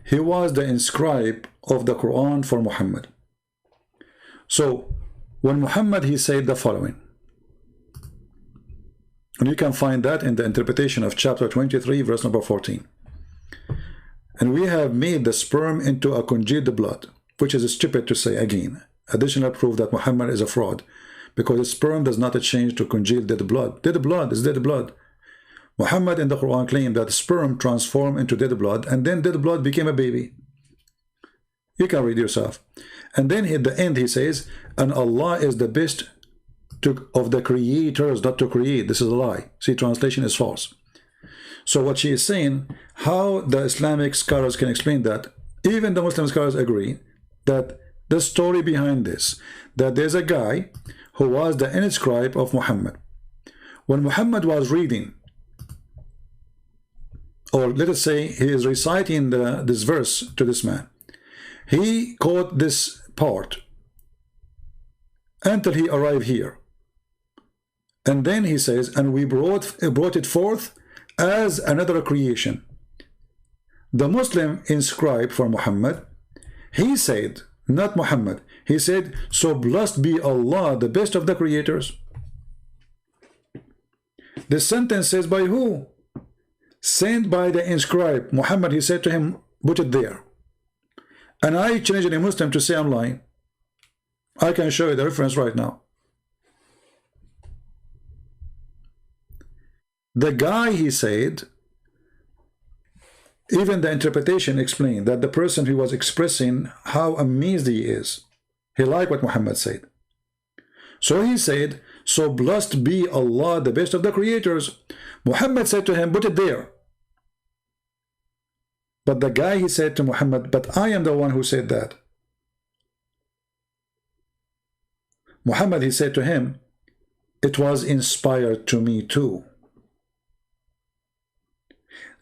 He was the inscribe of the Quran for Muhammad. So when Muhammad he said the following, and you can find that in the interpretation of chapter 23 verse number 14, and we have made the sperm into a congealed blood, which is stupid to say again. additional proof that Muhammad is a fraud, because his sperm does not change to congeal dead blood. Dead blood is dead blood. Muhammad in the Quran claimed that sperm transformed into dead blood, and then dead blood became a baby. You can read yourself. And then at the end he says, and Allah is the best of the creators, not to create. This is a lie. See, translation is false. So what she is saying, how the Islamic scholars can explain that, even the Muslim scholars agree that the story behind this, that there's a guy who was the inscribe of Muhammad. When Muhammad was reading, or let us say he is reciting this verse to this man, he caught this part until he arrived here. And then he says, and we brought it forth as another creation. The Muslim inscribed for Muhammad, he said, not Muhammad, he said, so blessed be Allah, the best of the creators. The sentence says by who? Sent by the inscribed. Muhammad, he said to him, put it there. And I challenge any Muslim to say I'm lying. I can show you the reference right now. The guy, he said, even the interpretation explained that the person who was expressing how amazed he is, he liked what Muhammad said. So he said, so blessed be Allah, the best of the creators. Muhammad said to him, put it there. But the guy, he said to Muhammad, but I am the one who said that. Muhammad, he said to him, it was inspired to me too.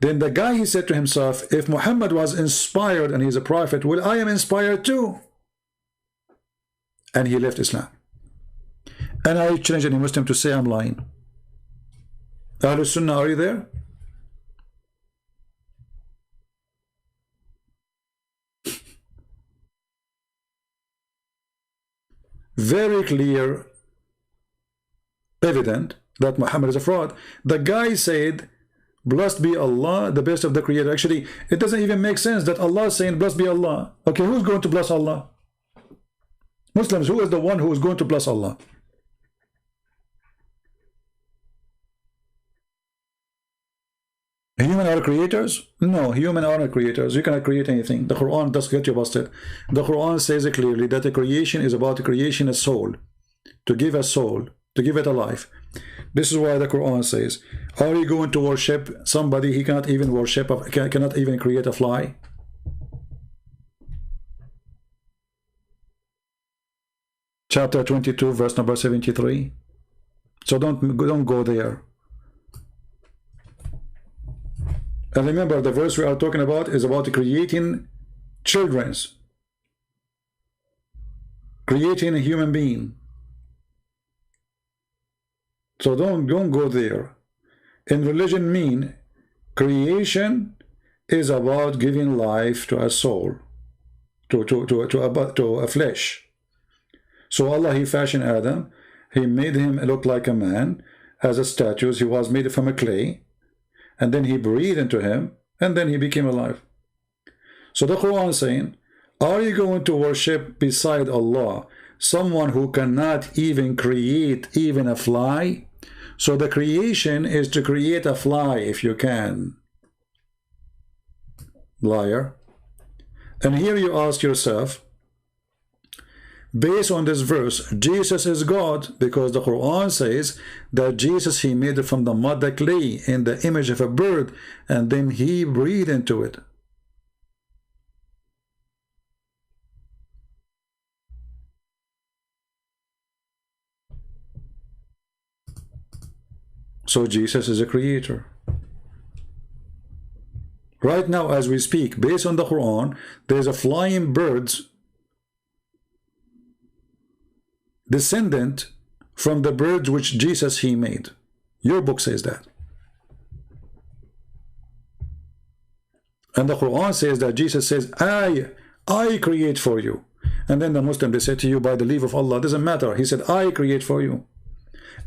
Then the guy, he said to himself, if Muhammad was inspired and he's a prophet, well, I am inspired too. And he left Islam. And I challenge any Muslim to say I'm lying. Ahlul Sunnah, are you there? Very clear, evident that Muhammad is a fraud. The guy said, blessed be Allah, the best of the creator. Actually, it doesn't even make sense that Allah is saying, blessed be Allah. Okay, who's going to bless Allah? Muslims, who is the one who is going to bless Allah? Human are creators? No, human are not creators. You cannot create anything. The Quran does get you busted. The Quran says it clearly that the creation is about the creation of soul. To give a soul, to give it a life. This is why the Quran says, are you going to worship somebody he cannot even worship, cannot even create a fly? Chapter 22, verse number 73. So don't go there. And remember, the verse we are talking about is about creating children's, creating a human being. So don't go there. In religion mean, creation is about giving life to a soul, to a flesh. So Allah, he fashioned Adam, he made him look like a man, as a statue. He was made from a clay, and then he breathed into him, and then he became alive. So the Quran is saying, are you going to worship beside Allah someone who cannot even create even a fly? So the creation is to create a fly if you can. Liar. And here you ask yourself, based on this verse, Jesus is God, because the Quran says that Jesus, he made it from the mud, the clay, in the image of a bird, and then he breathed into it. So Jesus is a creator. Right now, as we speak, based on the Quran, there's a flying birds descendant from the birds which Jesus, he made. Your book says that. And the Quran says that Jesus says, I create for you. And then the Muslim, they say to you, by the leave of Allah, doesn't matter. He said, I create for you.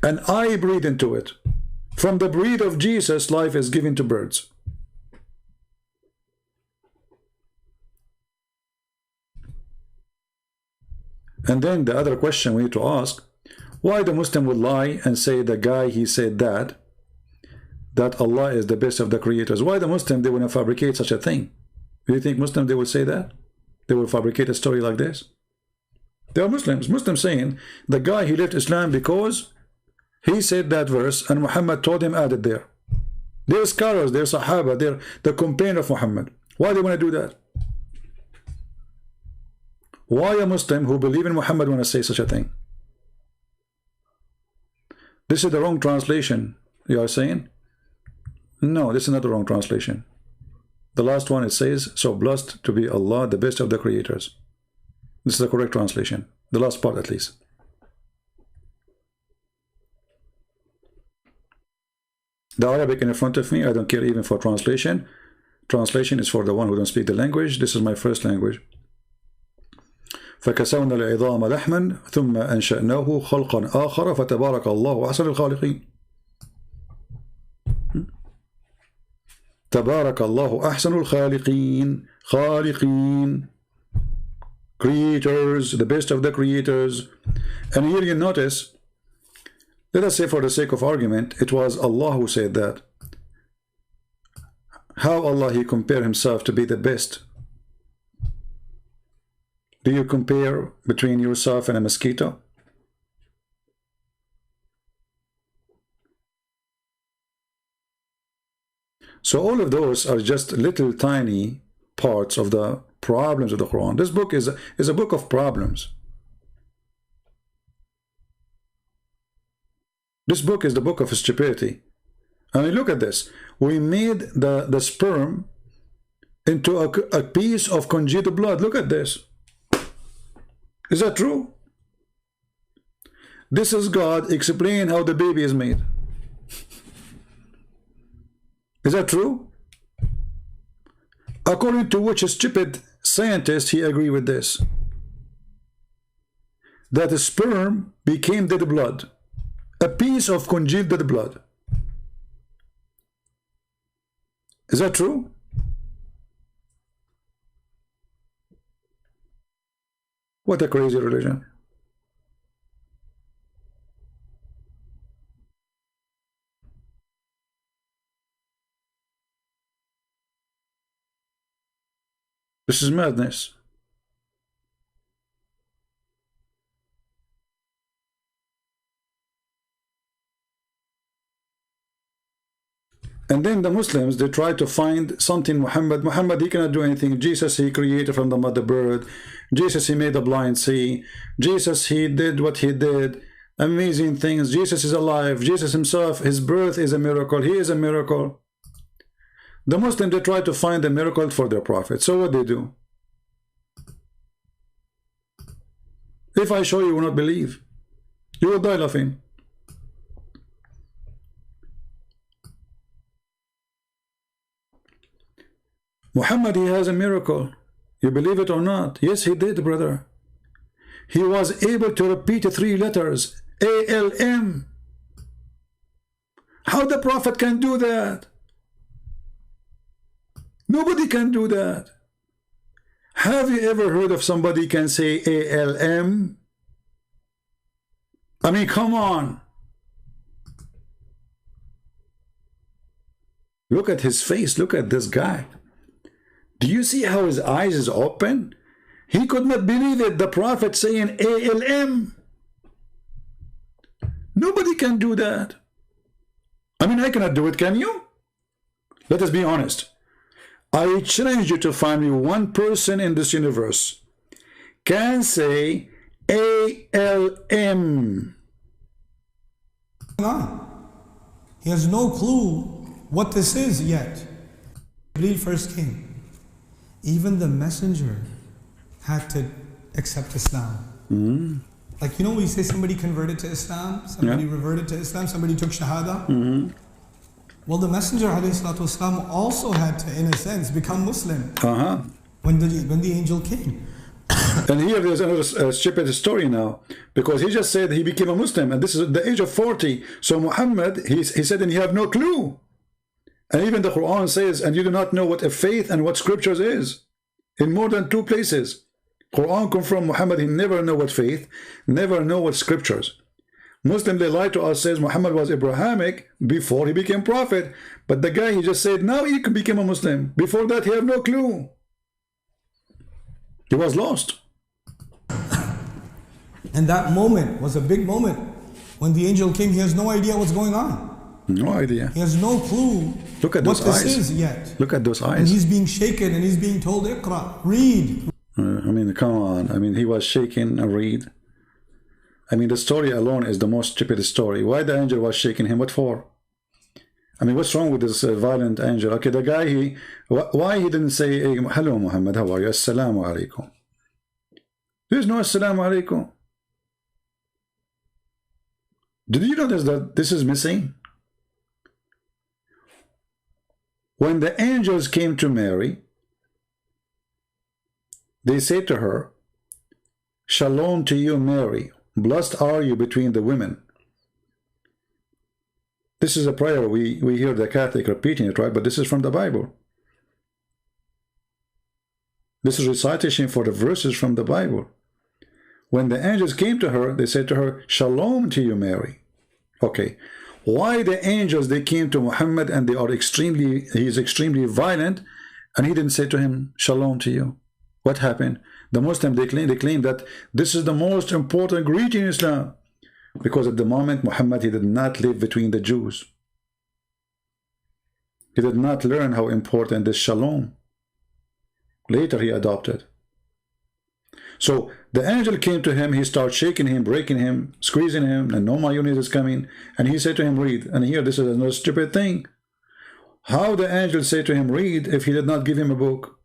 And I breathe into it. From the breath of Jesus, life is given to birds. And then the other question we need to ask, why the Muslim would lie and say the guy he said that Allah is the best of the creators? Why the Muslim they want to fabricate such a thing? Do you think Muslims they will say that? They will fabricate a story like this? They are Muslims. Muslims saying the guy he left Islam because he said that verse and Muhammad told him add it there. They're scholars, they're Sahaba, they're the companion of Muhammad. Why do they want to do that? Why a Muslim who believe in Muhammad want to say such a thing? This is the wrong translation, you are saying? No, this is not the wrong translation. The last one, it says, so blessed to be Allah, the best of the creators. This is the correct translation. The last part at least. The Arabic in front of me, I don't care even for translation. Translation is for the one who don't speak the language. This is my first language. فكسونا العظام لحما ثم أنشأناه خلقا آخر فتبارك الله أحسن الخالقين. تبارك الله أحسن الخالقين. خالقين, creators, the best of the creators. And here you notice, let us say for the sake of argument, it was Allah who said that. How Allah he compare himself to be the best? Do you compare between yourself and a mosquito? So all of those are just little tiny parts of the problems of the Quran. This book is a book of problems. This book is the book of stupidity. I mean, look at this. We made the sperm into a piece of congealed blood. Look at this. Is that true? This is God explaining how the baby is made. Is that true? According to which stupid scientist he agree with this? That the sperm became dead blood. A piece of congealed dead blood. Is that true? What a crazy religion. This is madness. And then the Muslims, they try to find something Muhammad, he cannot do anything. Jesus, he created from the mother bird. Jesus, he made the blind see. Jesus, he did what he did. Amazing things. Jesus is alive. Jesus himself, his birth is a miracle. He is a miracle. The Muslims, they try to find a miracle for their prophet. So what they do? If I show you, you will not believe. You will die laughing. Muhammad, he has a miracle. You believe it or not? Yes, he did, brother. He was able to repeat 3 letters. A-L-M. How the prophet can do that? Nobody can do that. Have you ever heard of somebody can say A-L-M? I mean, come on. Look at his face. Look at this guy. Do you see how his eyes is open? He could not believe it. The prophet saying A-L-M. Nobody can do that. I mean, I cannot do it, can you? Let us be honest. I challenge you to find me one person in this universe can say A-L-M. He has no clue what this is yet. Jibreel first came. Even the messenger had to accept Islam. Like, you know, we say somebody converted to Islam, somebody reverted to Islam, somebody took Shahada. Well, the Messenger ﷺ also had to, in a sense, become Muslim when the angel came. And here there's another stupid story now, because he just said he became a Muslim, and this is at the age of 40. So Muhammad, he said, and you have no clue. And even the Quran says, and you do not know what a faith and what scriptures is, in more than 2 places. Quran confirm Muhammad, he never know what faith, never know what scriptures. Muslim, they lie to us, says Muhammad was Abrahamic before he became prophet. But the guy, he just said, now he became a Muslim. Before that, he had no clue. He was lost. And that moment was a big moment. When the angel came, he has no idea what's going on. No idea. He has no clue Look at what those this eyes. is yet. Look at those eyes. And he's being shaken and he's being told, Iqra, read. I mean, come on. I mean, he was shaking and read. I mean, the story alone is the most stupid story. Why the angel was shaking him? What for? I mean, what's wrong with this violent angel? Okay, the guy, why he didn't say, hey, hello, Muhammad, how are you? Assalamu alaikum. There's no assalamu alaikum. Did you notice that this is missing? When the angels came to Mary, they said to her, Shalom to you, Mary. Blessed are you between the women. This is a prayer. We hear the Catholic repeating it, right? But this is from the Bible. This is recitation for the verses from the Bible. When the angels came to her, they said to her, Shalom to you, Mary. Okay. Why the angels, they came to Muhammad and he is extremely violent, and he didn't say to him, Shalom to you? What happened? The Muslims, they claim that this is the most important greeting in Islam. Because at the moment, Muhammad, he did not live between the Jews. He did not learn how important this Shalom. Later he adopted. So the angel came to him, he started shaking him, breaking him, squeezing him, and no, my unit is coming. And he said to him, read. And here, this is another stupid thing. How the angel said to him, read, if he did not give him a book?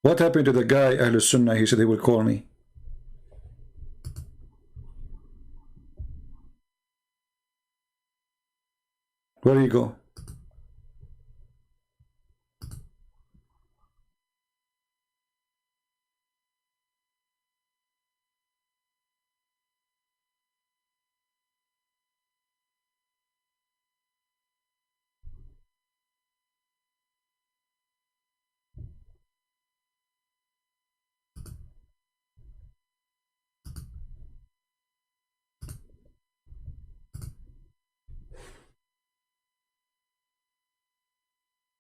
What happened to the guy, Ahlul Sunnah? He said he will call me. Where do you go?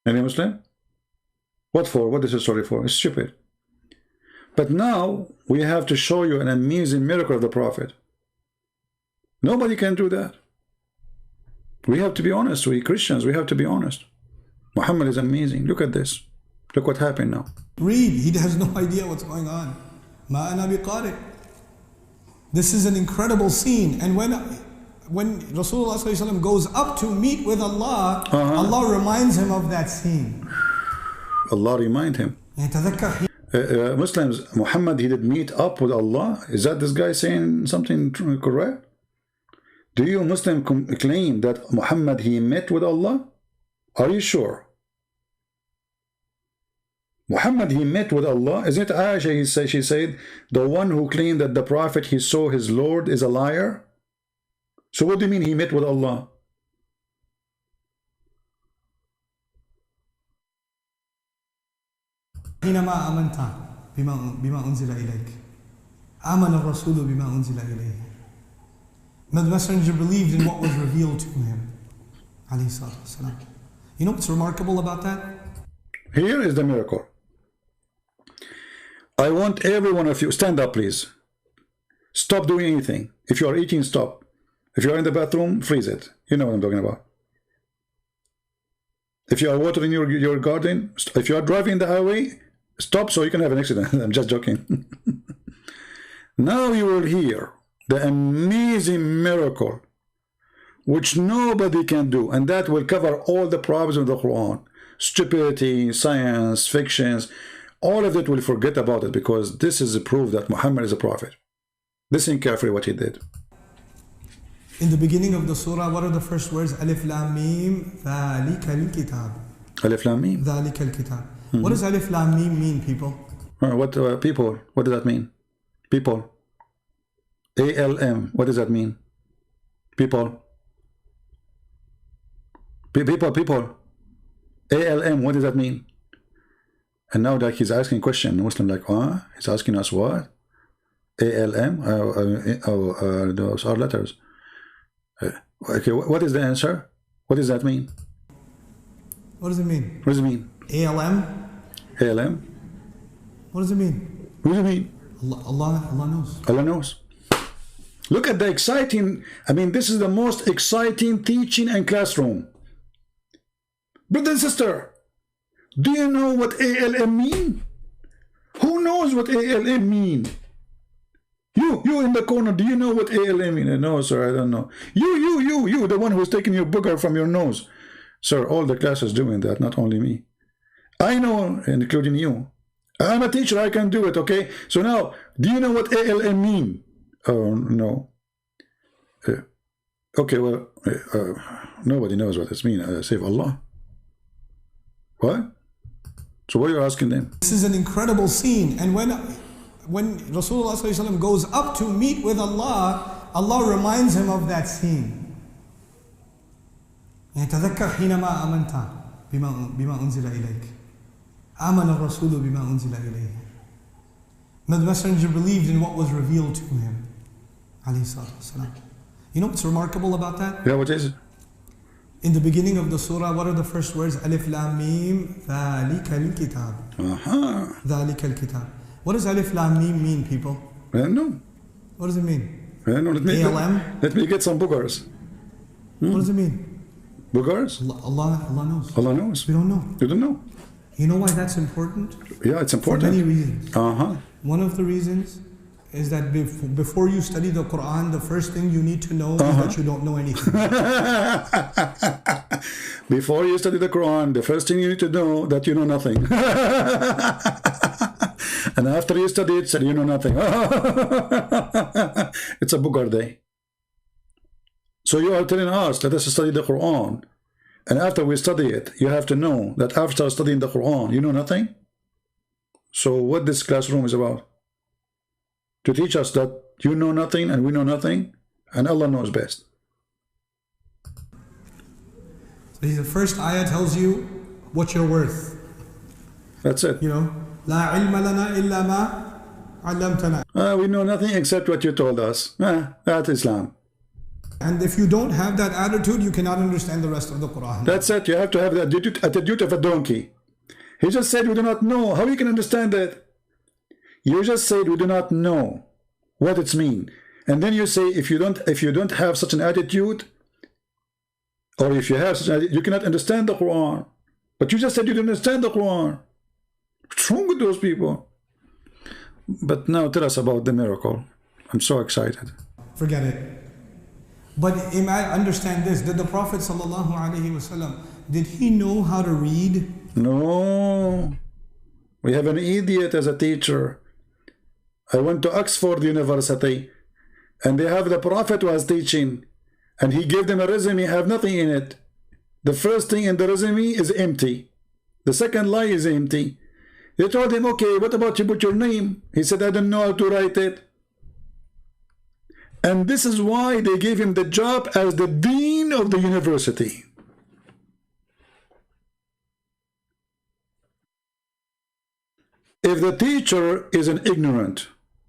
Any Muslim? What for? What is the story for? It's stupid. But now we have to show you an amazing miracle of the Prophet. Nobody can do that. We have to be honest. We Christians, we have to be honest. Muhammad is amazing. Look at this. Look what happened now. Read. He has no idea what's going on. Ma ana biqari. This is an incredible scene. And when Rasulullah ﷺ goes up to meet with Allah, Allah reminds him of that scene. Allah remind him. Muslims, Muhammad, he did meet up with Allah. Is that this guy saying something correct? Do you Muslim claim that Muhammad, he met with Allah? Are you sure? Muhammad, he met with Allah. Isn't it Aisha, she said, the one who claimed that the Prophet, he saw his Lord, is a liar? So what do you mean he met with Allah? حينما آمنت بما أنزل إليك آمن الرسول بما أنزل إليه. The messenger believed in what was revealed to him. You know what's remarkable about that? Here is the miracle. I want every one of you, stand up please. Stop doing anything. If you are eating, stop. If you are in the bathroom, freeze it. You know what I'm talking about. If you are watering your garden, if you are driving the highway, stop so you can have an accident. I'm just joking. Now you will hear the amazing miracle which nobody can do, and that will cover all the problems of the Quran. Stupidity, science, fictions, all of it will forget about it, because this is a proof that Muhammad is a prophet. Listen carefully what he did. In the beginning of the surah, what are the first words? Alif Lam Mim, Dhalika al-Kitab. Alif Lam Mim. Dhalika al-Kitab. What does Alif Lam Mim mean, people? People? What does that mean? People. ALM. What does that mean? People. People. ALM. What does that mean? And now that he's asking a question, Muslim like, he's asking us what? ALM? Those are letters. Okay, what is the answer? What does that mean? What does it mean? What does it mean? ALM? ALM? What does it mean? What does it mean? Allah knows. Allah knows. Look at the exciting, I mean, this is the most exciting teaching and classroom. Brother and sister, do you know what ALM mean? Who knows what ALM mean? You in the corner, do you know what ALM mean? No, sir, I don't know. You, the one who's taking your booger from your nose. Sir, all the class is doing that, not only me. I know, including you. I'm a teacher, I can do it, okay? So now, do you know what ALM mean? Oh, no. Okay, well, nobody knows what this means. Save Allah. What? So what are you asking them? This is an incredible scene. And when Rasulullah ﷺ goes up to meet with Allah, Allah reminds him of that scene. يتذكر حينما آمنت بما أنزل إليك آمن الرسول بما أنزل إليه. The messenger believed in what was revealed to him. You know what's remarkable about that? Yeah, what is it? In the beginning of the surah, what are the first words? Alif Lam Mim ذَلِكَ الْكِتَابِ ذَلِكَ الْكِتَابِ. What does Alif Lam Mim mean, people? I don't know. What does it mean? I don't know. Let me get some boogers. What does it mean? Boogers? Allah knows. Allah knows. We don't know. You don't know. You know why that's important? Yeah, it's important. For many reasons. One of the reasons is that before you study the Quran, the first thing you need to know is that you don't know anything. Before you study the Quran, the first thing you need to know that you know nothing. And after you study it, you know nothing. It's a booger day. So you are telling us, let us study the Quran. And after we study it, you have to know that after studying the Quran, you know nothing. So what this classroom is about? To teach us that you know nothing and we know nothing, and Allah knows best. So the first ayah tells you what you're worth. That's it. You know, لا علم لنا إلا ما علمتنا. We know nothing except what you told us. That's Islam. And if you don't have that attitude, you cannot understand the rest of the Quran. That's it. You have to have the attitude of a donkey. He just said we do not know. How you can understand that? You just said we do not know what it's mean. And then you say if you don't have such an attitude, or if you have such an attitude, you cannot understand the Quran. But you just said you don't understand the Quran. What's wrong with those people? But now tell us about the miracle. I'm so excited. Forget it. But understand this, did the Prophet ﷺ, did he know how to read? No. We have an idiot as a teacher. I went to Oxford University, and they have the Prophet was teaching, and he gave them a resume, have nothing in it. The first thing in the resume is empty. The second line is empty. They told him, okay, what about you put your name? He said, I don't know how to write it. And this is why they gave him the job as the dean of the university. If the teacher is an ignorant,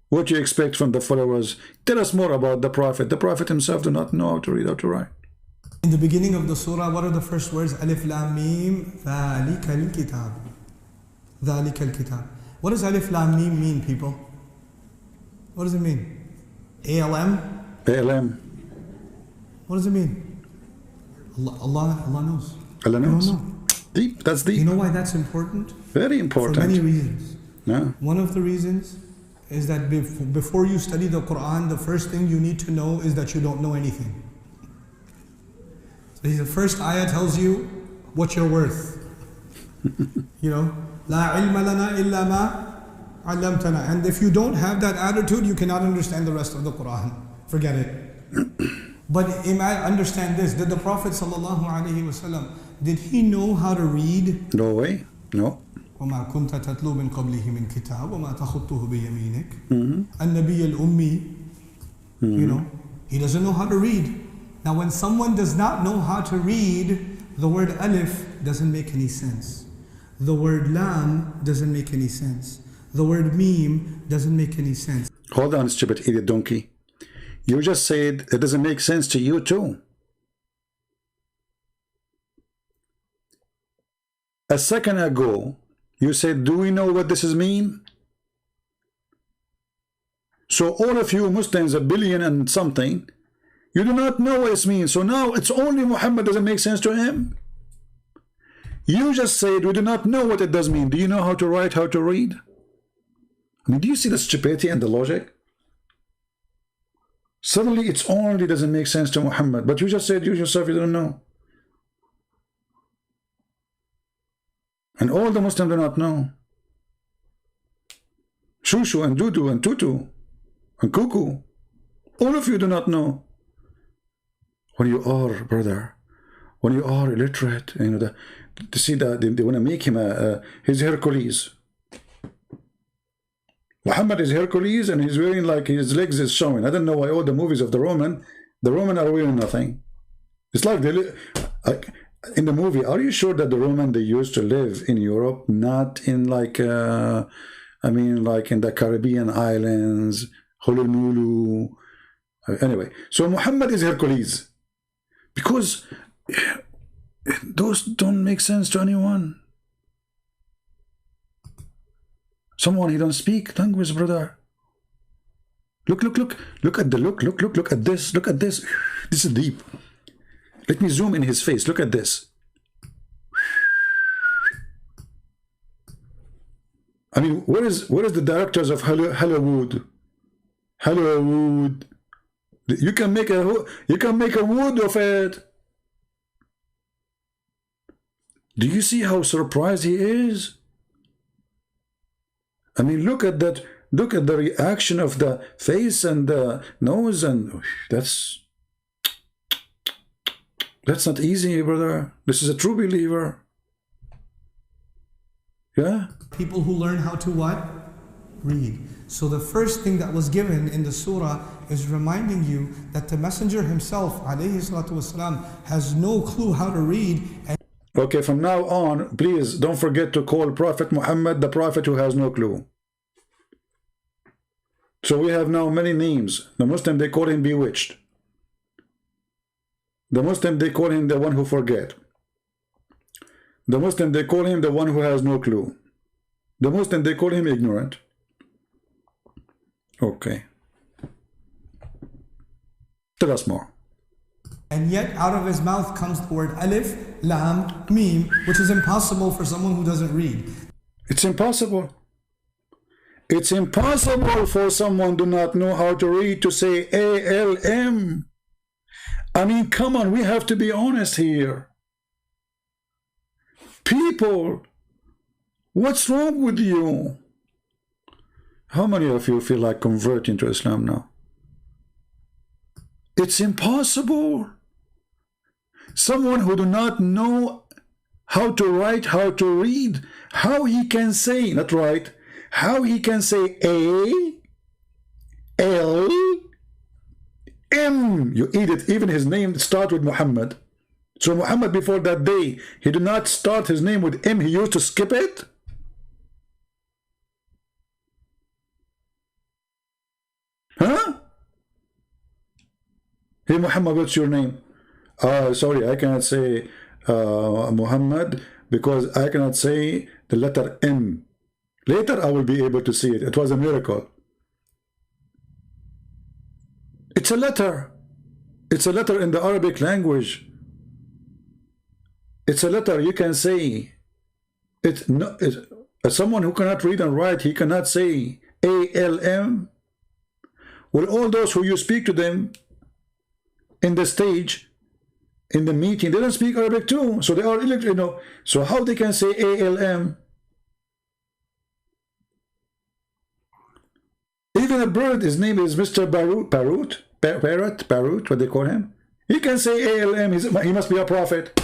what do you expect from the followers? Tell us more about the Prophet. The Prophet himself did not know how to read, how to write. In the beginning of the surah, what are the first words? Alif Lam Mim ذَلِكَ الْكِتَابِ ذَلِكَ الْكِتَابِ. What does Alif Lam Mim mean, people? What does it mean? ALM? ALM. What does it mean? Allah knows. Allah knows. Know. Deep. That's deep. You know why that's important? Very important. For many reasons. Yeah. One of the reasons is that before you study the Quran, the first thing you need to know is that you don't know anything. So the first ayah tells you what you're worth. You know, لا علم لنا إلا ما علمتنا. And if you don't have that attitude, you cannot understand the rest of the Quran. Forget it. But understand this, did the Prophet ﷺ, did he know how to read? No way. No. وما كنت تتلو من قبله من كتاب وما تخطه بيمينك. النبي الأمي. You know, he doesn't know how to read. Now when someone does not know how to read, the word alif doesn't make any sense. The word lam doesn't make any sense. The word meme doesn't make any sense. Hold on, stupid idiot donkey. You just said it doesn't make sense to you too. A second ago, you said, do we know what this is mean? So all of you Muslims, a billion and something, you do not know what it means. So now it's only Muhammad doesn't make sense to him. You just said we do not know what it does mean. Do you know how to write, how to read? I mean, do you see the stupidity and the logic? Suddenly it's only doesn't make sense to Muhammad. But you just said you yourself you don't know. And all the Muslims do not know. Shushu and Dudu and Tutu and Cuckoo. All of you do not know. When you are, brother, when you are illiterate, you know, to see that they want to make him his Hercules. Muhammad is Hercules and he's wearing like his legs is showing. I don't know why all the movies of the Roman are wearing nothing. It's like they in the movie. Are you sure that the Roman they used to live in Europe, not in like I mean like in the Caribbean islands, Honolulu? Anyway, so Muhammad is Hercules because those don't make sense to anyone. Someone he don't speak language, brother. Look at the look at this. Look at this. This is deep. Let me zoom in his face. Look at this. I mean, where is the directors of Hollywood? Hollywood. You can make a wood of it. Do you see how surprised he is? I mean, look at that. Look at the reaction of the face and the nose, and that's not easy, brother. This is a true believer. Yeah? People who learn how to what? Read. So the first thing that was given in the surah is reminding you that the messenger himself, alayhi salatu wasalam, has no clue how to read. Okay, from now on, please don't forget to call Prophet Muhammad the prophet who has no clue. So we have now many names. The Muslim, they call him bewitched. The Muslim, they call him the one who forget. The Muslim, they call him the one who has no clue. The Muslim, they call him ignorant. Okay. Tell us more. And yet out of his mouth comes the word alif, lam, mim, which is impossible for someone who doesn't read. It's impossible. It's impossible for someone who do not know how to read to say ALM. I mean, come on, we have to be honest here. People, what's wrong with you? How many of you feel like converting to Islam now? It's impossible. Someone who do not know how to write, how to read, how he can say, not write, how he can say A, L, M. You idiot, even his name starts with Muhammad. So Muhammad before that day, he did not start his name with M, he used to skip it. Huh? Hey Muhammad, what's your name? Sorry, I cannot say Muhammad because I cannot say the letter M. Later I will be able to see it. It was a miracle. It's a letter. It's a letter in the Arabic language. It's a letter you can say. Someone who cannot read and write, he cannot say ALM. Well, all those who you speak to them in the stage, in the meeting, they don't speak Arabic too. So they are illiterate, you know. So how they can say ALM? Even a bird, his name is Mr. Parrot, what they call him. He can say ALM, he must be a prophet.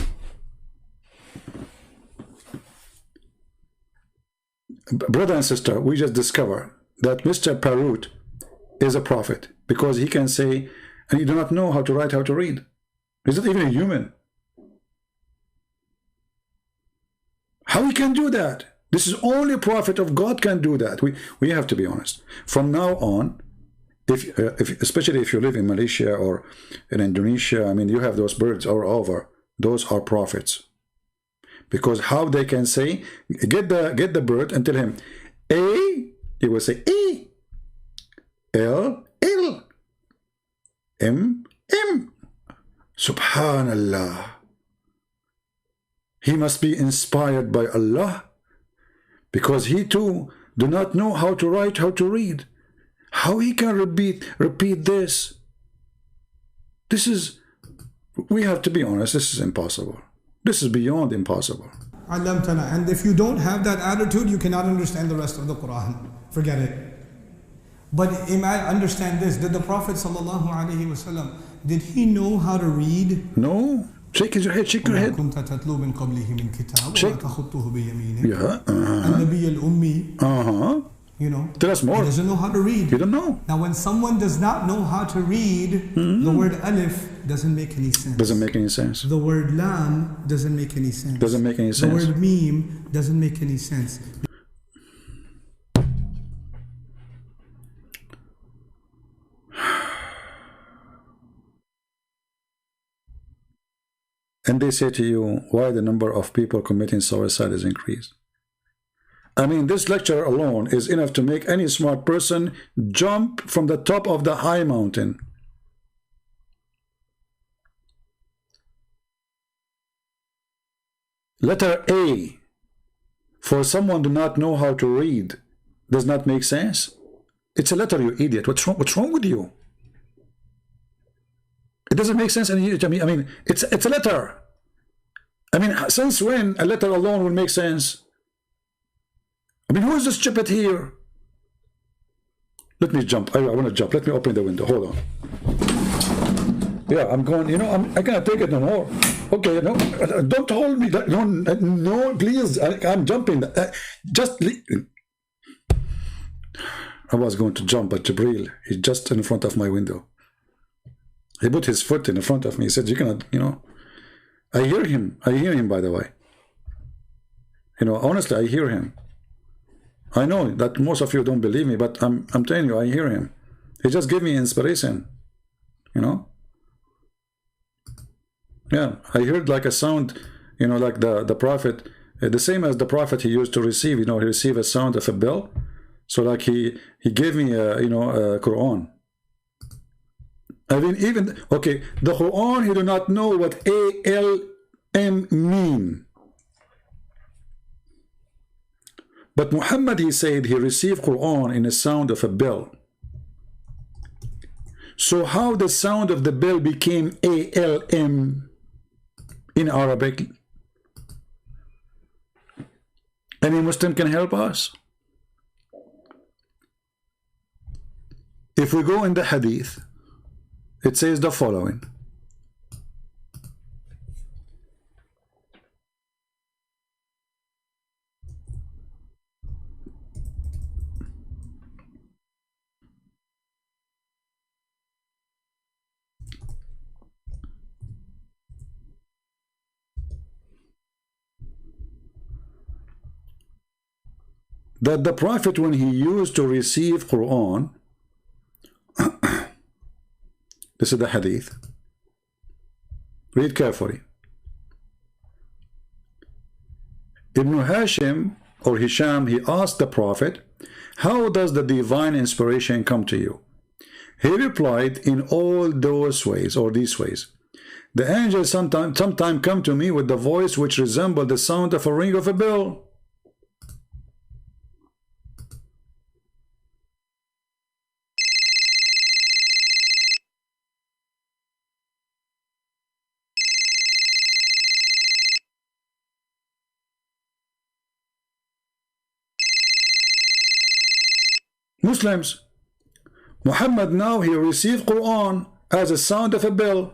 Brother and sister, we just discovered that Mr. Parrot is a prophet because he can say, and he do not know how to write, how to read. He's not even a human. How he can do that? This is only a prophet of God can do that. We have to be honest. From now on, if especially if you live in Malaysia or in Indonesia, I mean, you have those birds all over. Those are prophets. Because how they can say, get the bird and tell him A, he will say E, L, L, M, M. Subhanallah. He must be inspired by Allah, because he too do not know how to write, how to read. How he can repeat this? This is, we have to be honest, this is impossible. This is beyond impossible. And if you don't have that attitude, you cannot understand the rest of the Quran. Forget it. But understand this, did the Prophet ﷺ, did he know how to read? No. Shake your head, shake your head. Shake. Yeah. You know, tell us more. He doesn't know how to read. You don't know. Now, when someone does not know how to read, the word alif doesn't make any sense. Doesn't make any sense. The word lam doesn't make any sense. Doesn't make any sense. The word meme doesn't make any sense. And they say to you, why the number of people committing suicide is increased? I mean, this lecture alone is enough to make any smart person jump from the top of the high mountain. Letter A, for someone do not know how to read, does not make sense. It's a letter, you idiot. What's wrong with you? It doesn't make sense. I mean, it's a letter. I mean, since when a letter alone will make sense? I mean, who is the stupid here? Let me jump. I want to jump. Let me open the window. Hold on. Yeah, I'm going. You know, I cannot take it no more. Okay, no, don't hold me. No, please. I'm jumping. Just leave. I was going to jump, but Jibril, he's just in front of my window. He put his foot in front of me. He said, "You cannot." You know, I hear him. I hear him. By the way, you know, honestly, I hear him. I know that most of you don't believe me, but I'm telling you, I hear him. He just gave me inspiration, you know. Yeah, I heard like a sound, you know, like the prophet, the same as the prophet he used to receive. You know, he received a sound of a bell. So like he gave me a, you know, a Quran. I mean, even okay, the Quran, he do not know what ALM mean. But Muhammad, he said he received Quran in the sound of a bell. So how the sound of the bell became ALM in Arabic? Any Muslim can help us? If we go in the hadith, it says the following. That the Prophet, when he used to receive Quran, this is the hadith. Read carefully. Ibn Hashim or Hisham, he asked the Prophet, how does the divine inspiration come to you? He replied, in all those ways, or these ways. The angels sometimes come to me with the voice which resembles the sound of a ring of a bell. Muslims, Muhammad now he received Quran as a sound of a bell,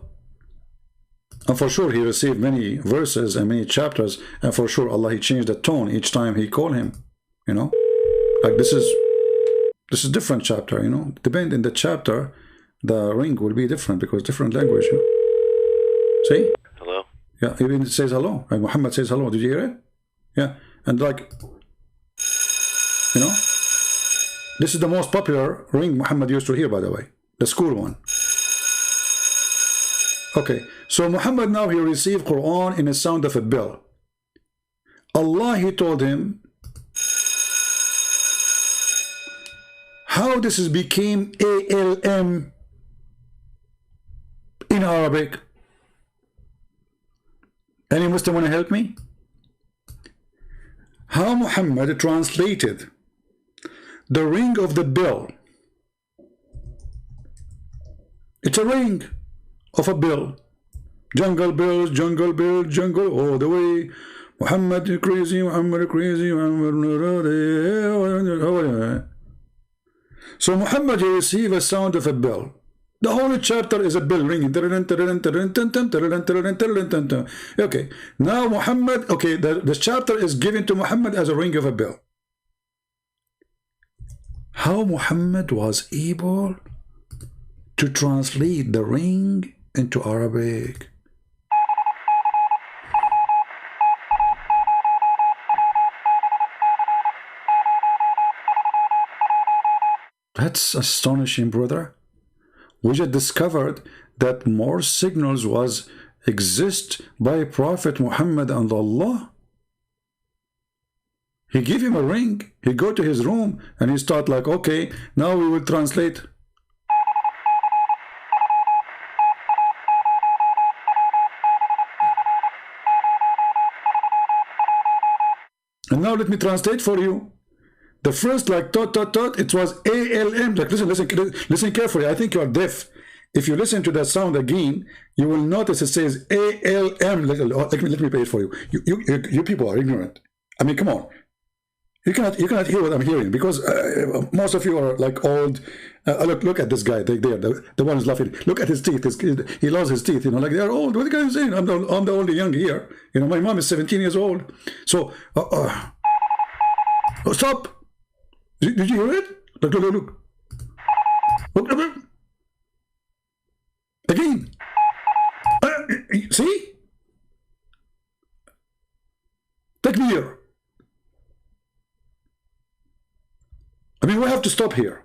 and for sure he received many verses and many chapters, and for sure Allah he changed the tone each time he called him, you know, like this is different chapter, you know, depending in the chapter the ring will be different because different language, you know? See? Hello? Yeah, even it says hello, and Muhammad says hello. Did you hear it? Yeah, and like, you know, this is the most popular ring Muhammad used to hear, by the way, the school one. Okay, so Muhammad now he received Quran in the sound of a bell. Allah, he told him how this is became ALM in Arabic. Any Muslim want to help me? How Muhammad translated the ring of the bell. It's a ring of a bell. Jungle bells, jungle bells, jungle all the way. Muhammad crazy, Muhammad crazy, Muhammad. So Muhammad, he received a sound of a bell. The whole chapter is a bell ringing. Okay, now Muhammad, okay, the chapter is given to Muhammad as a ring of a bell. How Muhammad was able to translate the ring into Arabic? That's astonishing, brother. We just discovered that more signals exist by Prophet Muhammad and Allah. He gave him a ring. He go to his room and he start like, okay, now we will translate. And now let me translate for you. The first like tot, it was ALM. Like listen carefully. I think you are deaf. If you listen to that sound again, you will notice it says ALM. Let me play it for you. You people are ignorant. I mean, come on. You cannot hear what I'm hearing because most of you are like old. Look at this guy there. The one who's laughing. Look at his teeth. He lost his teeth. You know, like they are old. What are you guys saying? I'm the only young here. You know, my mom is 17 years old. So stop. Did you hear it? Look. Look. Again. See? Take me here. I mean, we have to stop here.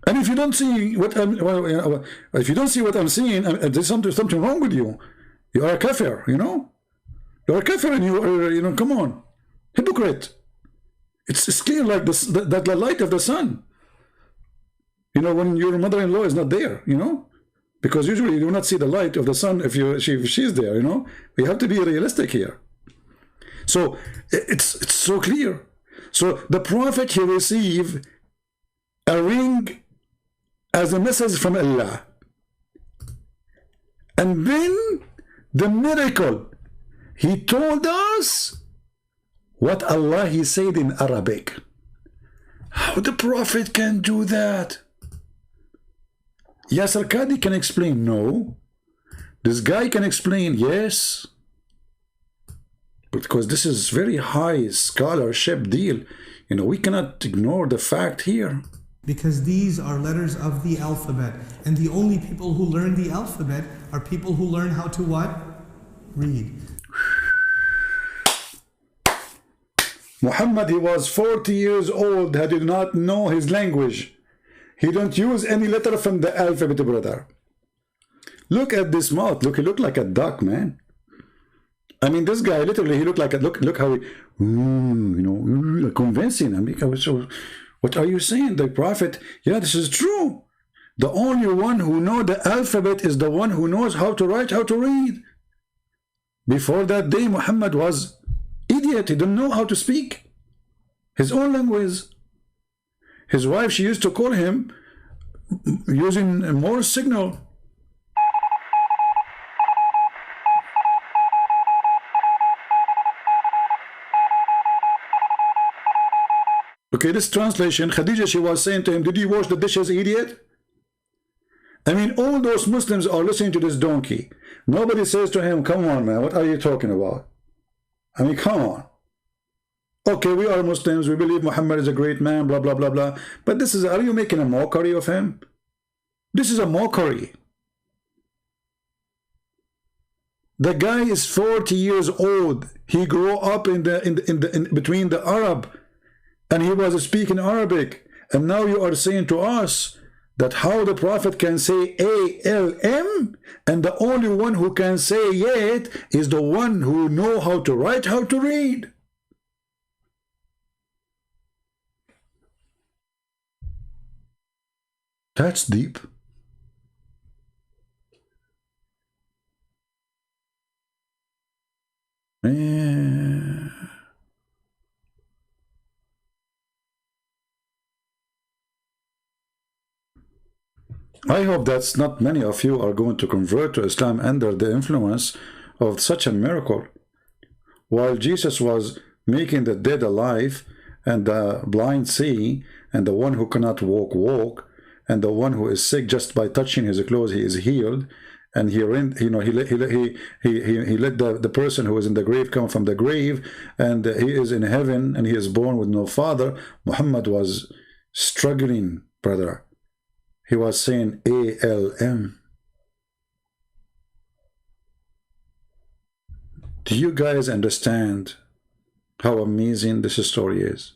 And if you don't see what I'm seeing, there's something wrong with you. You are a kafir, you know? You are a kafir and you are, you know, come on. Hypocrite. It's clear like that the light of the sun. You know, when your mother-in-law is not there, you know, because usually you do not see the light of the sun if she's there, you know. We have to be realistic here. So it's so clear. So the Prophet, he received a ring as a message from Allah. And then the miracle, he told us what Allah he said in Arabic. How the Prophet can do that? Yasser Qadi can explain no. This guy can explain yes. Because this is very high scholarship deal. You know, we cannot ignore the fact here. Because these are letters of the alphabet. And the only people who learn the alphabet are people who learn how to what? Read. Muhammad, he was 40 years old. He did not know his language. He don't use any letter from the alphabet, brother. Look at this mouth. Look, he looked like a duck, man. I mean, this guy literally, he looked like a look how he, you know, convincing. I mean, so, what are you saying? The Prophet, yeah, this is true. The only one who knows the alphabet is the one who knows how to write, how to read. Before that day, Muhammad was idiot. He didn't know how to speak his own language. His wife, she used to call him using a Morse signal. Okay, this translation, Khadija, she was saying to him, did you wash the dishes, idiot? I mean, all those Muslims are listening to this donkey. Nobody says to him, come on, man, what are you talking about? I mean, come on. Okay, we are Muslims, we believe Muhammad is a great man, blah, blah, blah, blah. But this is, are you making a mockery of him? This is a mockery. The guy is 40 years old. He grew up in between the Arab, and he was speaking Arabic. And now you are saying to us that how the Prophet can say ALM, and the only one who can say it is the one who know how to write, how to read. That's deep. Man. I hope that's not many of you are going to convert to Islam under the influence of such a miracle. While Jesus was making the dead alive, and the blind see, and the one who cannot walk, walk, and the one who is sick just by touching his clothes, he is healed. And he let the person who is in the grave come from the grave, and he is in heaven, and he is born with no father. Muhammad was struggling, brother. He was saying ALM. Do you guys understand how amazing this story is?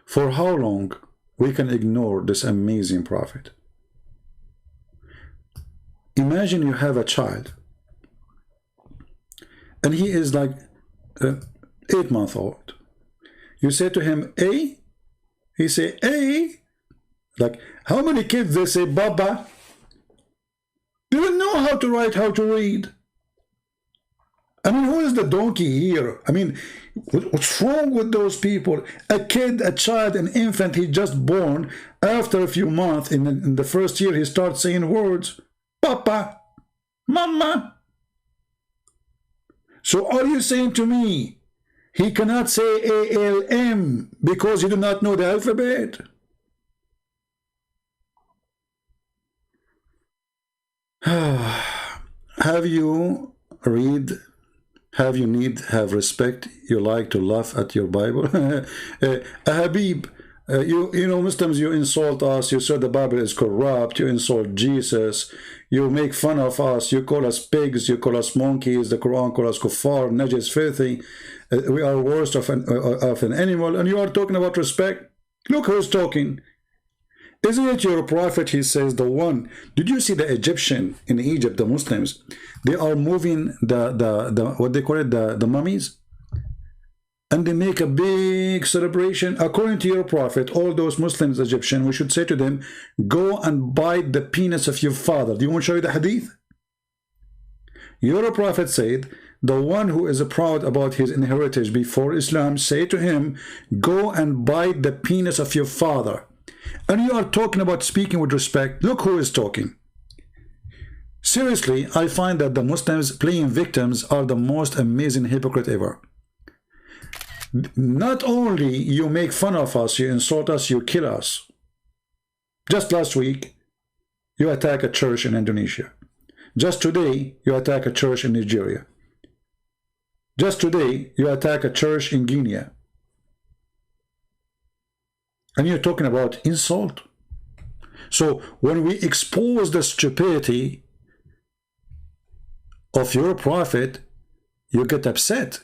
For how long we can ignore this amazing prophet? Imagine you have a child, and he is like 8 months old. You say to him, A? He say, A? Like, how many kids they say, Baba? They don't know how to write, how to read. I mean, who is the donkey here? I mean, what's wrong with those people? A kid, a child, an infant, he just born. After a few months, in the first year, he starts saying words. Papa, Mama. So are you saying to me, he cannot say ALM because he do not know the alphabet? Have you read? Have respect? You like to laugh at your Bible? Habib, you know, Muslims, you insult us. You say the Bible is corrupt. You insult Jesus. You make fun of us. You call us pigs. You call us monkeys. The Quran calls us kuffar, najis, filthy. We are worse of an animal. And you are talking about respect? Look who's talking. Isn't it your prophet? He says the one. Did you see the Egyptian in Egypt, the Muslims? They are moving the what they call it, the mummies, and they make a big celebration. According to your prophet, all those Muslims, Egyptian, we should say to them, go and bite the penis of your father. Do you want to show you the hadith? Your prophet said, the one who is proud about his inheritance before Islam, say to him, go and bite the penis of your father. And you are talking about speaking with respect. Look who is talking. Seriously, I find that the Muslims playing victims are the most amazing hypocrite ever. Not only you make fun of us, you insult us, you kill us. Just last week, you attack a church in Indonesia. Just today, you attack a church in Nigeria. Just today, you attack a church in Guinea. And you're talking about insult. So when we expose the stupidity of your prophet, you get upset.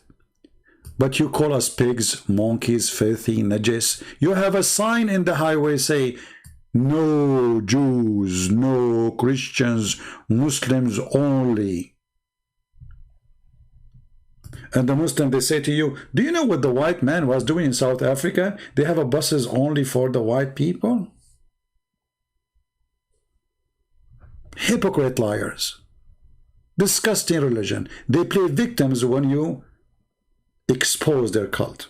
But you call us pigs, monkeys, filthy, najis. You have a sign in the highway say, no Jews, no Christians, Muslims only. And the Muslim, they say to you, do you know what the white man was doing in South Africa? They have a buses only for the white people. Hypocrite liars. Disgusting religion. They play victims when you expose their cult.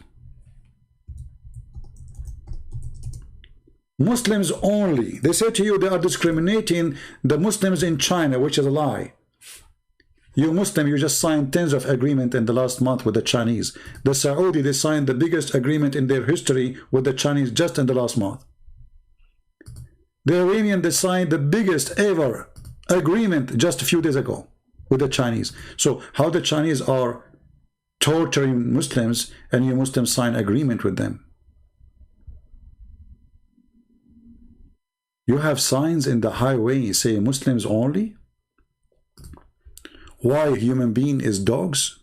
Muslims only. They say to you they are discriminating the Muslims in China, which is a lie. You Muslim, you just signed tens of agreements in the last month with the Chinese. The Saudi, they signed the biggest agreement in their history with the Chinese just in the last month. The Iranian, they signed the biggest ever agreement just a few days ago with the Chinese. So how the Chinese are torturing Muslims and you Muslims sign agreement with them? You have signs in the highway say Muslims only? Why human being is dogs?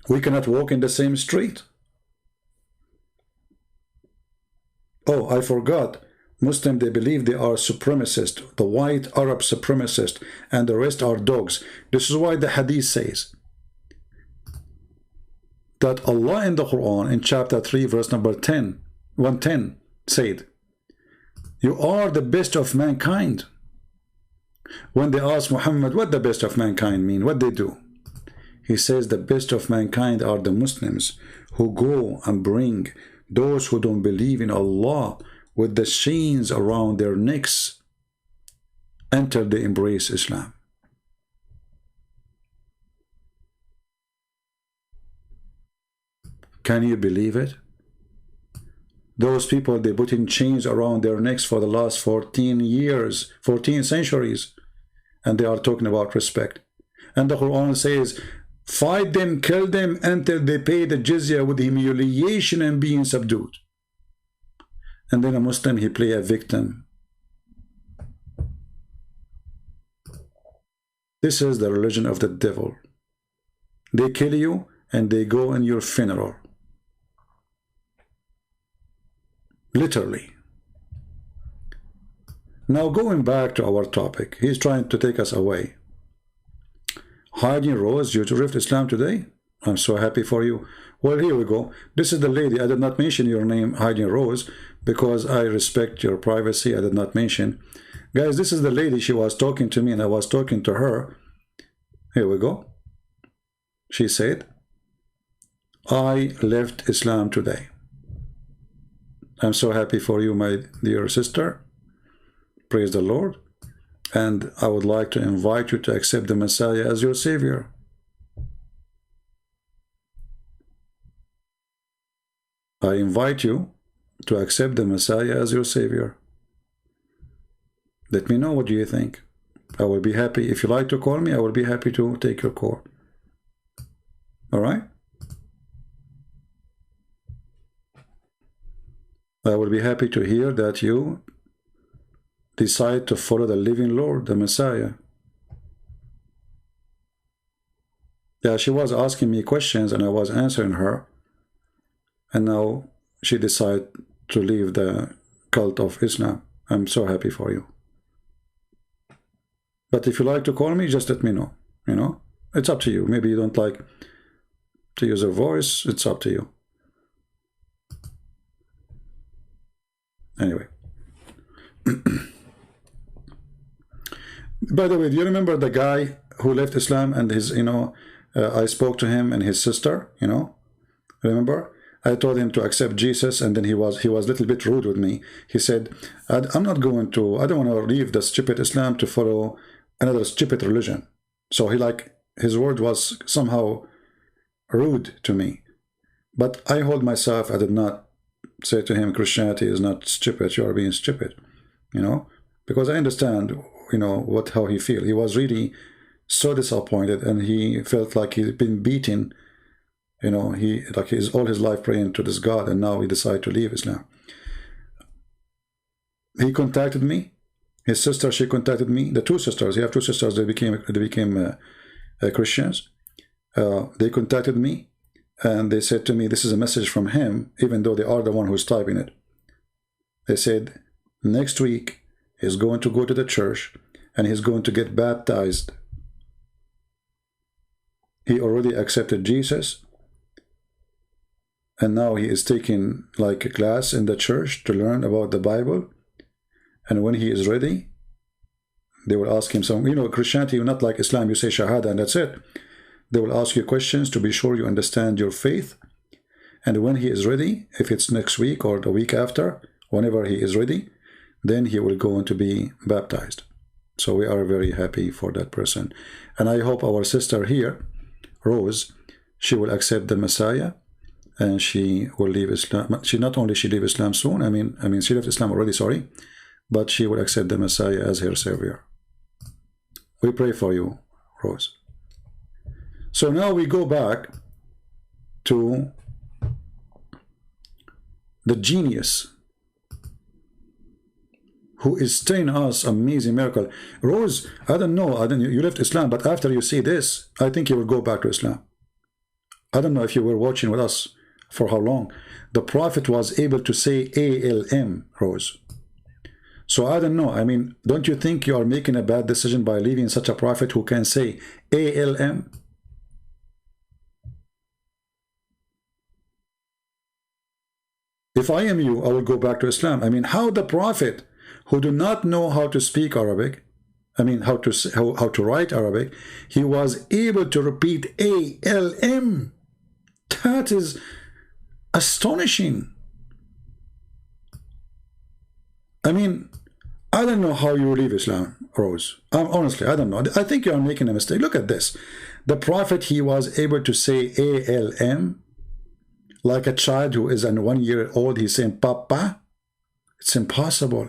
We cannot walk in the same street. Oh, I forgot. Muslim, they believe they are supremacist, the white Arab supremacist, and the rest are dogs. This is why the hadith says that Allah in the Quran in chapter 3 verse number 110 said, you are the best of mankind. When they ask Muhammad what the best of mankind mean, what they do? He says the best of mankind are the Muslims who go and bring those who don't believe in Allah with the chains around their necks until they embrace Islam. Can you believe it? Those people, they put in chains around their necks for the last 14 years, 14 centuries, and they are talking about respect. And the Quran says, fight them, kill them until they pay the jizya with humiliation and being subdued. And then a Muslim, he play a victim. This is the religion of the devil. They kill you and they go in your funeral. Literally. Now going back to our topic, he's trying to take us away. Hiding Rose, you left Islam today? I'm so happy for you. Well, here we go. This is the lady. I did not mention your name, Hiding Rose, because I respect your privacy. I did not mention. Guys, this is the lady. She was talking to me and I was talking to her. Here we go. She said, I left Islam today. I'm so happy for you, my dear sister. Praise the Lord. And I would like to invite you to accept the Messiah as your Savior. I invite you to accept the Messiah as your Savior. Let me know, what do you think? I will be happy. If you like to call me, I will be happy to take your call. All right? I will be happy to hear that you decide to follow the living Lord, the Messiah. Yeah, she was asking me questions and I was answering her. And now she decided to leave the cult of Islam. I'm so happy for you. But if you like to call me, just let me know. You know, it's up to you. Maybe you don't like to use a voice. It's up to you. Anyway. By the way, do you remember the guy who left Islam and his, I spoke to him and his sister, remember? I told him to accept Jesus, and then he was a little bit rude with me. He said, I don't want to leave the stupid Islam to follow another stupid religion. So his word was somehow rude to me. But I hold myself, I did not say to him, Christianity is not stupid, you are being stupid, because I understand, how he feel. He was really so disappointed, and he felt like he'd been beaten. He's all his life praying to this God, and now he decided to leave Islam. He contacted me. His sister, she contacted me. The two sisters, he have two sisters. They became Christians. They contacted me, and they said to me, "This is a message from him," even though they are the one who's typing it. They said, "Next week he's going to go to the church, and he's going to get baptized. He already accepted Jesus." And now he is taking a class in the church to learn about the Bible. And when he is ready, they will ask him some, Christianity, not like Islam, you say Shahada and that's it. They will ask you questions to be sure you understand your faith. And when he is ready, if it's next week or the week after, whenever he is ready, then he will go on to be baptized. So we are very happy for that person. And I hope our sister here, Rose, she will accept the Messiah. And she will leave Islam. She leave Islam soon. I mean, she left Islam already, sorry. But she will accept the Messiah as her Savior. We pray for you, Rose. So now we go back to the genius who is telling us amazing miracle. Rose, I don't know, you left Islam, but after you see this, I think you will go back to Islam. I don't know if you were watching with us for how long. The Prophet was able to say ALM, Rose. So I don't know. I mean, don't you think you are making a bad decision by leaving such a prophet who can say ALM? If I am you, I will go back to Islam. I mean, how the prophet who do not know how to speak Arabic, I mean, how to write Arabic, he was able to repeat ALM. That is astonishing. I mean, I don't know how you leave Islam, Rose. Honestly, I don't know. I think you are making a mistake. Look at this. The prophet, he was able to say ALM. Like a child who is 1 year old, he's saying Papa. It's impossible.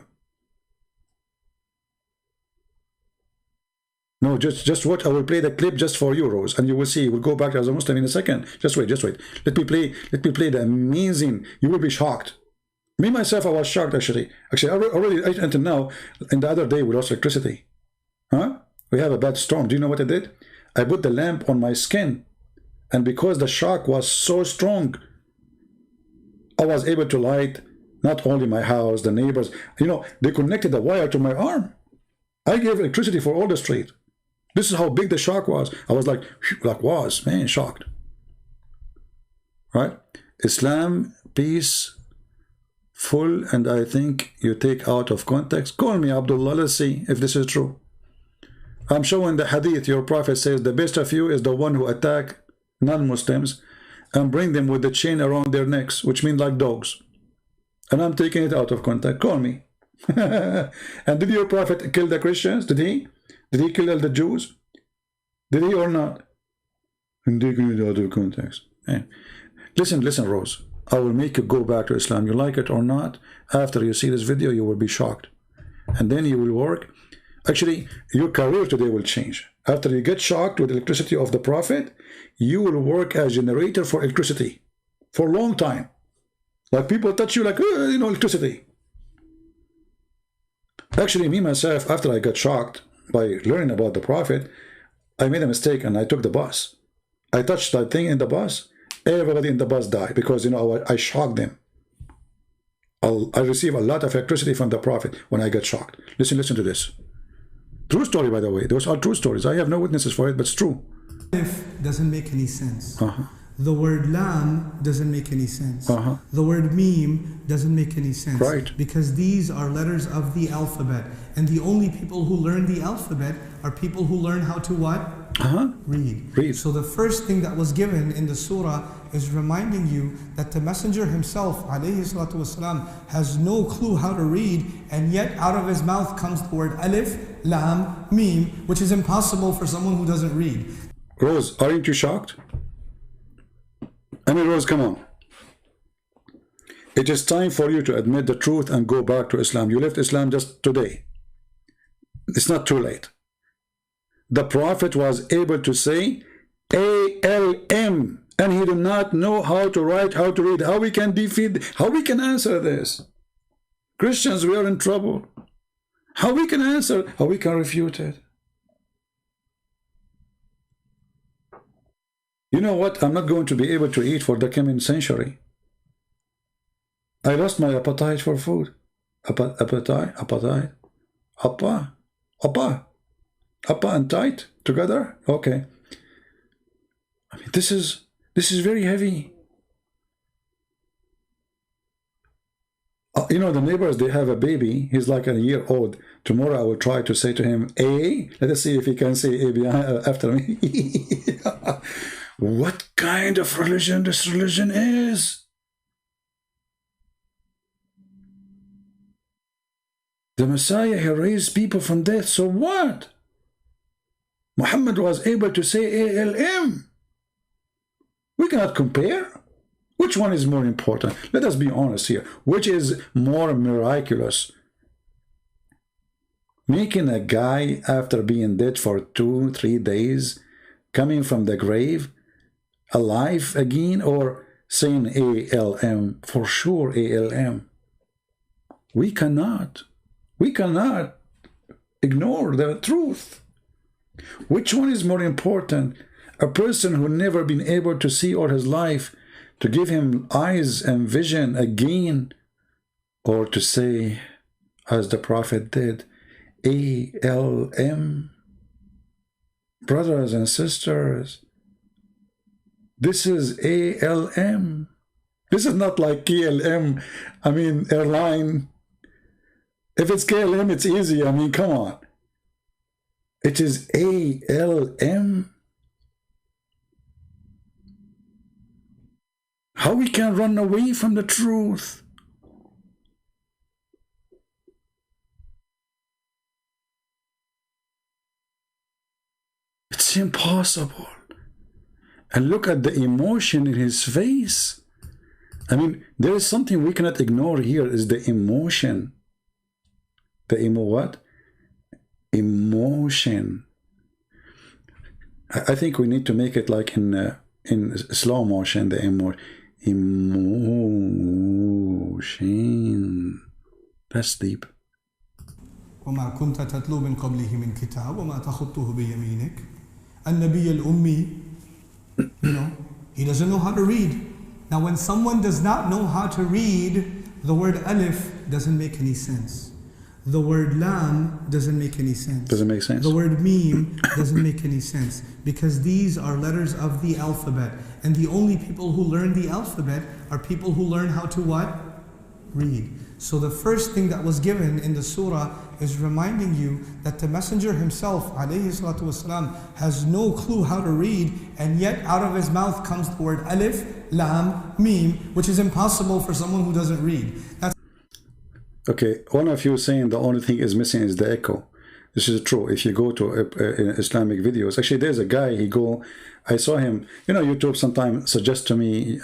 No, just what I will play the clip just for you, Rose, and you will see. We'll go back as a Muslim in a second. Just wait. Let me play the amazing. You will be shocked. Me myself, I was shocked actually. Already until now. And the other day we lost electricity. Huh? We have a bad storm. Do you know what I did? I put the lamp on my skin, and because the shock was so strong, I was able to light not only my house, the neighbors. You know, they connected the wire to my arm. I gave electricity for all the street. This is how big the shock was. I was like man, shocked. Right? Islam, peace, full, and I think you take out of context. Call me Abdullah. Let's see if this is true. I'm showing the hadith. Your prophet says the best of you is the one who attack non-Muslims and bring them with the chain around their necks, which means like dogs. And I'm taking it out of context. Call me. And did your prophet kill the Christians? Did he? Did he kill all the Jews? Did he or not? I'm taking it out of context. Hey. Listen, Rose. I will make you go back to Islam. You like it or not? After you see this video, you will be shocked. And then you will work. Actually, your career today will change. After you get shocked with the electricity of the prophet, you will work as generator for electricity for a long time. Like people touch you like, electricity. Actually, me myself, after I got shocked by learning about the prophet, I made a mistake and I took the bus. I touched that thing in the bus. Everybody in the bus died because, I shocked them. I received a lot of electricity from the prophet when I got shocked. Listen to this. True story, by the way. Those are true stories. I have no witnesses for it, but it's true. If doesn't make any sense. The word lam doesn't make any sense. The word meme doesn't make any sense. Right. Because these are letters of the alphabet. And the only people who learn the alphabet are people who learn how to what? Read. So the first thing that was given in the surah is reminding you that the messenger himself, alayhi salatu wasalam, has no clue how to read, and yet out of his mouth comes the word alif, lam, meme, which is impossible for someone who doesn't read. Rose, aren't you shocked? I mean, Rose, come on. It is time for you to admit the truth and go back to Islam. You left Islam just today. It's not too late. The prophet was able to say ALM, and he did not know how to write, how to read. How we can defeat, how we can answer this? Christians, we are in trouble. How we can answer, how we can refute it? You know what? I'm not going to be able to eat for the coming century. I lost my appetite for food. Appetite. Appa and tight together. Okay. I mean, this is very heavy. The neighbors, they have a baby. He's like a year old. Tomorrow I will try to say to him, A. Let us see if he can say A after me. What kind of religion this religion is? The Messiah, he raised people from death. So what? Muhammad was able to say ALM. We cannot compare. Which one is more important? Let us be honest here. Which is more miraculous? Making a guy after being dead for 2-3 days, coming from the grave, alive again, or saying ALM? For sure, ALM. We cannot. We cannot ignore the truth. Which one is more important? A person who never been able to see all his life, to give him eyes and vision again, or to say, as the Prophet did, ALM? Brothers and sisters, this is ALM. This is not like KLM, I mean, airline. If it's KLM, it's easy. I mean, come on. It is ALM. How we can run away from the truth? It's impossible. And look at the emotion in his face. I mean, there is something we cannot ignore here, is the emotion. The what? Emotion. I think we need to make it like in slow motion, the emotion. That's deep. وما كنت تتلو من قبله من كتاب وما تخطه بيمينك. النبي الأمي, you know, he doesn't know how to read. Now when someone does not know how to read, the word alif doesn't make any sense. The word lam doesn't make any sense. Doesn't make sense. The word meme doesn't make any sense, because these are letters of the alphabet. And the only people who learn the alphabet are people who learn how to what? Read. So the first thing that was given in the surah is reminding you that the messenger himself, alayhi salatu wasalam, has no clue how to read, and yet out of his mouth comes the word alif, lam, meme, which is impossible for someone who doesn't read. That's okay, one of you saying the only thing is missing is the echo. This is true. If you go to Islamic videos, actually there's a guy, I saw him, you know, YouTube sometimes suggests to me,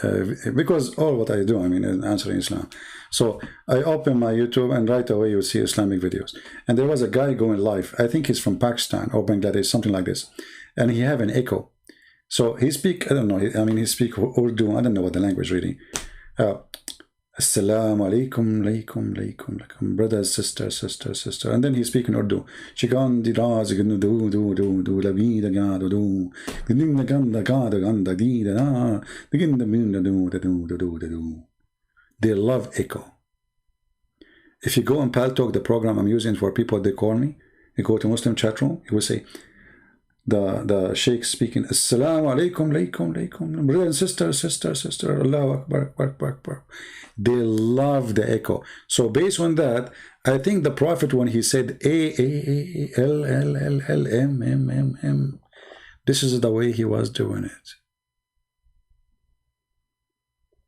because all what I do, I mean, is answering Islam. So I open my YouTube and right away you see Islamic videos. And there was a guy going live, I think he's from Pakistan or Bangladesh, something like this. And he have an echo. So he speak, I don't know, I mean, he speak Urdu, I don't know what the language really. Assalamu alaikum, alaikum, alaikum, alaikum, brothers, sisters, sister, sister. And then he speak in Urdu. Chikan di raz do do do do la vida ga do do. Gin the ganda ga da ganda di da da. Begin the moon do do do do do. They love echo. If you go on Paltalk, the program I'm using for people, they call me. You go to Muslim chat room, you will say, the sheikh speaking, Assalamu alaikum, alaikum, alaikum, brother and sister, sister, sister, Allahu Akbar, Akbar, Akbar, Akbar. They love the echo. So based on that, I think the Prophet, when he said A-L-L-L-M-M-M-M, this is the way he was doing it.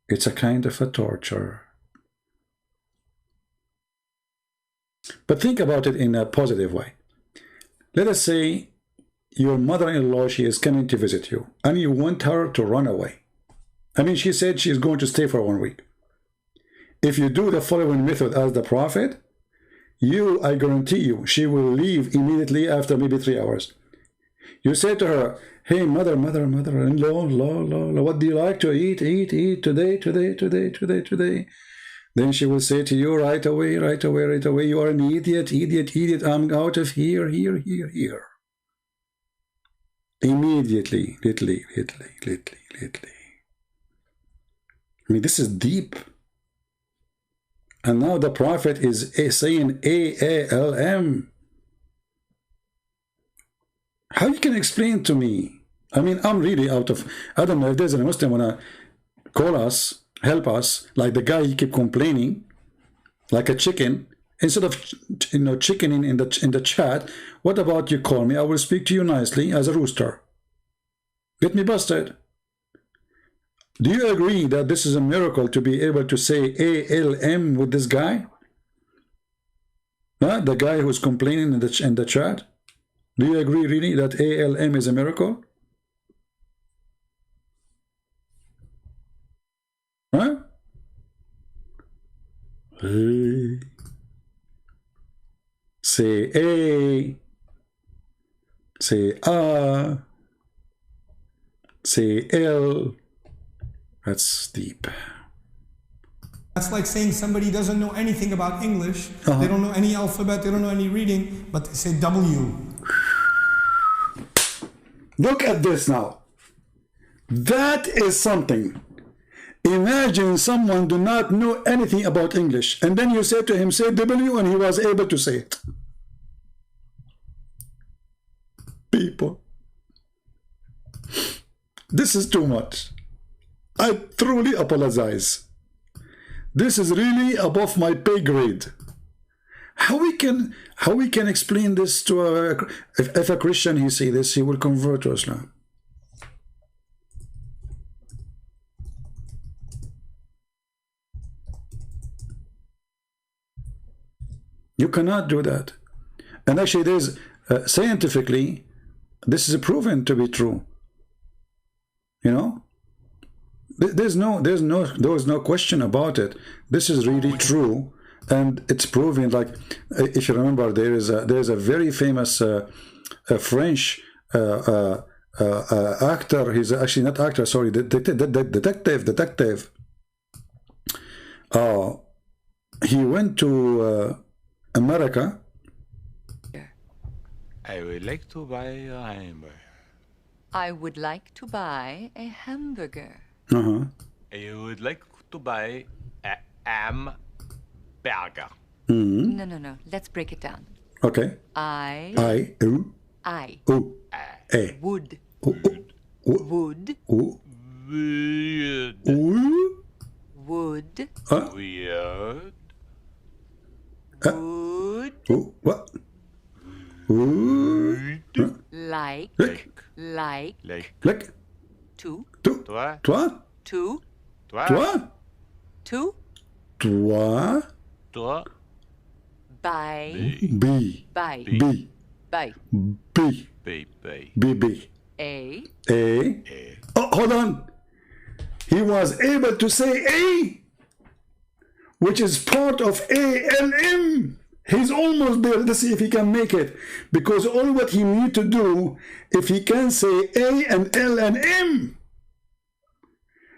It's a kind of a torture. But think about it in a positive way. Let us say your mother-in-law, she is coming to visit you, and you want her to run away. I mean, she said she's going to stay for 1 week. If you do the following method as the Prophet, I guarantee you, she will leave immediately after maybe 3 hours. You say to her, hey, mother-in-law, what do you like to eat, today? Then she will say to you right away, you are an idiot, I'm out of here. Immediately, literally. I mean, this is deep. And now the Prophet is saying A-A-L-M. How you can explain to me? I mean, I'm really out of, I don't know if there's a Muslim wanna call us, help us, like the guy, he keep complaining, like a chicken. Instead of, you know, chickening in the chat, what about you call me? I will speak to you nicely as a rooster. Get me busted. Do you agree that this is a miracle to be able to say A-L-M with this guy? Huh? The guy who's complaining in the chat? Do you agree really that A-L-M is a miracle? Huh? Hey. Say A. Say A. Say L. That's deep. That's like saying somebody doesn't know anything about English, they don't know any alphabet, they don't know any reading, but they say W. Look at this now. That is something. Imagine someone do not know anything about English, and then you say to him, say W, and he was able to say it. People, this is too much. I truly apologize. This is really above my pay grade. How we can explain this to if a Christian he see this, he will convert to Islam. You cannot do that. And actually, there's scientifically, this is proven to be true. You know, there's no question about it. This is really true, and it's proven. Like, if you remember, there's a very famous French actor. He's actually not actor. Sorry, detective. He went to America. I would like to buy a hamburger. I would like to buy a hamburger. I would like to buy a hamburger. No. Let's break it down. Okay. I would. What? Like. To. Toi. By. A. Oh, hold on. He was able to say A, which is part of ALM. He's almost there. Let's see if he can make it. Because all what he need to do, if he can say A and L and M,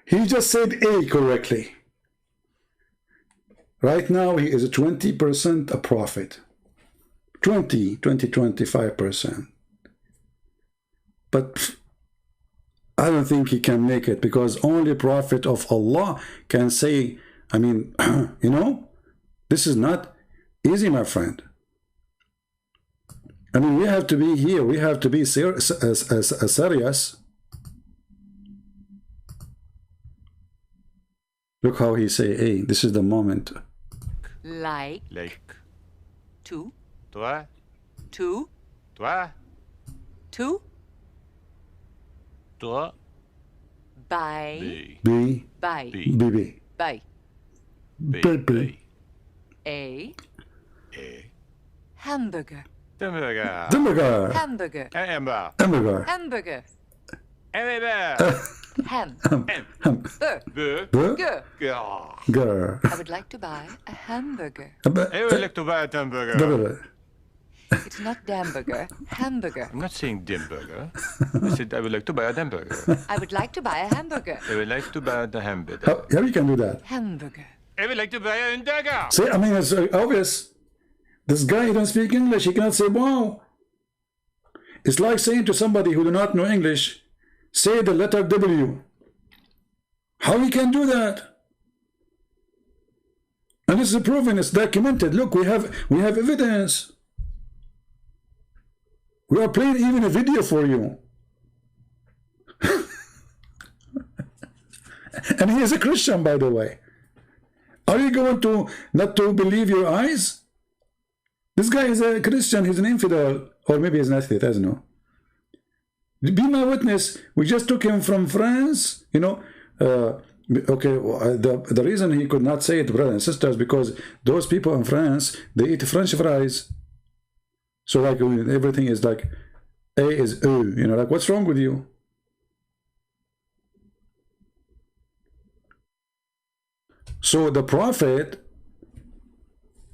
he just said A correctly. Right now, he is 20% a prophet. 25%. But I don't think he can make it, because only prophet of Allah can say, I mean, you know, this is not easy, my friend. I mean, we have to be here. We have to be serious. Look how he say, hey, this is the moment. Like. To. Toi. To. Toi. To. Toi. By. A. Hamburger. Hamburger. Ham. Burger. I would like to buy a hamburger. I would like to buy a hamburger. It's not Damburger, hamburger. I'm not saying Dimburger. I said I would like to buy a hamburger. I would like to buy a hamburger. I would like to buy the hamburger. How you can do that? Hamburger. I would like to buy a hamburger. See, I mean, it's obvious. This guy, he don't speak English. He cannot say wow. It's like saying to somebody who do not know English, say the letter W. How he can do that? And this is proven. It's documented. Look, we have evidence. We are playing even a video for you. And he is a Christian, by the way. Are you going to not to believe your eyes? This guy is a Christian. He's an infidel. Or maybe he's an atheist. I don't know. Be my witness. We just took him from France. You know, okay, the reason he could not say it, brothers and sisters, because those people in France, they eat French fries. So like everything is like A is O, you know, like what's wrong with you? So the prophet,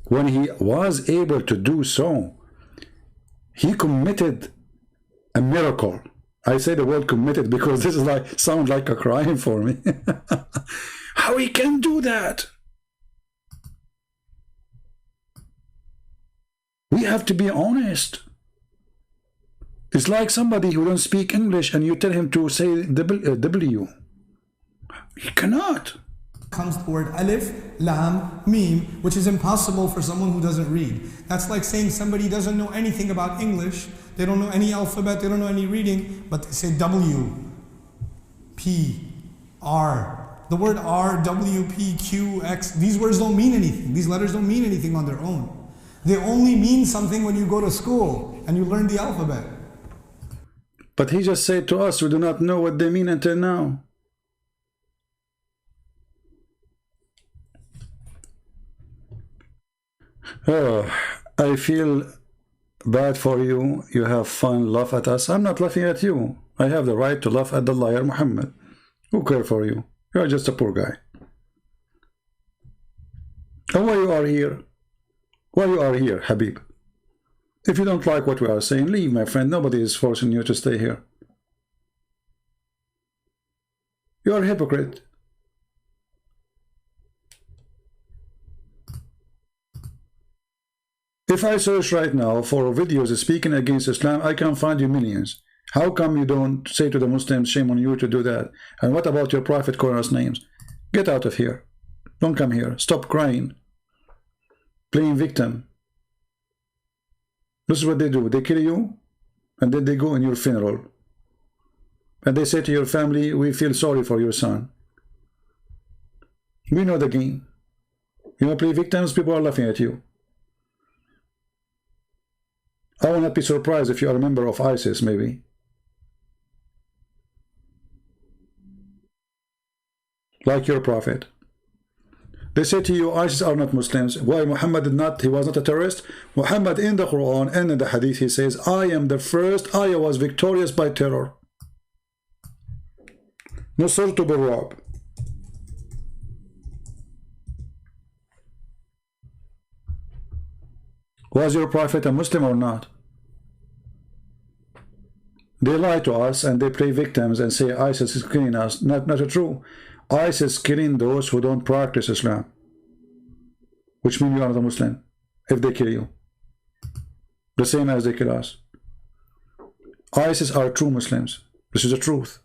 when he was able to do so, he committed a miracle. I say the word committed because this is like sound like a crime for me. How he can do that? We have to be honest. It's like somebody who don't speak English and you tell him to say W. He cannot. Comes the word alif, lam, mim, which is impossible for someone who doesn't read. That's like saying somebody doesn't know anything about English, they don't know any alphabet, they don't know any reading, but they say W, P, R. The word R, W, P, Q, X, these words don't mean anything. These letters don't mean anything on their own. They only mean something when you go to school and you learn the alphabet. But he just said to us, we do not know what they mean until now. Oh, I feel bad for you. You have fun, laugh at us. I'm not laughing at you. I have the right to laugh at the liar Muhammad. Who cares for you? You're just a poor guy. And why you are here? Why you are here, Habib? If you don't like what we are saying, leave, my friend. Nobody is forcing you to stay here. You are a hypocrite. If I search right now for videos speaking against Islam, I can find you millions. How come you don't say to the Muslims, shame on you to do that? And what about your Prophet calling us names? Get out of here. Don't come here. Stop crying. Playing victim. This is what they do. They kill you, and then they go in your funeral. And they say to your family, we feel sorry for your son. We know the game. You want to play victims? People are laughing at you. I will not be surprised if you are a member of ISIS, maybe. Like your prophet. They say to you, ISIS are not Muslims. Why Muhammad did not? He was not a terrorist. Muhammad in the Quran and in the Hadith, he says, I am the first. I was victorious by terror. Nusrtu bil-Ra'b. Was your prophet a Muslim or not? They lie to us and they play victims and say ISIS is killing us. Not true. ISIS is killing those who don't practice Islam, which means you are not a Muslim if they kill you. The same as they kill us. ISIS are true Muslims. This is the truth.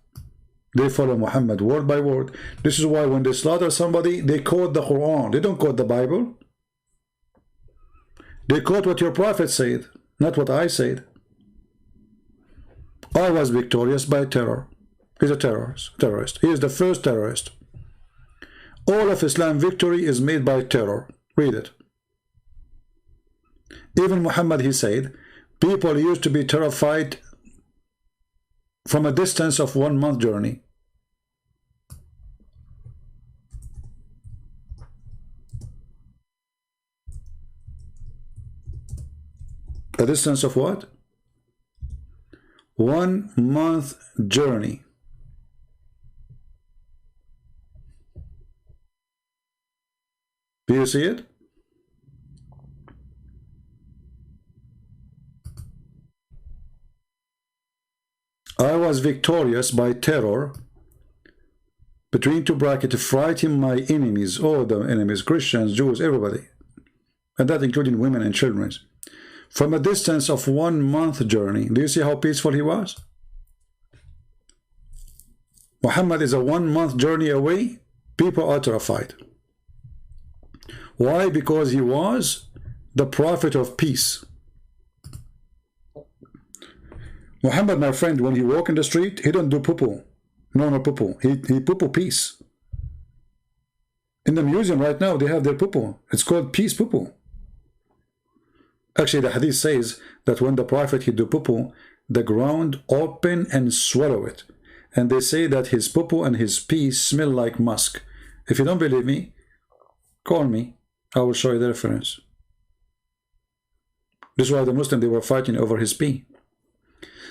They follow Muhammad word by word. This is why when they slaughter somebody, they quote the Quran. They don't quote the Bible. They quote what your prophet said, not what I said. I was victorious by terror. He's a terrorist. He is the first terrorist. All of Islam victory is made by terror. Read it. Even Muhammad, he said, people used to be terrified from a distance of 1 month journey. A distance of what? 1 month journey. Do you see it? I was victorious by terror, between two brackets, frighten my enemies, all the enemies, Christians, Jews, everybody, and that including women and children, from a distance of 1 month journey. Do you see how peaceful he was? Muhammad is a 1 month journey away. People are terrified. Why? Because he was the prophet of peace. Muhammad, my friend, when he walk in the street, he don't do poo-poo. No poo-poo. He poo-poo peace. In the museum right now, they have their poo-poo. It's called peace poo-poo. Actually, the hadith says that when the prophet he do poo-poo, the ground open and swallow it. And they say that his poo-poo and his pee smell like musk. If you don't believe me, call me. I will show you the reference. This is why the Muslims, they were fighting over his pee.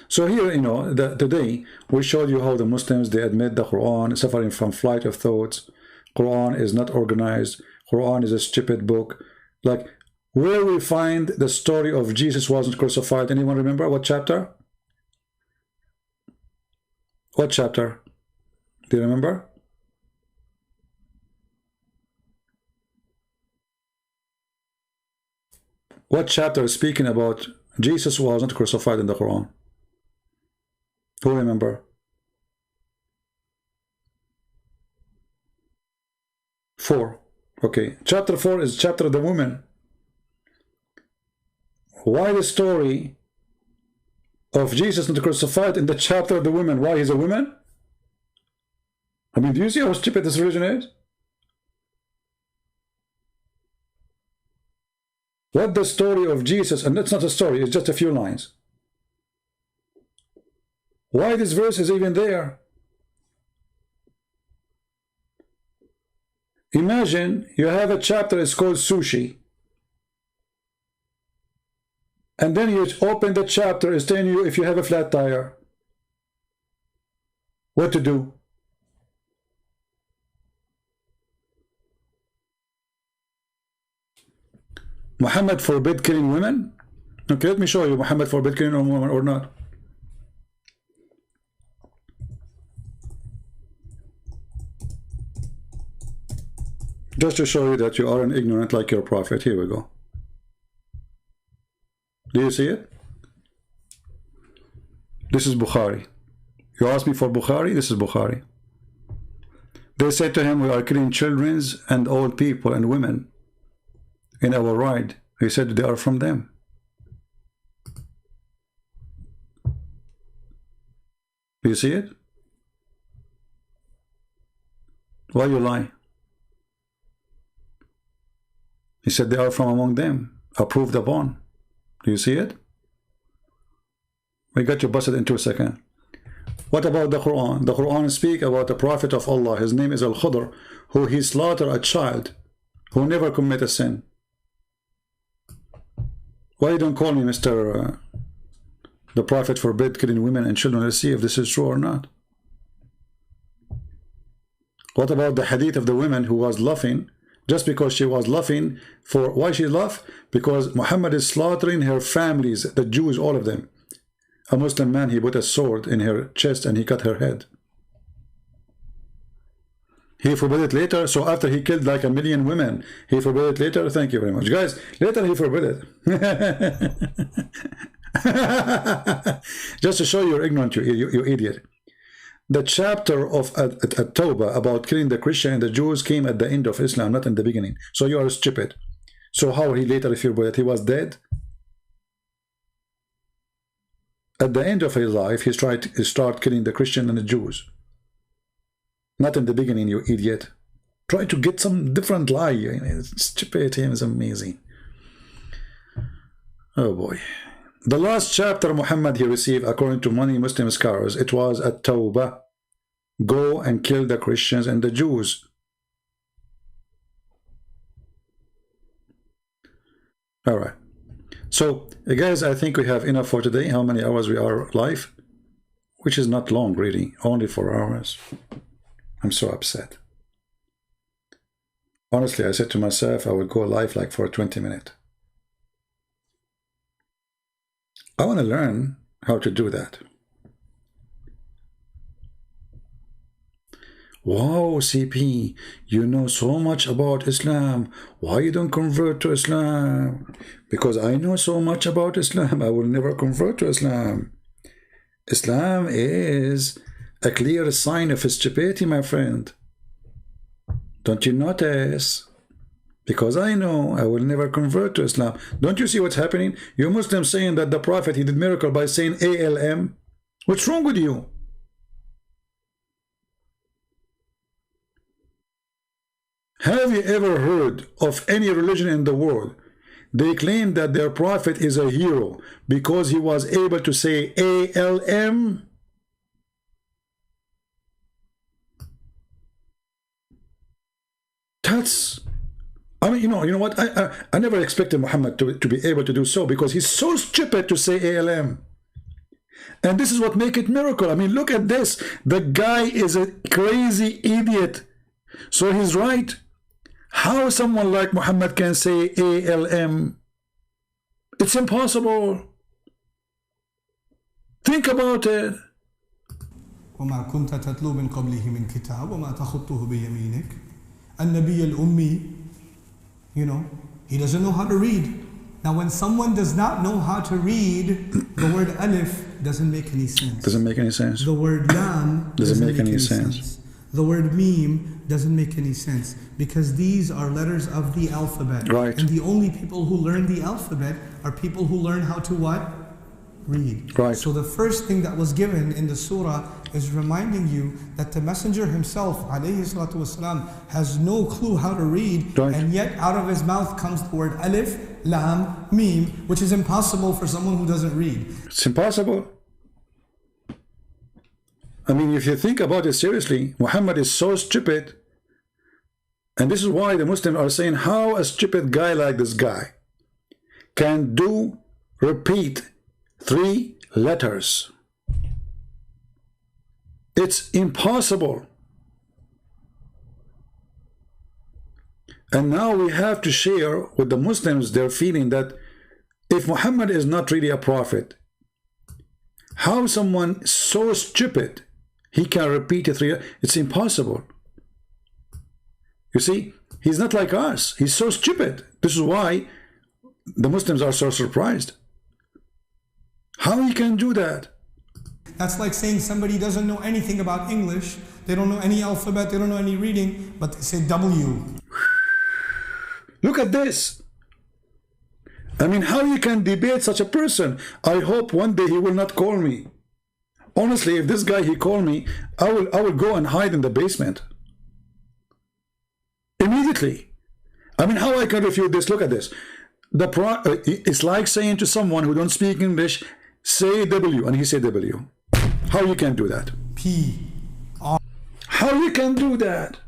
So here, you know, today we showed you how the Muslims, they admit the Quran, suffering from flight of thoughts. Quran is not organized. Quran is a stupid book. Like, where we find the story of Jesus wasn't crucified. Anyone remember what chapter? What chapter? Do you remember? what chapter is speaking about Jesus was not crucified in the Quran? Who remember? 4. Okay, chapter 4 is chapter of the women. Why the story of Jesus not crucified in the chapter of the women? Why he's a woman? I mean, do you see how stupid this religion is? What the story of Jesus, and that's not a story, it's just a few lines. Why this verse is even there? Imagine you have a chapter, it's called sushi. And then you open the chapter, it's telling you if you have a flat tire, what to do. Muhammad forbid killing women? Okay, let me show you Muhammad forbid killing a woman or not. Just to show you that you aren't ignorant like your prophet. Here we go. Do you see it? This is Bukhari. You asked me for Bukhari? This is Bukhari. They said to him, we are killing children and old people and women in our ride. He said they are from them. Do you see it? Why you lie? He said they are from among them, approved upon. Do you see it? We got you busted in 2 seconds. What about the Quran? The Quran speaks about the Prophet of Allah. His name is Al-Khudr, who he slaughtered a child who never commit a sin. Why you don't call me Mr. The Prophet forbid killing women and children? Let's see if this is true or not. What about the hadith of the woman who was laughing just because she was laughing for why she laughed? Because Muhammad is slaughtering her families, the Jews, all of them. A Muslim man, he put a sword in her chest and he cut her head. He forbid it later. So after he killed like 1 million women, he forbid it later. Thank you very much, guys. Later he forbid it. Just to show you're ignorant, you idiot. The chapter of At-Tawbah about killing the Christian and the Jews came at the end of Islam, not in the beginning. So you are stupid. So how he later forbid it? He was dead. At the end of his life, he tried to start killing the Christian and the Jews. Not in the beginning, you idiot. Try to get some different lie. Stupidity is amazing. Oh boy. The last chapter Muhammad he received, according to many Muslim scholars, it was at Tawbah. Go and kill the Christians and the Jews. All right. So, guys, I think we have enough for today. How many hours we are live? Which is not long, really. Only 4 hours. I'm so upset. Honestly, I said to myself, I would go live like for 20 minutes. I want to learn how to do that. Wow, CP, you know so much about Islam. Why you don't convert to Islam? Because I know so much about Islam. I will never convert to Islam. Islam is a clear sign of stupidity, my friend. Don't you notice? Because I know I will never convert to Islam. Don't you see what's happening? You Muslims saying that the Prophet, he did miracle by saying ALM. What's wrong with you? Have you ever heard of any religion in the world? They claim that their Prophet is a hero because he was able to say ALM. That's... I mean, you know what? I never expected Muhammad to be able to do so because he's so stupid to say ALM. And this is what makes it miracle. I mean, look at this. The guy is a crazy idiot. So he's right. How someone like Muhammad can say ALM? It's impossible. Think about it. وما كنت تتلو من قبله من كتاب وما تخطه بيمينك النبي الأمي. You know, he doesn't know how to read. Now, when someone does not know how to read, the word alif doesn't make any sense. Doesn't make any sense. The word lam doesn't make any sense. The word meme doesn't make any sense because these are letters of the alphabet. Right. And the only people who learn the alphabet are people who learn how to what? Read. Right. So the first thing that was given in the surah is reminding you that the messenger himself, alayhi salatu wasalam, has no clue how to read, right. And yet out of his mouth comes the word alif, lam, meme, which is impossible for someone who doesn't read. It's impossible. I mean, if you think about it seriously, Muhammad is so stupid, and this is why the Muslims are saying how a stupid guy like this guy can repeat 3 letters. It's impossible. And now we have to share with the Muslims their feeling that if Muhammad is not really a prophet, how someone so stupid he can repeat 3? It's impossible. You see, he's not like us. He's so stupid. This is why the Muslims are so surprised. How he can do that? That's like saying somebody doesn't know anything about English. They don't know any alphabet. They don't know any reading, but they say W. Look at this. I mean, how you can debate such a person? I hope one day he will not call me. Honestly, if this guy he called me, I will go and hide in the basement immediately. I mean, how I can refute this? Look at this. It's like saying to someone who don't speak English, say W, and he say W. How you can do that? P-R. How you can do that?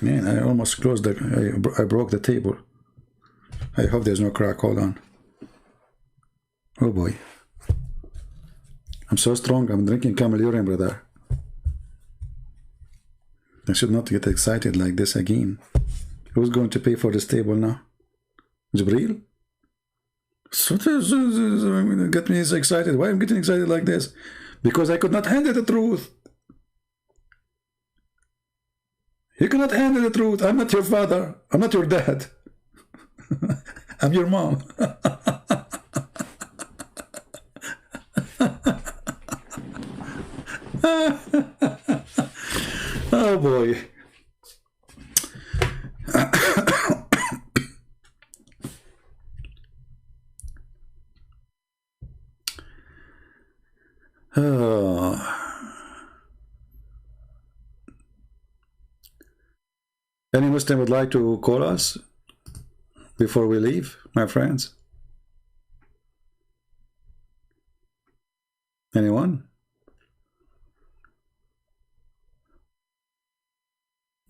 Man, I almost closed I broke the table. I hope there's no crack. Hold on. Oh boy. I'm so strong. I'm drinking camel urine, brother. I should not get excited like this again. Who's going to pay for this table now? Jibreel? So get me excited. Why am I getting excited like this? Because I could not handle the truth. You cannot handle the truth. I'm not your father. I'm not your dad. I'm your mom. Oh boy. Any Muslim would like to call us before we leave, my friends? Anyone?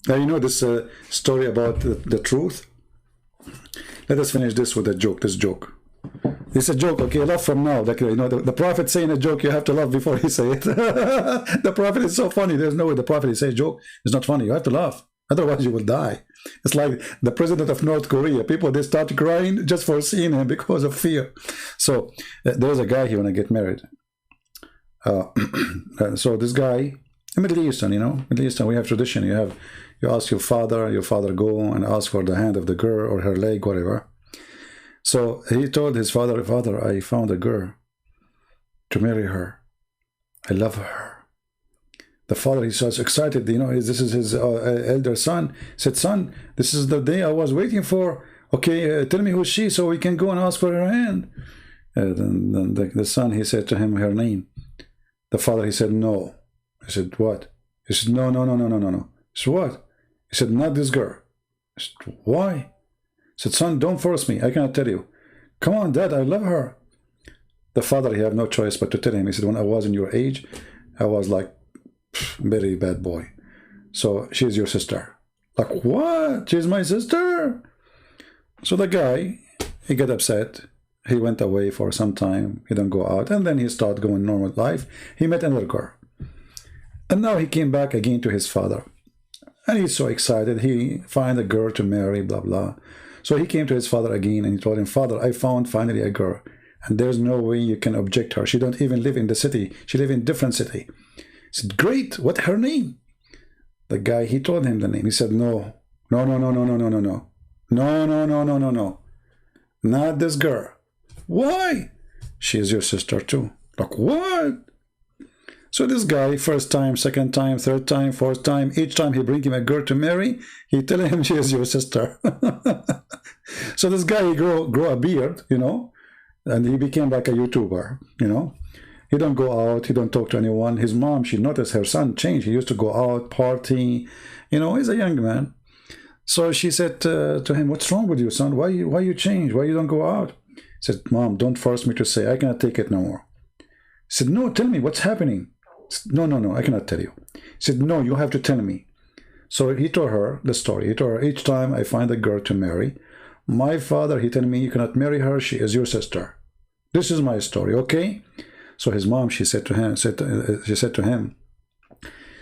You know this story about the truth? Let us finish this with a joke. This joke. It's a joke, okay? Laugh from now. Like, you know, the prophet saying a joke, you have to laugh before he say it. The prophet is so funny. There's no way the prophet say a joke. It's not funny. You have to laugh. Otherwise, you will die. It's like the president of North Korea. People, they start crying just for seeing him because of fear. So there's a guy here when I get married. So this guy, Middle Eastern, you know, Middle Eastern, we have tradition. You ask your father go and ask for the hand of the girl or her leg, whatever. So he told his father, "Father, I found a girl to marry her. I love her." The father, he's so excited, you know, this is his elder son. He said, "Son, this is the day I was waiting for. Okay, tell me who's she so we can go and ask for her hand." Then the son, he said to him her name. The father, he said, "No." He said, "What?" He said, No. He said, "What?" He said, "Not this girl." He said, "Why?" He said, "Son, don't force me. I cannot tell you." "Come on, Dad, I love her." The father, he had no choice but to tell him. He said, "When I was in your age, I was like very bad boy. So she's your sister." Like, what? She's my sister? So the guy, he got upset. He went away for some time. He didn't go out. And then he started going normal life. He met another girl. And now he came back again to his father. And he's so excited. He find a girl to marry, blah, blah. So he came to his father again and he told him, "Father, I found finally a girl. And there's no way you can object her. She don't even live in the city. She live in different city." He said, "Great. What her name?" The guy, he told him the name. He said, No. not this girl. Why? She is your sister too. Like, what? So this guy, first time, second time, third time, fourth time, each time he bring him a girl to marry, he tell him she is your sister. So this guy, he grow a beard, you know, and he became like a YouTuber, you know. He don't go out, he don't talk to anyone. His mom, she noticed her son changed. He used to go out, party, you know, he's a young man. So she said to him, what's wrong with you, son? Why you change? Why you don't go out? He said, Mom, don't force me to say. I cannot take it no more. He said, no, tell me what's happening. Said, no, I cannot tell you. He said, no, you have to tell me. So he told her the story. He told her, each time I find a girl to marry, my father, he told me, you cannot marry her. She is your sister. This is my story, okay? So his mom, she said to him,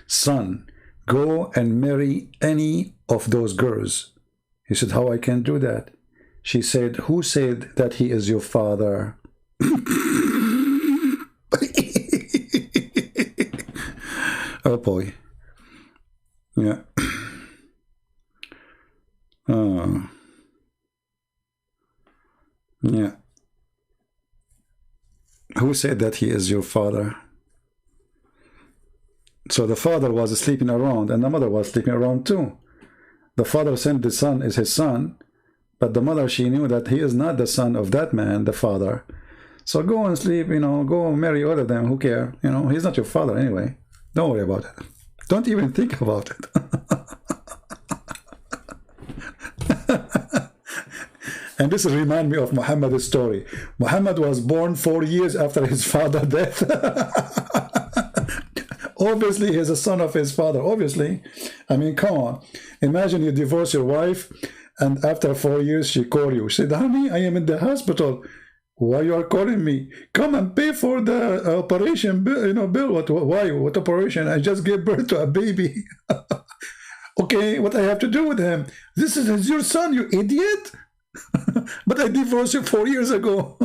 son, go and marry any of those girls. He said, how I can do that? She said, who said that he is your father? Oh boy. Yeah. Yeah. Who said that he is your father? So the father was sleeping around and the mother was sleeping around too. The father said the son is his son, but the mother, she knew that he is not the son of that man, the father. So go and sleep, you know, go marry all of them, who care? You know, he's not your father anyway. Don't worry about it. Don't even think about it. And this reminds me of Muhammad's story. Muhammad was born 4 years after his father's death. Obviously, he's a son of his father. Obviously. I mean, come on. Imagine you divorce your wife, and after 4 years, she called you. She said, honey, I am in the hospital. Why you are calling me? Come and pay for the operation bill. You know, bill. Why? What operation? I just gave birth to a baby. Okay, what I have to do with him? This is your son, you idiot. But I divorced you 4 years ago.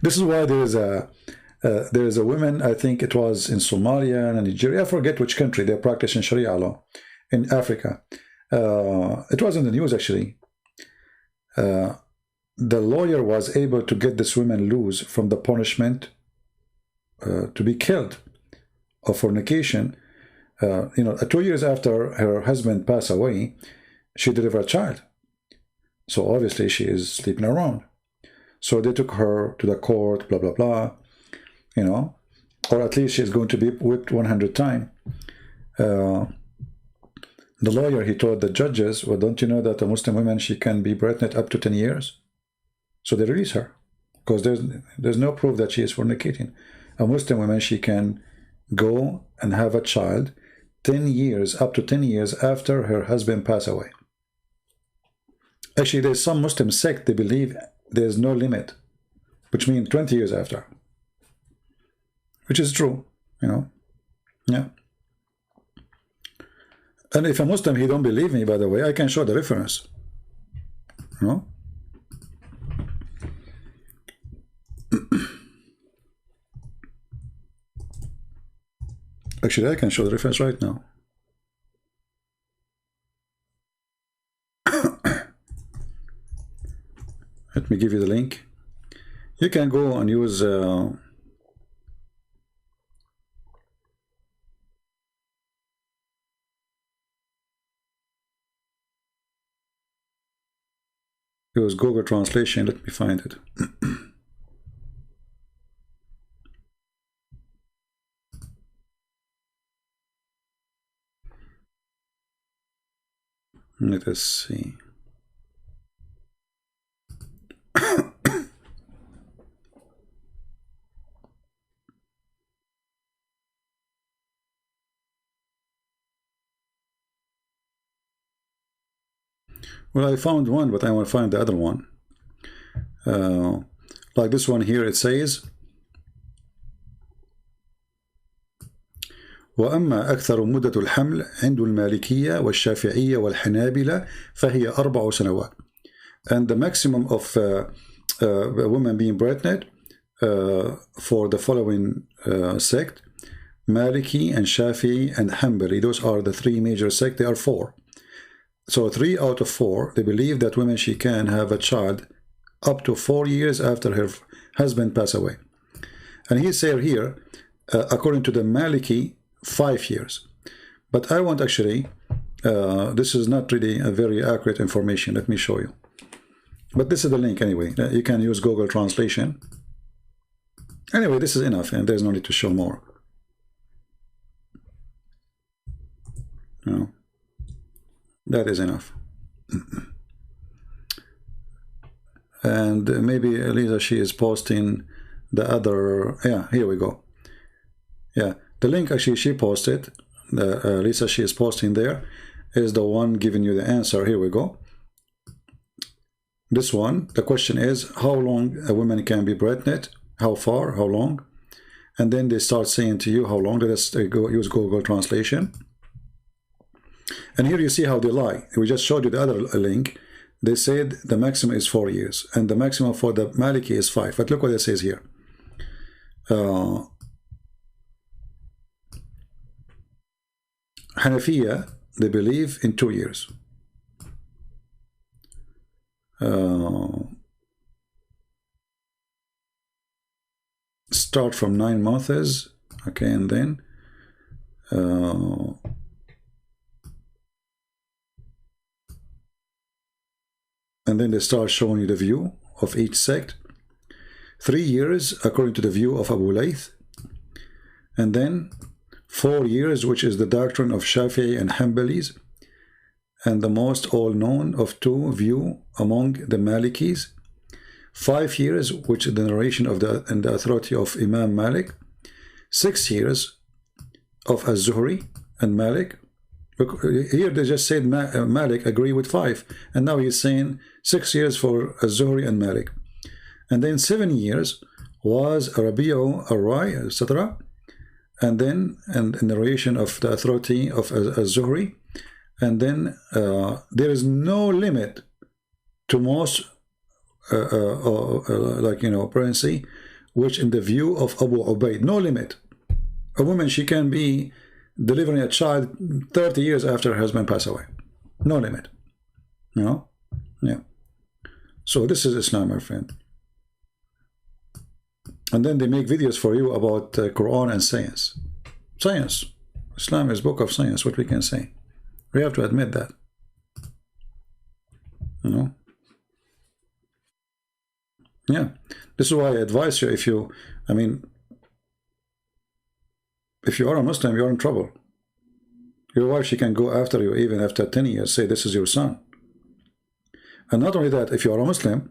This is why there is a woman, I think it was in Somalia and Nigeria, I forget which country, they're practicing Sharia law in Africa. It was in the news actually. The lawyer was able to get this woman loose from the punishment to be killed of fornication. You know, 2 years after her husband passed away, she delivered a child. So obviously she is sleeping around. So they took her to the court, blah, blah, blah, you know, or at least she's going to be whipped 100 times. The lawyer, he told the judges, well, don't you know that a Muslim woman, she can be pregnant up to 10 years? So they release her because there's no proof that she is fornicating. A Muslim woman, she can go and have a child 10 years, up to 10 years after her husband passed away. Actually, there's some Muslim sect, they believe there's no limit, which means 20 years after. Which is true, you know. Yeah. And if a Muslim, he don't believe me, by the way, I can show the reference. You know? Actually, I can show the reference right now. Let me give you the link. You can go and use Google Translation. Let me find it. Let us see. Well, I found one, but I want to find the other one. Like this one here, it says, وأما أكثر مدة الحمل عند المالكية والشافعية والحنابلة فهي 4 سنوات. And the maximum of a woman being pregnant for the following sect, Maliki and Shafi'i and Hanbali, those are the 3 major sects, they are 4. So 3 out of 4, they believe that women, she can have a child up to 4 years after her husband pass away. And he said here, according to the Maliki, 5 years. But I want actually, this is not really a very accurate information. Let me show you. But this is the link anyway. You can use Google Translation. Anyway, this is enough, and there's no need to show more. No, that is enough. And maybe Elisa, she is posting the other. Yeah, here we go. Yeah, the link actually she posted. Lisa, she is posting there, is the one giving you the answer. Here we go. This one, the question is how long a woman can be pregnant, how far, how long, and then they start saying to you how long. Let us use Google Translation. And here you see how they lie. We just showed you the other link. They said the maximum is 4 years, and the maximum for the Maliki is 5. But look what it says here. Hanafiya, they believe in 2 years. Start from 9 months, okay, and then they start showing you the view of each sect. 3 years according to the view of Abu Layth, and then 4 years, which is the doctrine of Shafi'i and Hanbalis, and the most all-known of 2 view among the Malikis. 5 years, which is the narration of the authority of Imam Malik. 6 years of Az-Zuhri and Malik. Look, here they just said Malik agree with 5, and now he's saying 6 years for Az-Zuhri and Malik. And then 7 years was Rabi'u al-Rai, etc. And then narration of the authority of Az-Zuhri. And then there is no limit to most like, you know, pregnancy, which in the view of Abu Ubaid, no limit. A woman, she can be delivering a child 30 years after her husband passed away. No limit. You know? Yeah. So this is Islam, my friend. And then they make videos for you about Quran and science. Science. Islam is book of science, what we can say. We have to admit that. You know? Yeah. This is why I advise you, if you, I mean, if you are a Muslim, you are in trouble. Your wife, she can go after you even after 10 years, say this is your son. And not only that, if you are a Muslim,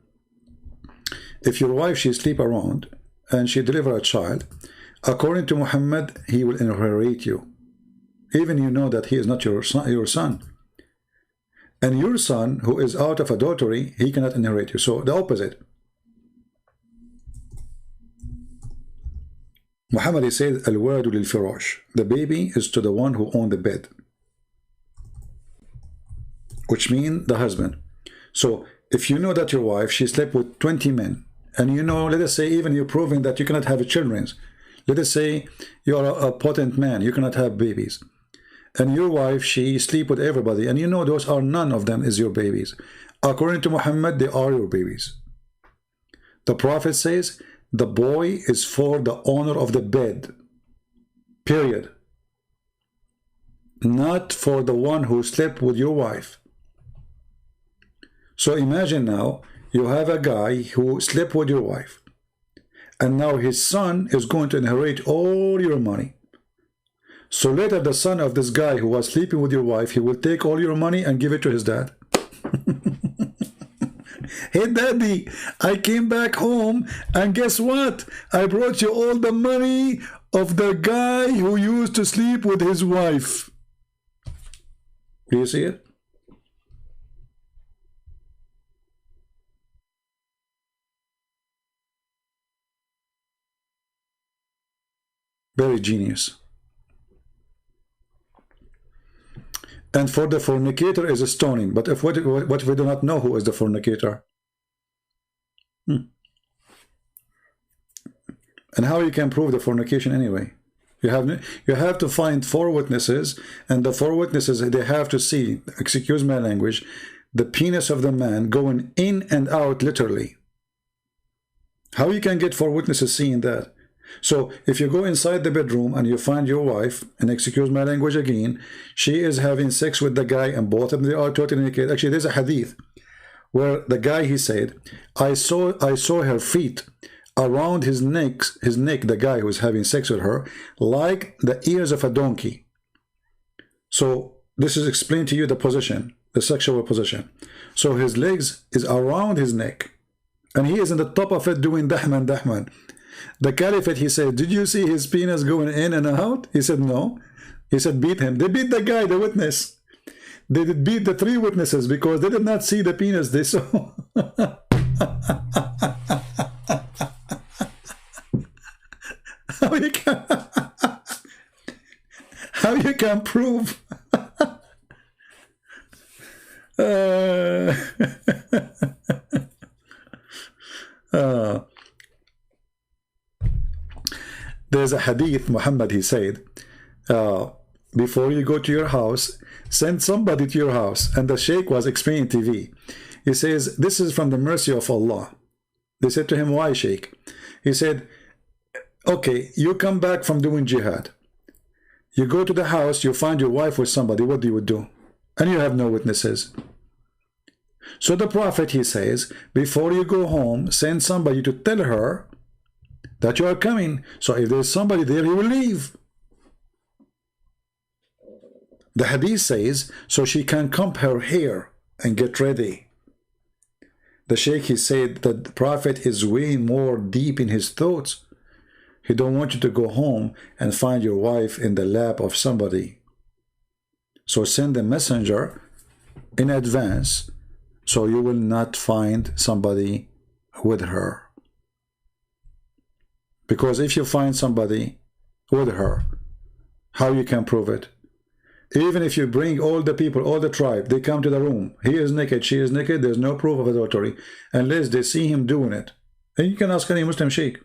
if your wife, she sleep around and she deliver a child, according to Muhammad, he will inherit you. Even you know that he is not your son. And your son, who is out of adultery, he cannot inherit you. So the opposite. Muhammad, he said, Al-Waladu lil-Firash. The baby is to the one who owned the bed. Which means the husband. So if you know that your wife, she slept with 20 men, and you know, let us say, even you're proving that you cannot have children. Let us say you are a potent man, you cannot have babies. And your wife, she sleep with everybody, and you know those are none of them is your babies. According to Muhammad, they are your babies. The Prophet says, the boy is for the owner of the bed. Period. Not for the one who slept with your wife. So imagine now, you have a guy who slept with your wife, and now his son is going to inherit all your money. So later the son of this guy who was sleeping with your wife, he will take all your money and give it to his dad. Hey daddy, I came back home and guess what? I brought you all the money of the guy who used to sleep with his wife. Do you see it? Very genius. And for the fornicator is a stoning. But if what if we do not know who is the fornicator? And how you can prove the fornication anyway? You have to find 4 witnesses, and the 4 witnesses, they have to see, excuse my language, the penis of the man going in and out literally. How you can get 4 witnesses seeing that? So if you go inside the bedroom and you find your wife, and excuse my language again, she is having sex with the guy, and both of them are totally naked. Actually, there's a hadith where the guy, he said, I saw her feet around his neck, the guy who was having sex with her, like the ears of a donkey. So this is explained to you the position, the sexual position. So his legs is around his neck, and he is in the top of it doing dahman, dahman. The caliphate, he said, did you see his penis going in and out? He said, no. He said, beat him. They beat the guy, the witness. They did beat the 3 witnesses because they did not see the penis. They saw. How you can prove? There's a hadith, Muhammad, he said, before you go to your house, send somebody to your house. And the sheikh was explaining TV. He says, this is from the mercy of Allah. They said to him, why, sheikh? He said, okay, you come back from doing jihad. You go to the house, you find your wife with somebody, what do you do? And you have no witnesses. So the Prophet, he says, before you go home, send somebody to tell her that you are coming. So if there's somebody there, he will leave. The hadith says, so she can comb her hair and get ready. The sheikh, he said that the Prophet is way more deep in his thoughts. He don't want you to go home and find your wife in the lap of somebody. So send a messenger in advance so you will not find somebody with her. Because if you find somebody with her, how you can prove it? Even if you bring all the people, all the tribe, they come to the room. He is naked, she is naked, there's no proof of adultery unless they see him doing it. And you can ask any Muslim sheikh.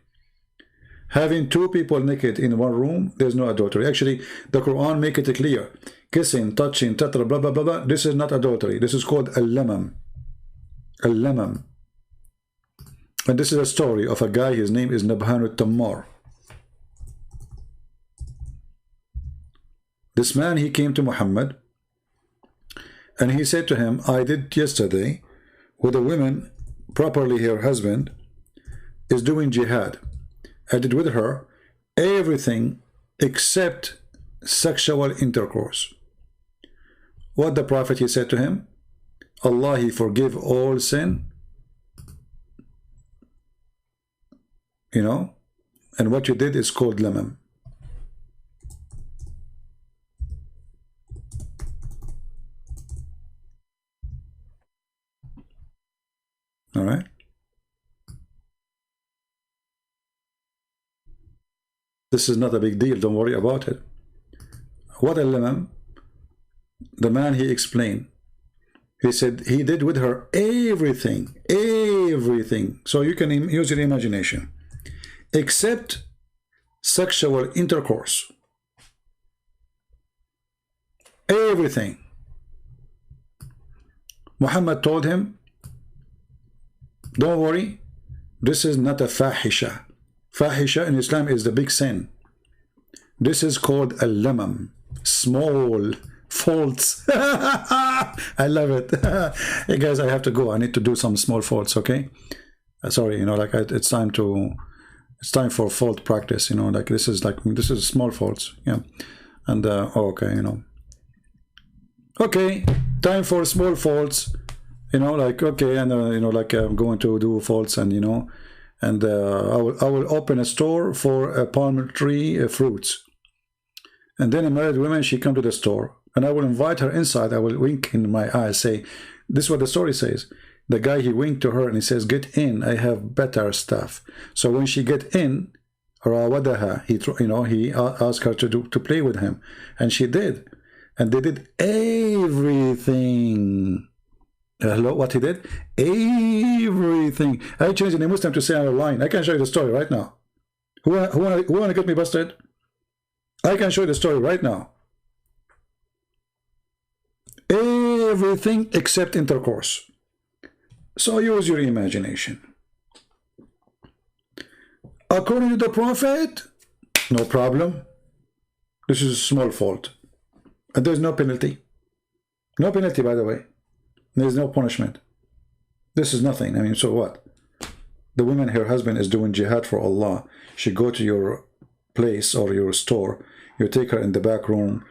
Having 2 people naked in one room, there's no adultery. Actually, the Quran make it clear. Kissing, touching, tatra, blah, blah, blah, blah. This is not adultery. This is called al-lamam. Al-lamam. And this is a story of a guy, his name is Nabhan al-Tammar. This man, he came to Muhammad and he said to him, I did yesterday with a woman, properly her husband, is doing jihad. I did with her everything except sexual intercourse. What the Prophet, he said to him, Allah, he forgive all sin. You know, and what you did is called lamam. All right. This is not a big deal. Don't worry about it. What al-lamam? The man, he explained. He said he did with her everything, everything. So you can use your imagination, except sexual intercourse. Everything. Muhammad told him, don't worry, this is not a fahisha. Fahisha in Islam is the big sin. This is called al-lamam, small faults. I love it. Hey guys, I have to go. I need to do some small faults, okay? Sorry, you know, like it's time for fault practice, you know, like this is small faults, yeah. And okay, you know, okay, time for small faults, you know, like okay, and you know, like I'm going to do faults, and you know, and I will open a store for palm tree fruits, and then a married woman, she come to the store, and I will invite her inside. I will wink in my eyes, say, this is what the story says. The guy, he winked to her and he says, get in, I have better stuff. So when she get in, rawadaha, he asked her to play with him, and she did, and they did everything. Hello, what he did? Everything. I changed in a Muslim to say on a line. I can show you the story right now. Who wanna get me busted? I can show you the story right now. Everything except intercourse. So use your imagination. According to the Prophet, no problem. This is a small fault. And there's no penalty. No penalty, by the way. There's no punishment. This is nothing. I mean, so what? The woman, her husband is doing jihad for Allah. She go to your place or your store. You take her in the back room.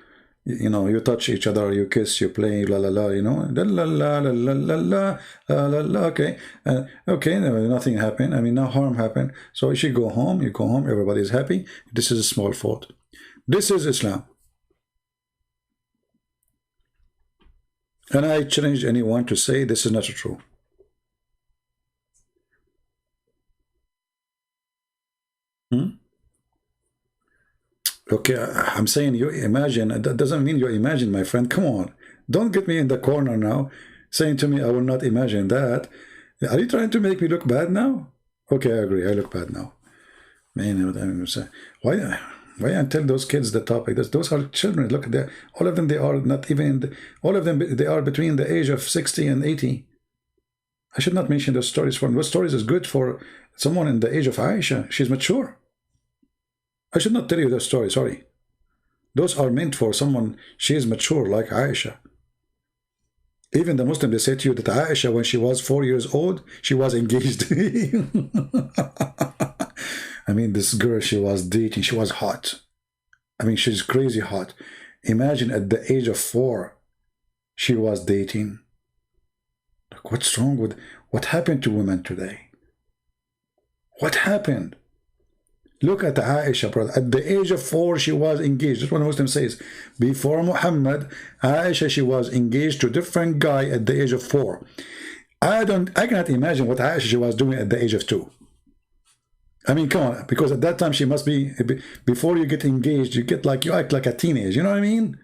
You know, you touch each other, you kiss, you play, la la la, you know, la la la la la la la la la. Okay, okay, nothing happened. I mean, no harm happened. So she go home, you go home, everybody's happy. This is a small fault. This is Islam. And I challenge anyone to say this is not true. Okay, I'm saying you imagine. That doesn't mean you imagine, my friend. Come on. Don't get me in the corner now, saying to me, I will not imagine that. Are you trying to make me look bad now? Okay, I agree. I look bad now. Man, why until those kids the topic? Those are children. Look, all of them, they are not even, all of them, they are between the age of 60 and 80. I should not mention those stories. For those stories is good for someone in the age of Aisha. She's mature. I should not tell you those stories, sorry. Those are meant for someone, she is mature like Aisha. Even the Muslim, they say to you that Aisha, when she was 4 years old, she was engaged. I mean, this girl, she was dating, she was hot. I mean, she's crazy hot. Imagine at the age of 4, she was dating. Like, what's wrong with, what happened to women today? What happened? Look at Aisha, brother. At the age of 4, she was engaged. That's what the Muslim says. Before Muhammad, Aisha, she was engaged to a different guy at the age of 4. I cannot imagine what Aisha she was doing at the age of 2. I mean, come on, because at that time she must be, before you get engaged, you act like a teenage, you know what I mean?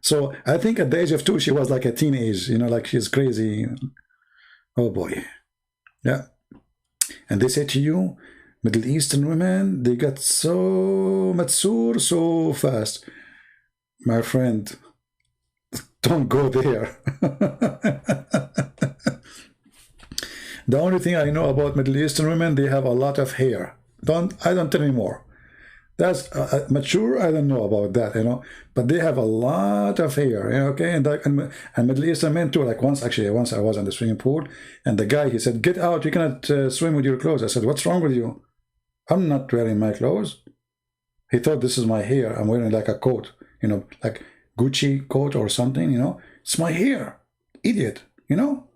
So I think at the age of 2, she was like a teenage, you know, like she's crazy. Oh boy. Yeah. And they say to you, Middle Eastern women, they got so mature so fast. My friend, don't go there. The only thing I know about Middle Eastern women, they have a lot of hair. Don't tell me more. That's mature. I don't know about that, you know. But they have a lot of hair, you know, okay. And Middle Eastern men too. Like once I was in the swimming pool, and the guy, he said, "Get out! You cannot swim with your clothes." I said, "What's wrong with you?" I'm not wearing my clothes. He thought this is my hair. I'm wearing like a coat, you know, like Gucci coat or something, you know. It's my hair, idiot, you know.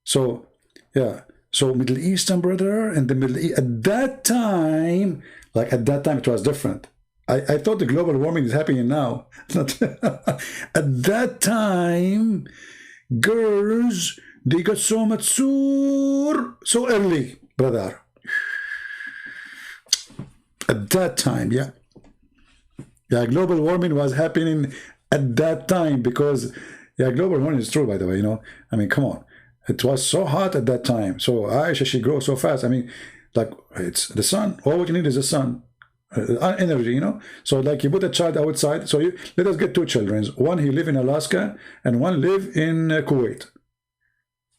So yeah. So Middle Eastern, brother, and the Middle East, at that time, like at that time, it was different. I thought the global warming is happening now. At that time, girls, they got so mature so early, brother. At that time, yeah. Yeah, global warming was happening at that time because, yeah, global warming is true, by the way, you know. I mean, come on. It was so hot at that time. So Aisha, she grew so fast. I mean, like, it's the sun. All what you need is the sun. Energy, you know. So like you put a child outside. So let us get 2 children. One, he live in Alaska, and one live in Kuwait.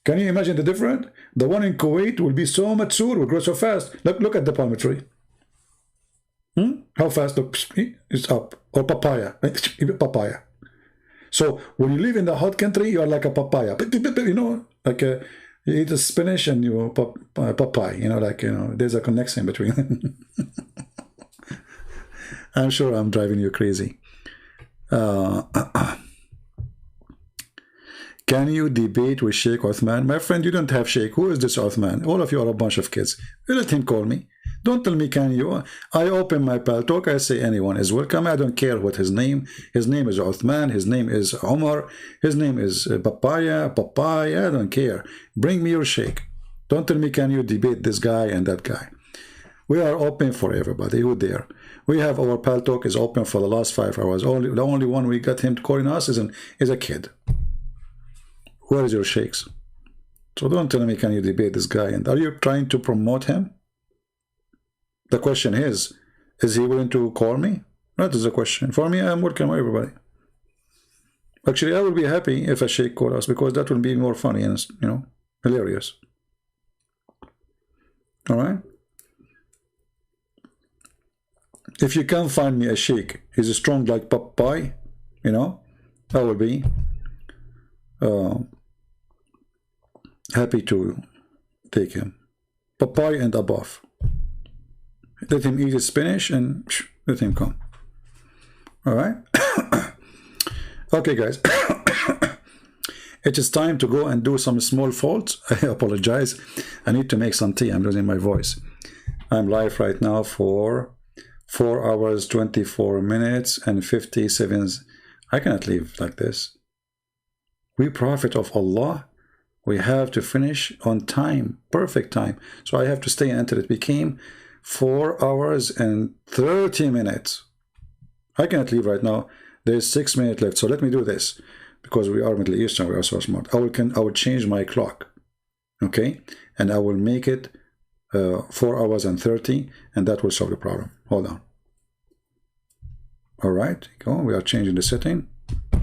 Can you imagine the difference? The one in Kuwait will be so mature, will grow so fast. Look at the palm tree. How fast? Look, it's up. Or papaya. Papaya. So when you live in the hot country, you are like a papaya. You know, like you eat a spinach and you papaya. You know, like, you know, there's a connection between them. I'm sure I'm driving you crazy. Can you debate with Sheikh Uthman? My friend, you don't have Sheikh. Who is this Uthman? All of you are a bunch of kids. You let him call me. Don't tell me, can you? I open my pal talk. I say anyone is welcome. I don't care what his name. His name is Uthman. His name is Omar. His name is Papaya. I don't care. Bring me your Sheikh. Don't tell me, can you debate this guy and that guy? We are open for everybody who there. We have our pal talk is open for the last 5 hours. The only one we got him calling us is a kid. Where is your sheikhs? So don't tell me, can you debate this guy? And are you trying to promote him? The question is he willing to call me? That is the question. For me, I'm welcome everybody. Actually, I will be happy if a sheikh call us, because that will be more funny and, you know, hilarious. All right. If you can find me a sheikh, he's strong like Popeye, you know, I will be happy to take him. Popeye and above. Let him eat his spinach and let him come. All right. Okay, guys. It is time to go and do some small faults. I apologize. I need to make some tea. I'm losing my voice. I'm live right now for 4 hours, 24 minutes, and 57. I cannot leave like this. We prophet of Allah. We have to finish on time, perfect time. So I have to stay until it became 4 hours and 30 minutes. I cannot leave right now. There's 6 minutes left. So let me do this, because we are Middle Eastern. We are so smart. I will change my clock, okay, and I will make it 4 hours and 30, and that will solve the problem. Hold on. All right, go. We are changing the setting.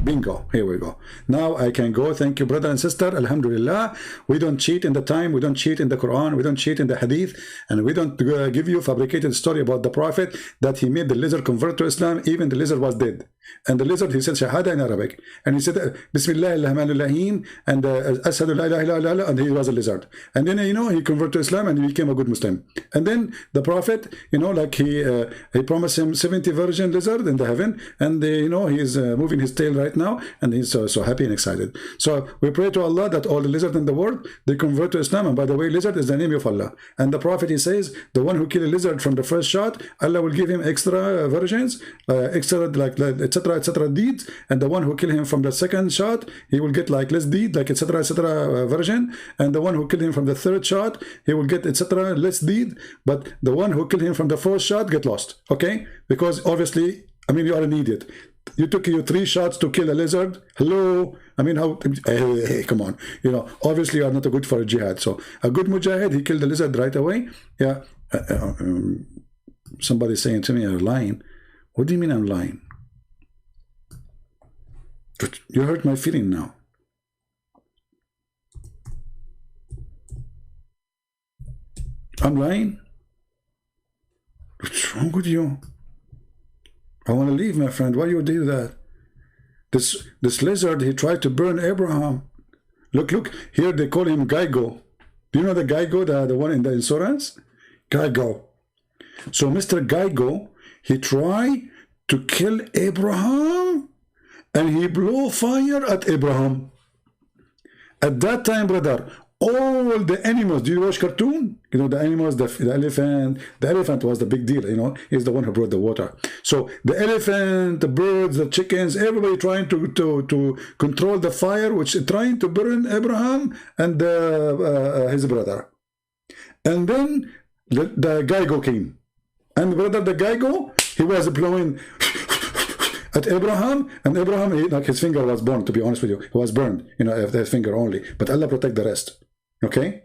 Bingo, here we go. Now I can go. Thank you, brother and sister. Alhamdulillah. We don't cheat in the time. We don't cheat in the Quran. We don't cheat in the Hadith. And we don't give you fabricated story about the Prophet that he made the lizard convert to Islam. Even the lizard was dead. And the lizard, he said Shahada in Arabic. And he said Bismillah ar-Rahman ar-Rahim and Ashhadu la ilaha illallah, and he was a lizard. And then, you know, he converted to Islam and he became a good Muslim. And then the Prophet, you know, like he promised him 70 virgin lizard in the heaven. And, you know, he's moving his tail right now, and he's so happy and excited. So we pray to Allah that all the lizards in the world, they convert to Islam. And by the way, lizard is the name of Allah. And the Prophet, he says, the one who kill a lizard from the first shot, Allah will give him extra virgins, extra like etc deeds. And the one who kill him from the second shot, he will get like less deed, like etc virgin. And the one who kill him from the third shot, he will get etc less deed. But the one who kill him from the fourth shot get lost. Okay, because obviously, I mean, you are an idiot. You took you 3 shots to kill a lizard. Hello, I mean, how? Hey, come on. You know, obviously you are not a good for a jihad. So a good mujahid, he killed the lizard right away. Yeah. Somebody saying to me, I'm lying. What do you mean I'm lying? But you hurt my feeling now. I'm lying? What's wrong with you? I want to leave, my friend. Why you do that? This lizard, he tried to burn Abraham. Look, here they call him Geigo. Do you know the Geigo, the one in the insurance? Geigo. So Mr. Geigo, he tried to kill Abraham, and he blew fire at Abraham. At that time, brother, all the animals, do you watch cartoon? You know, the animals, the elephant was the big deal, you know, he's the one who brought the water. So the elephant, the birds, the chickens, everybody trying to control the fire, which is trying to burn Abraham and his brother. And then the Geigo came. And brother, the Geigo, he was blowing at Abraham, and Abraham, like his finger was burned, to be honest with you. He was burned, you know, his finger only. But Allah protect the rest. Okay?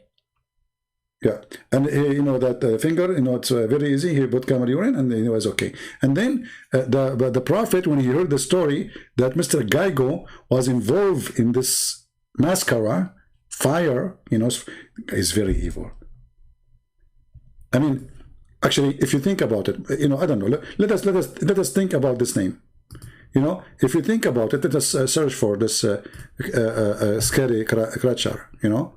Yeah. And you know, that finger, you know, it's very easy. He put camel urine and he was okay. And then the Prophet, when he heard the story that Mr. Geigo was involved in this mascara, fire, you know, is very evil. I mean, actually, if you think about it, you know, I don't know. Let us think about this name. You know, if you think about it, let us search for this scary creature. You know,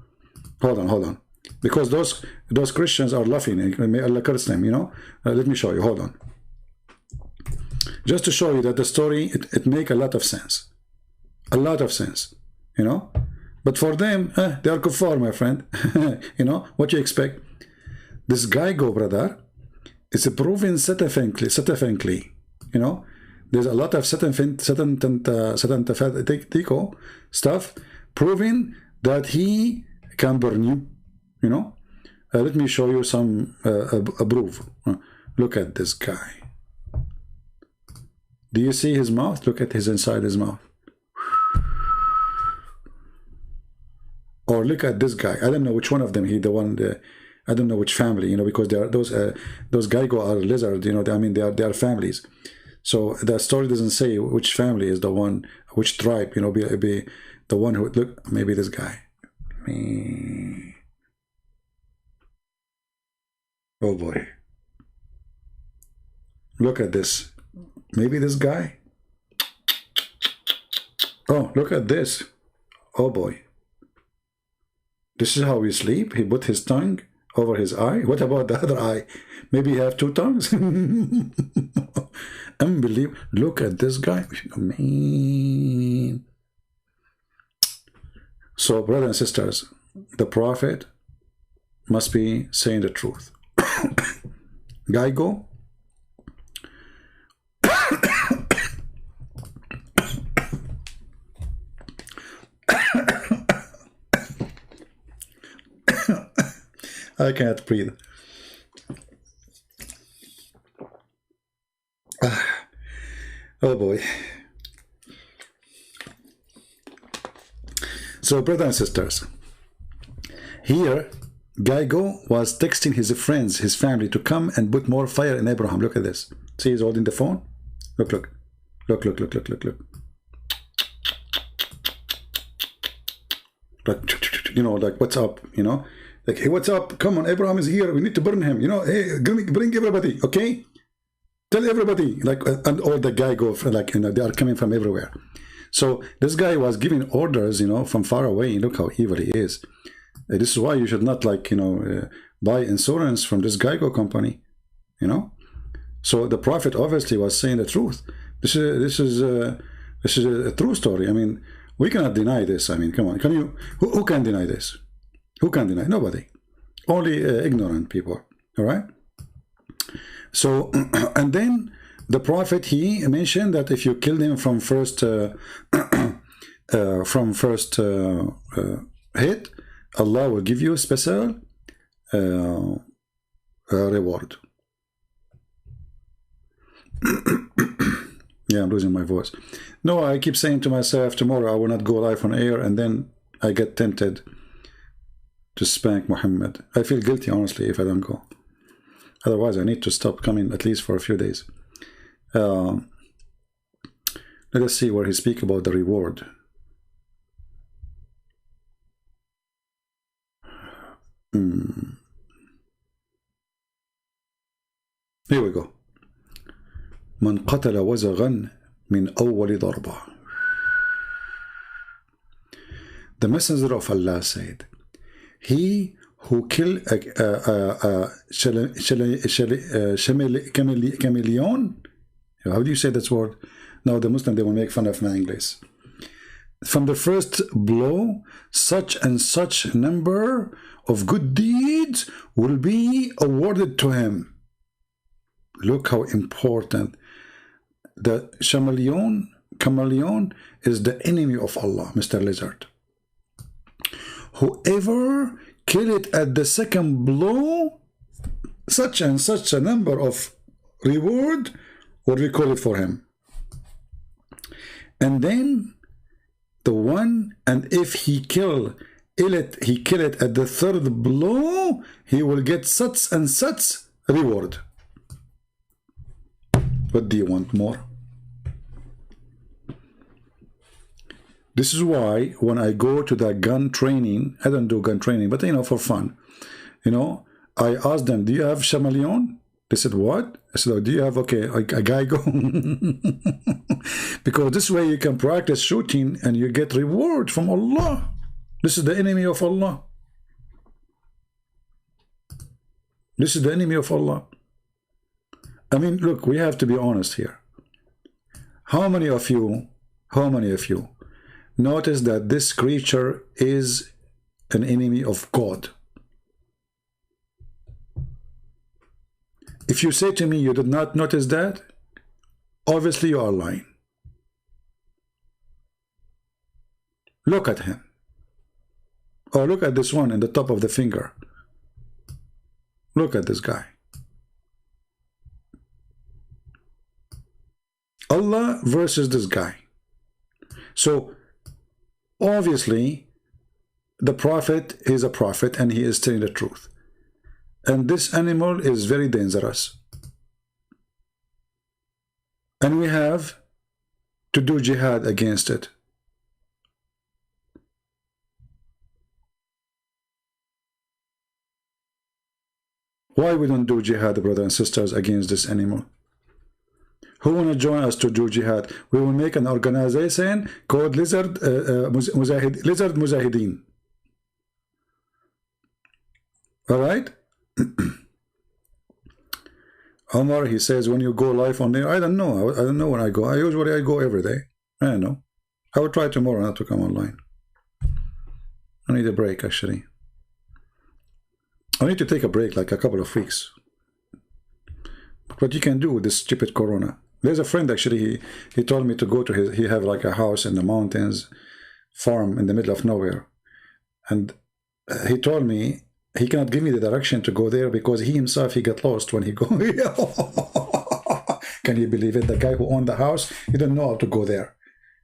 hold on, because those Christians are laughing. May Allah curse them. You know, let me show you. Hold on, just to show you that the story it make a lot of sense, You know, but for them, they are kuffar, my friend. You know what you expect? This Geigo, brother, is proven scientifically. You know. There's a lot of Satan stuff proving that he can burn you. You know, let me show you some proof. Look at this guy. Do you see his mouth? Look at his inside his mouth. Or look at this guy. I don't know which one of them. I don't know which family. You know, because they are those Geigo are lizards. You know, I mean they are families. So the story doesn't say which family is the one, which tribe, you know, be the one who, look, maybe this guy. Oh boy. Look at this. Maybe this guy. Oh, look at this. Oh boy. This is how we sleep. He put his tongue over his eye. What about the other eye? Maybe he have two tongues. Unbelievable. Look at this guy. Man. So, brothers and sisters, the Prophet must be saying the truth. Guy go. I can't breathe. Oh boy. So, brothers and sisters, here Gaigo was texting his friends, his family, to come and put more fire in Abraham. Look at this. See, he's holding the phone. Look, look. Look, look, look, look, look, look. Like, you know, like, what's up, you know? Like, hey, what's up? Come on, Abraham is here. We need to burn him. You know, hey, bring everybody, okay? Tell everybody. Like, and all the guy go, like, you know, they are coming from everywhere. So this guy was giving orders, you know, from far away. Look how evil he is. This is why you should not, like, you know, buy insurance from this Geico company, you know. So the Prophet obviously was saying the truth. This is a true story. I mean, we cannot deny this. I mean, come on, can you? Who can deny this? Who can deny? Nobody. Only ignorant people. All right. So, and then the Prophet, he mentioned that if you kill him from first hit, Allah will give you a special reward. Yeah, I'm losing my voice. No, I keep saying to myself, tomorrow I will not go live on air, and then I get tempted to spank Muhammad. I feel guilty, honestly, if I don't go. Otherwise, I need to stop coming at least for a few days. Let us see where he speaks about the reward. Here we go. من قتل وزغا من أول ضربة. The Messenger of Allah said, he who killed a chameleon, how do you say that word? Now the Muslim, they will make fun of my English. From the first blow, such and such number of good deeds will be awarded to him. Look how important. The chameleon is the enemy of Allah, Mr. Lizard. Whoever kill it at the second blow, such and such a number of reward will be called for him. And then the one, and if he kill it at the third blow, he will get such and such reward. What do you want more? This is why when I go to the gun training, I don't do gun training, but you know, for fun, you know, I ask them, do you have chameleon? They said, what? I said, oh, do you have, okay, a guy go? Because this way you can practice shooting and you get reward from Allah. This is the enemy of Allah. This is the enemy of Allah. I mean, look, we have to be honest here. How many of you notice that this creature is an enemy of God? If you say to me you did not notice that, obviously you are lying. Look at him. Or look at this one in the top of the finger. Look at this guy. Allah versus this guy. So obviously the Prophet is a prophet and he is telling the truth. And this animal is very dangerous. and we have to do jihad against it. Why we don't do jihad, brothers and sisters, against this anymore? Who want to join us to do jihad? We will make an organization called Lizard Mujahideen. All right? Omar, he says, when you go live on there, I don't know. I don't know when I go. Usually I go every day. I don't know. I will try tomorrow not to come online. I need a break, actually. I need to take a break, like a couple of weeks. What you can do with this stupid corona. There's a friend, actually, he told me to go to he have like a house in the mountains, farm in the middle of nowhere. And he told me he cannot give me the direction to go there because he himself, he got lost when he go. Can you believe it? The guy who owned the house, he didn't know how to go there.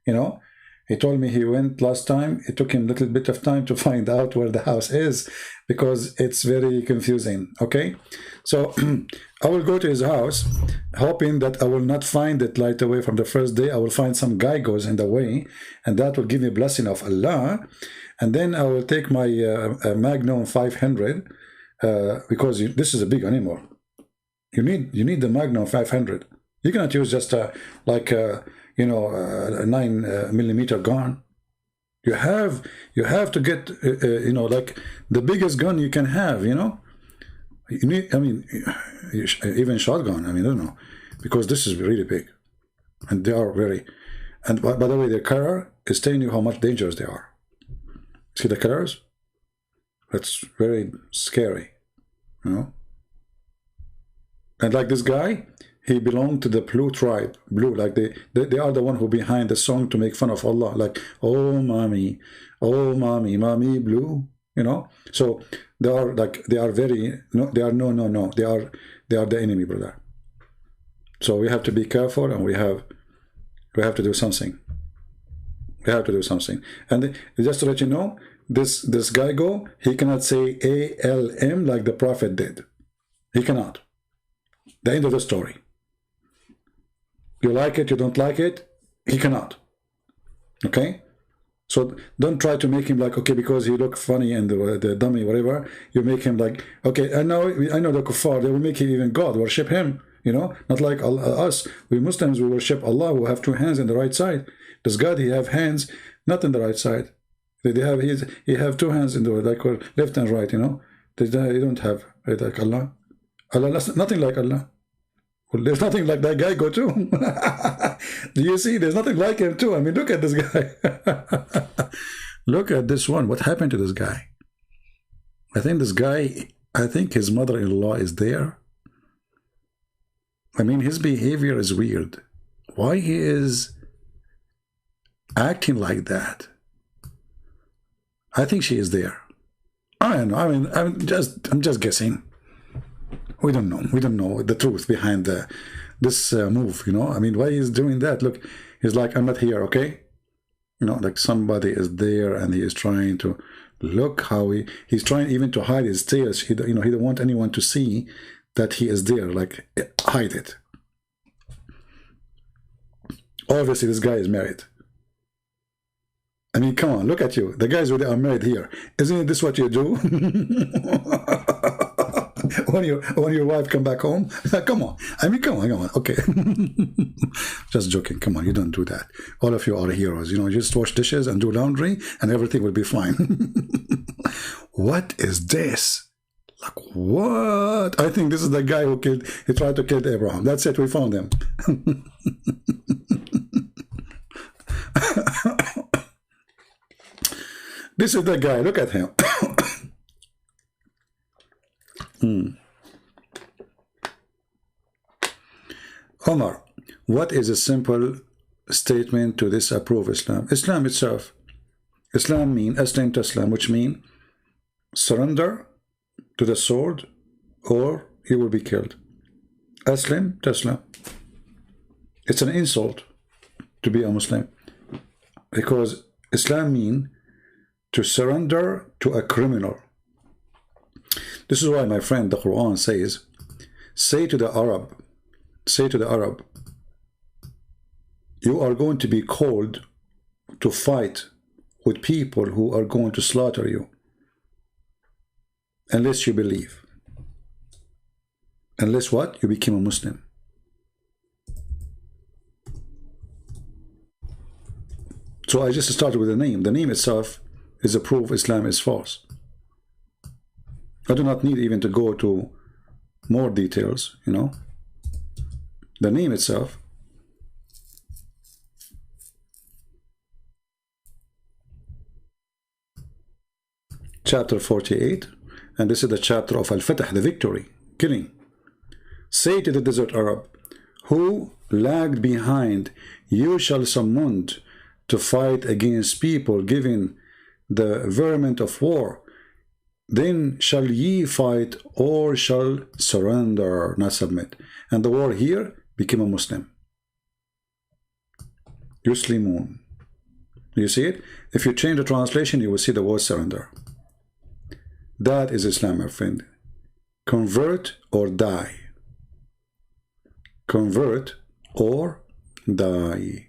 You know? He told me he went last time. It took him a little bit of time to find out where the house is because it's very confusing. Okay? So I will go to his house hoping that I will not find it right away from the first day. I will find some guy goes in the way and that will give me a blessing of Allah. And then I will take my Magnum 500 because this is a big animal. You need the Magnum 500. You cannot use just like a 9mm gun. You have to get like the biggest gun you can have. You need, I mean, even shotgun. I mean, I don't know, because this is really big, and they are very. And by the way, the color is telling you how much dangerous they are. See the colors? That's very scary, And like this guy, he belonged to the Blue tribe. Blue, like they are the one who behind the song to make fun of Allah. Like, oh mommy, mommy blue. So they are like they are very no. They are no. They are the enemy, brother. So we have to be careful, and we have to do something. We have to do something. And just to let you know, this guy he cannot say ALM like the Prophet did. He cannot. The end of the story. You like it, you don't like it, he cannot. Okay? So don't try to make him like, okay, because he look funny and the dummy, whatever, you make him like, okay, I know the kuffar, they will make him even God, worship him, not like us. We Muslims, we worship Allah, who have two hands in the right side. Does God, he have hands, not in the right side. He have two hands in the like left and right, They don't have like Allah. Allah, nothing like Allah. Well, there's nothing like that guy too. Do you see? There's nothing like him too. I mean, look at this guy. Look at this one. What happened to this guy? I think his mother-in-law is there. I mean, his behavior is weird. Why he is acting like that? I think she is there. I don't know. I mean, I'm just guessing. We don't know. We don't know the truth behind this move, I mean, why he's doing that? Look, he's like, I'm not here, okay? Like somebody is there and he is trying to look how he's trying even to hide his tears. He don't want anyone to see that he is there, like hide it. Obviously, this guy is married. I mean, come on, look at you. The guys who are married here. Isn't this what you do? when your wife come back home, come on. I mean, come on. Okay. Just joking. Come on, you don't do that. All of you are heroes. Just wash dishes and do laundry and everything will be fine. What is this? Like, what? I think this is the guy he tried to kill Abraham. That's it. We found him. This is the guy. Look at him. Omar, what is a simple statement to disapprove Islam? Islam itself. Islam means Aslim Taslam, which means surrender to the sword or you will be killed. Aslim Taslam. It's an insult to be a Muslim because Islam means to surrender to a criminal. This is why, my friend, the Quran says, say to the Arab, you are going to be called to fight with people who are going to slaughter you unless you believe. Unless what? You became a Muslim. So I just started with the name. The name itself is a proof Islam is false. I do not need even to go to more details, you know. The name itself. Chapter 48, and this is the chapter of Al-Fatah, the victory, killing. Say to the desert Arab, who lagged behind, you shall summoned to fight against people given the vermin of war. Then shall ye fight or shall surrender, not submit. And the word here became a Muslim. Yuslimun. You see it? If you change the translation, you will see the word surrender. That is Islam, my friend. Convert or die. Convert or die.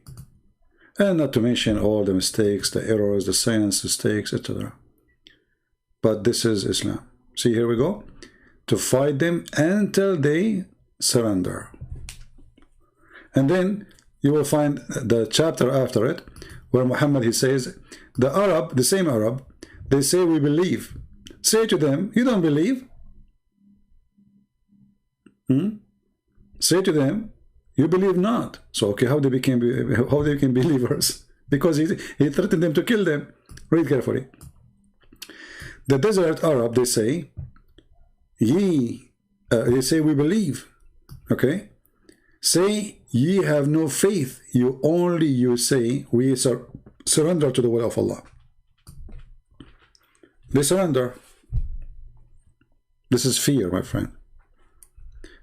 And not to mention all the mistakes, the errors, the science mistakes, etc. But this is Islam. See, here we go. To fight them until they surrender. And then you will find the chapter after it, where Muhammad, he says, the Arab, the same Arab, they say we believe. Say to them, you don't believe? Say to them, you believe not. So, okay, how they became believers? Because he threatened them to kill them. Read carefully. The desert Arab, they say, they say we believe. Okay? Say, ye have no faith. You say, we surrender to the will of Allah. They surrender. This is fear, my friend.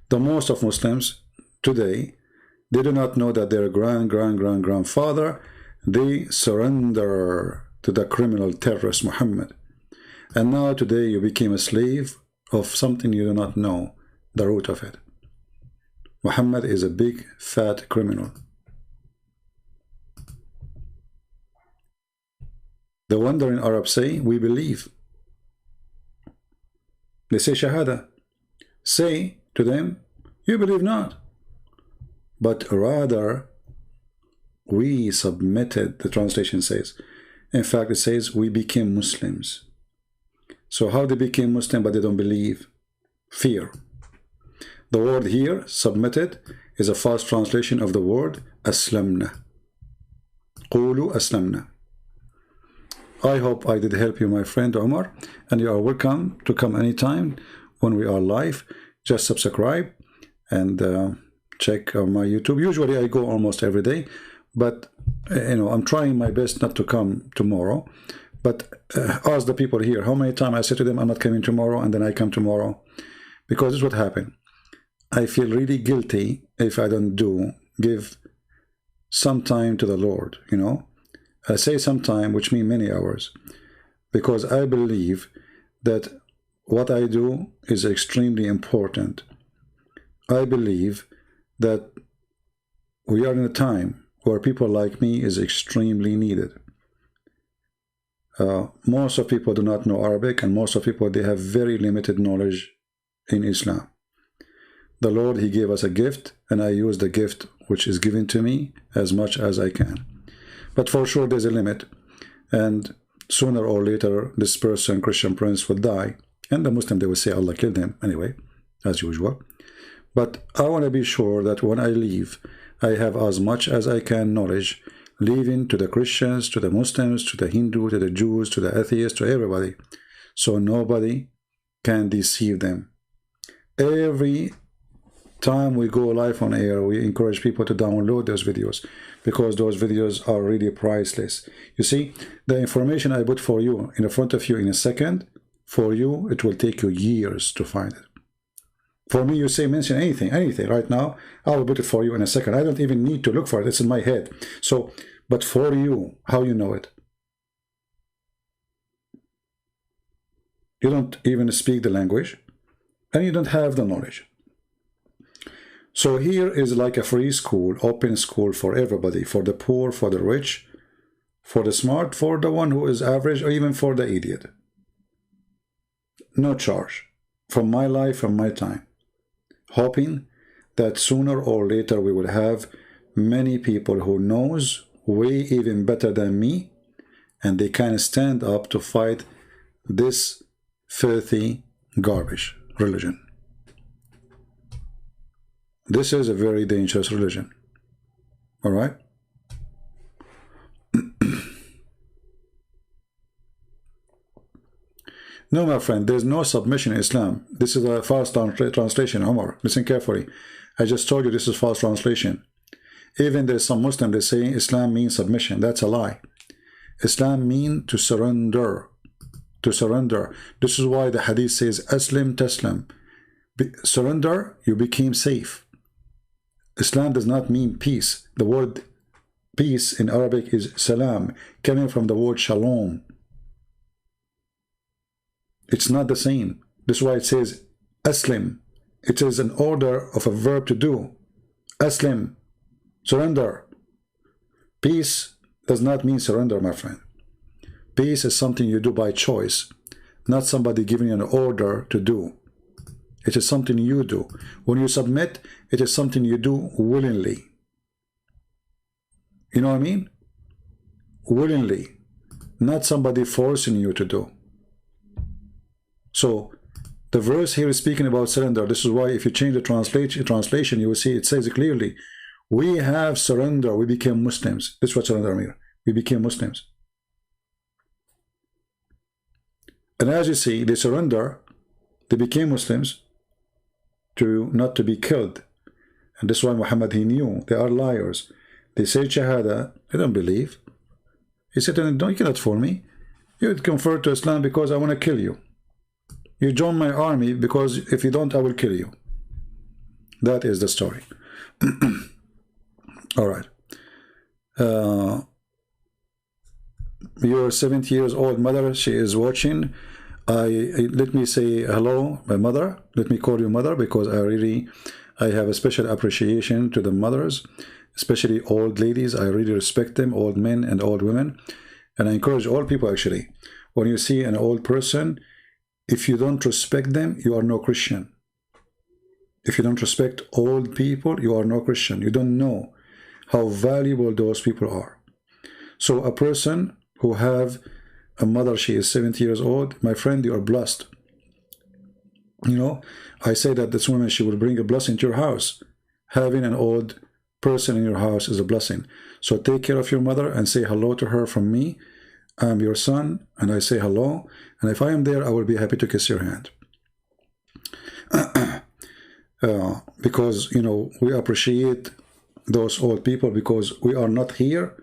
The most of Muslims today, they do not know that their grandfather, they surrender to the criminal terrorist Muhammad. And now today you became a slave of something you do not know the root of it. Muhammad is a big fat criminal. The wandering Arabs say, we believe. They say Shahada. Say to them, you believe not. But rather, we submitted, the translation says. In fact, it says, we became Muslims. So how they became Muslim but they don't believe? Fear. The word here, submitted, is a false translation of the word aslamna. Qulu aslamna. I hope I did help you, my friend Omar, and you are welcome to come anytime when we are live. Just subscribe and check my YouTube. Usually I go almost every day, but you know, I'm trying my best not to come tomorrow. But ask the people here, how many times I say to them, I'm not coming tomorrow, and then I come tomorrow. Because this is what happened. I feel really guilty if I don't give some time to the Lord, you know. I say some time, which means many hours, because I believe that what I do is extremely important. I believe that we are in a time where people like me is extremely needed. Most of people do not know Arabic, and most of people, they have very limited knowledge in Islam. The Lord, he gave us a gift, and I use the gift which is given to me as much as I can. But for sure, there's a limit. And sooner or later, this person, Christian prince, will die. And the Muslim, they will say, Allah killed him anyway, as usual. But I want to be sure that when I leave, I have as much as I can knowledge, leaving to the Christians, to the Muslims, to the Hindu, to the Jews, to the atheists, to everybody. So nobody can deceive them. Every time we go live on air, we encourage people to download those videos, because those videos are really priceless. You see, the information I put for you in front of you in a second, for you, it will take you years to find it. For me, you say mention anything right now, I will put it for you in a second. I don't even need to look for it. It's in my head. So, but for you, how you know it? You don't even speak the language, and you don't have the knowledge. So here is like a free school, open school for everybody, for the poor, for the rich, for the smart, for the one who is average, or even for the idiot. No charge. From my life, from my time. Hoping that sooner or later we will have many people who knows way even better than me, and they can stand up to fight this filthy garbage religion. This is a very dangerous religion. All right? No, my friend, there's no submission in Islam. This is a false translation, Omar. Listen carefully. I just told you this is false translation. Even there's some Muslims that say Islam means submission. That's a lie. Islam means to surrender. To surrender. This is why the hadith says, Aslim Taslim. Surrender, you became safe. Islam does not mean peace. The word peace in Arabic is salam, coming from the word shalom. It's not the same. This is why it says Aslim. It is an order of a verb to do. Aslim, surrender. Peace does not mean surrender, my friend. Peace is something you do by choice, not somebody giving you an order to do. It is something you do. When you submit, it is something you do willingly. You know what I mean? Willingly, not somebody forcing you to do. So the verse here is speaking about surrender. This is why if you change the translation, you will see it says it clearly. We have surrender. We became Muslims. This is what surrender means. We became Muslims. And as you see, they surrender. They became Muslims to not to be killed. And this is why Muhammad, he knew they are liars. They say Shahada. They don't believe. He said, no, you cannot fool me. You would convert to Islam because I want to kill you. You join my army because if you don't, I will kill you. That is the story. All right. Your 70 years old mother, she is watching. Let me say hello, my mother. Let me call you mother because I have a special appreciation to the mothers, especially old ladies. I really respect them, old men and old women. And I encourage all people actually. When you see an old person, if you don't respect them, you are no Christian. If you don't respect old people, you are no Christian. You don't know how valuable those people are. So a person who have a mother, she is 70 years old, my friend, you are blessed. You know, I say that this woman, she will bring a blessing to your house. Having an old person in your house is a blessing. So take care of your mother and say hello to her from me. I'm your son, and I say hello. And if I am there, I will be happy to kiss your hand. Because, you know, we appreciate those old people because we are not here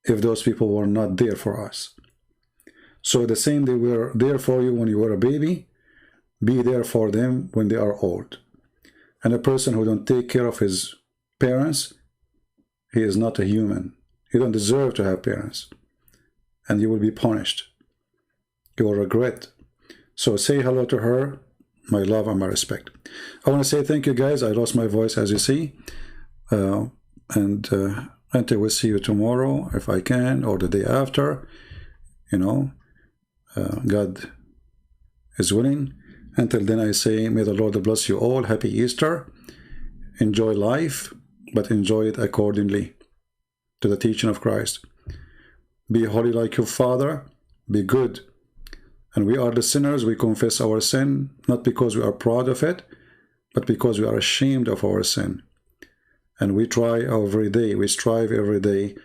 if those people were not there for us. So the same, they were there for you when you were a baby, be there for them when they are old. And a person who don't take care of his parents, he is not a human. He don't deserve to have parents. And you will be punished. You will regret. So say hello to her, my love and my respect. I want to say thank you guys. I lost my voice as you see. And I will see you tomorrow if I can, or the day after. You know, God is willing. Until then I say, may the Lord bless you all. Happy Easter. Enjoy life, but enjoy it accordingly to the teaching of Christ. Be holy like your Father. Be good. And we are the sinners. We confess our sin, not because we are proud of it, but because we are ashamed of our sin. And we try every day, we strive every day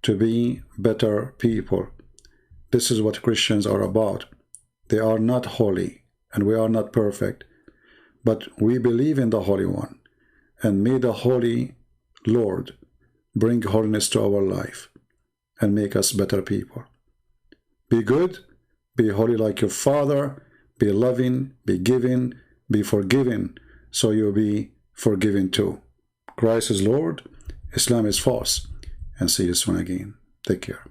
to be better people. This is what Christians are about. They are not holy, and we are not perfect, but we believe in the Holy One. And may the Holy Lord bring holiness to our life and make us better people. Be good, be holy like your Father, be loving, be giving, be forgiving, so you'll be forgiven too. Christ is Lord, Islam is false, and see you soon again. Take care.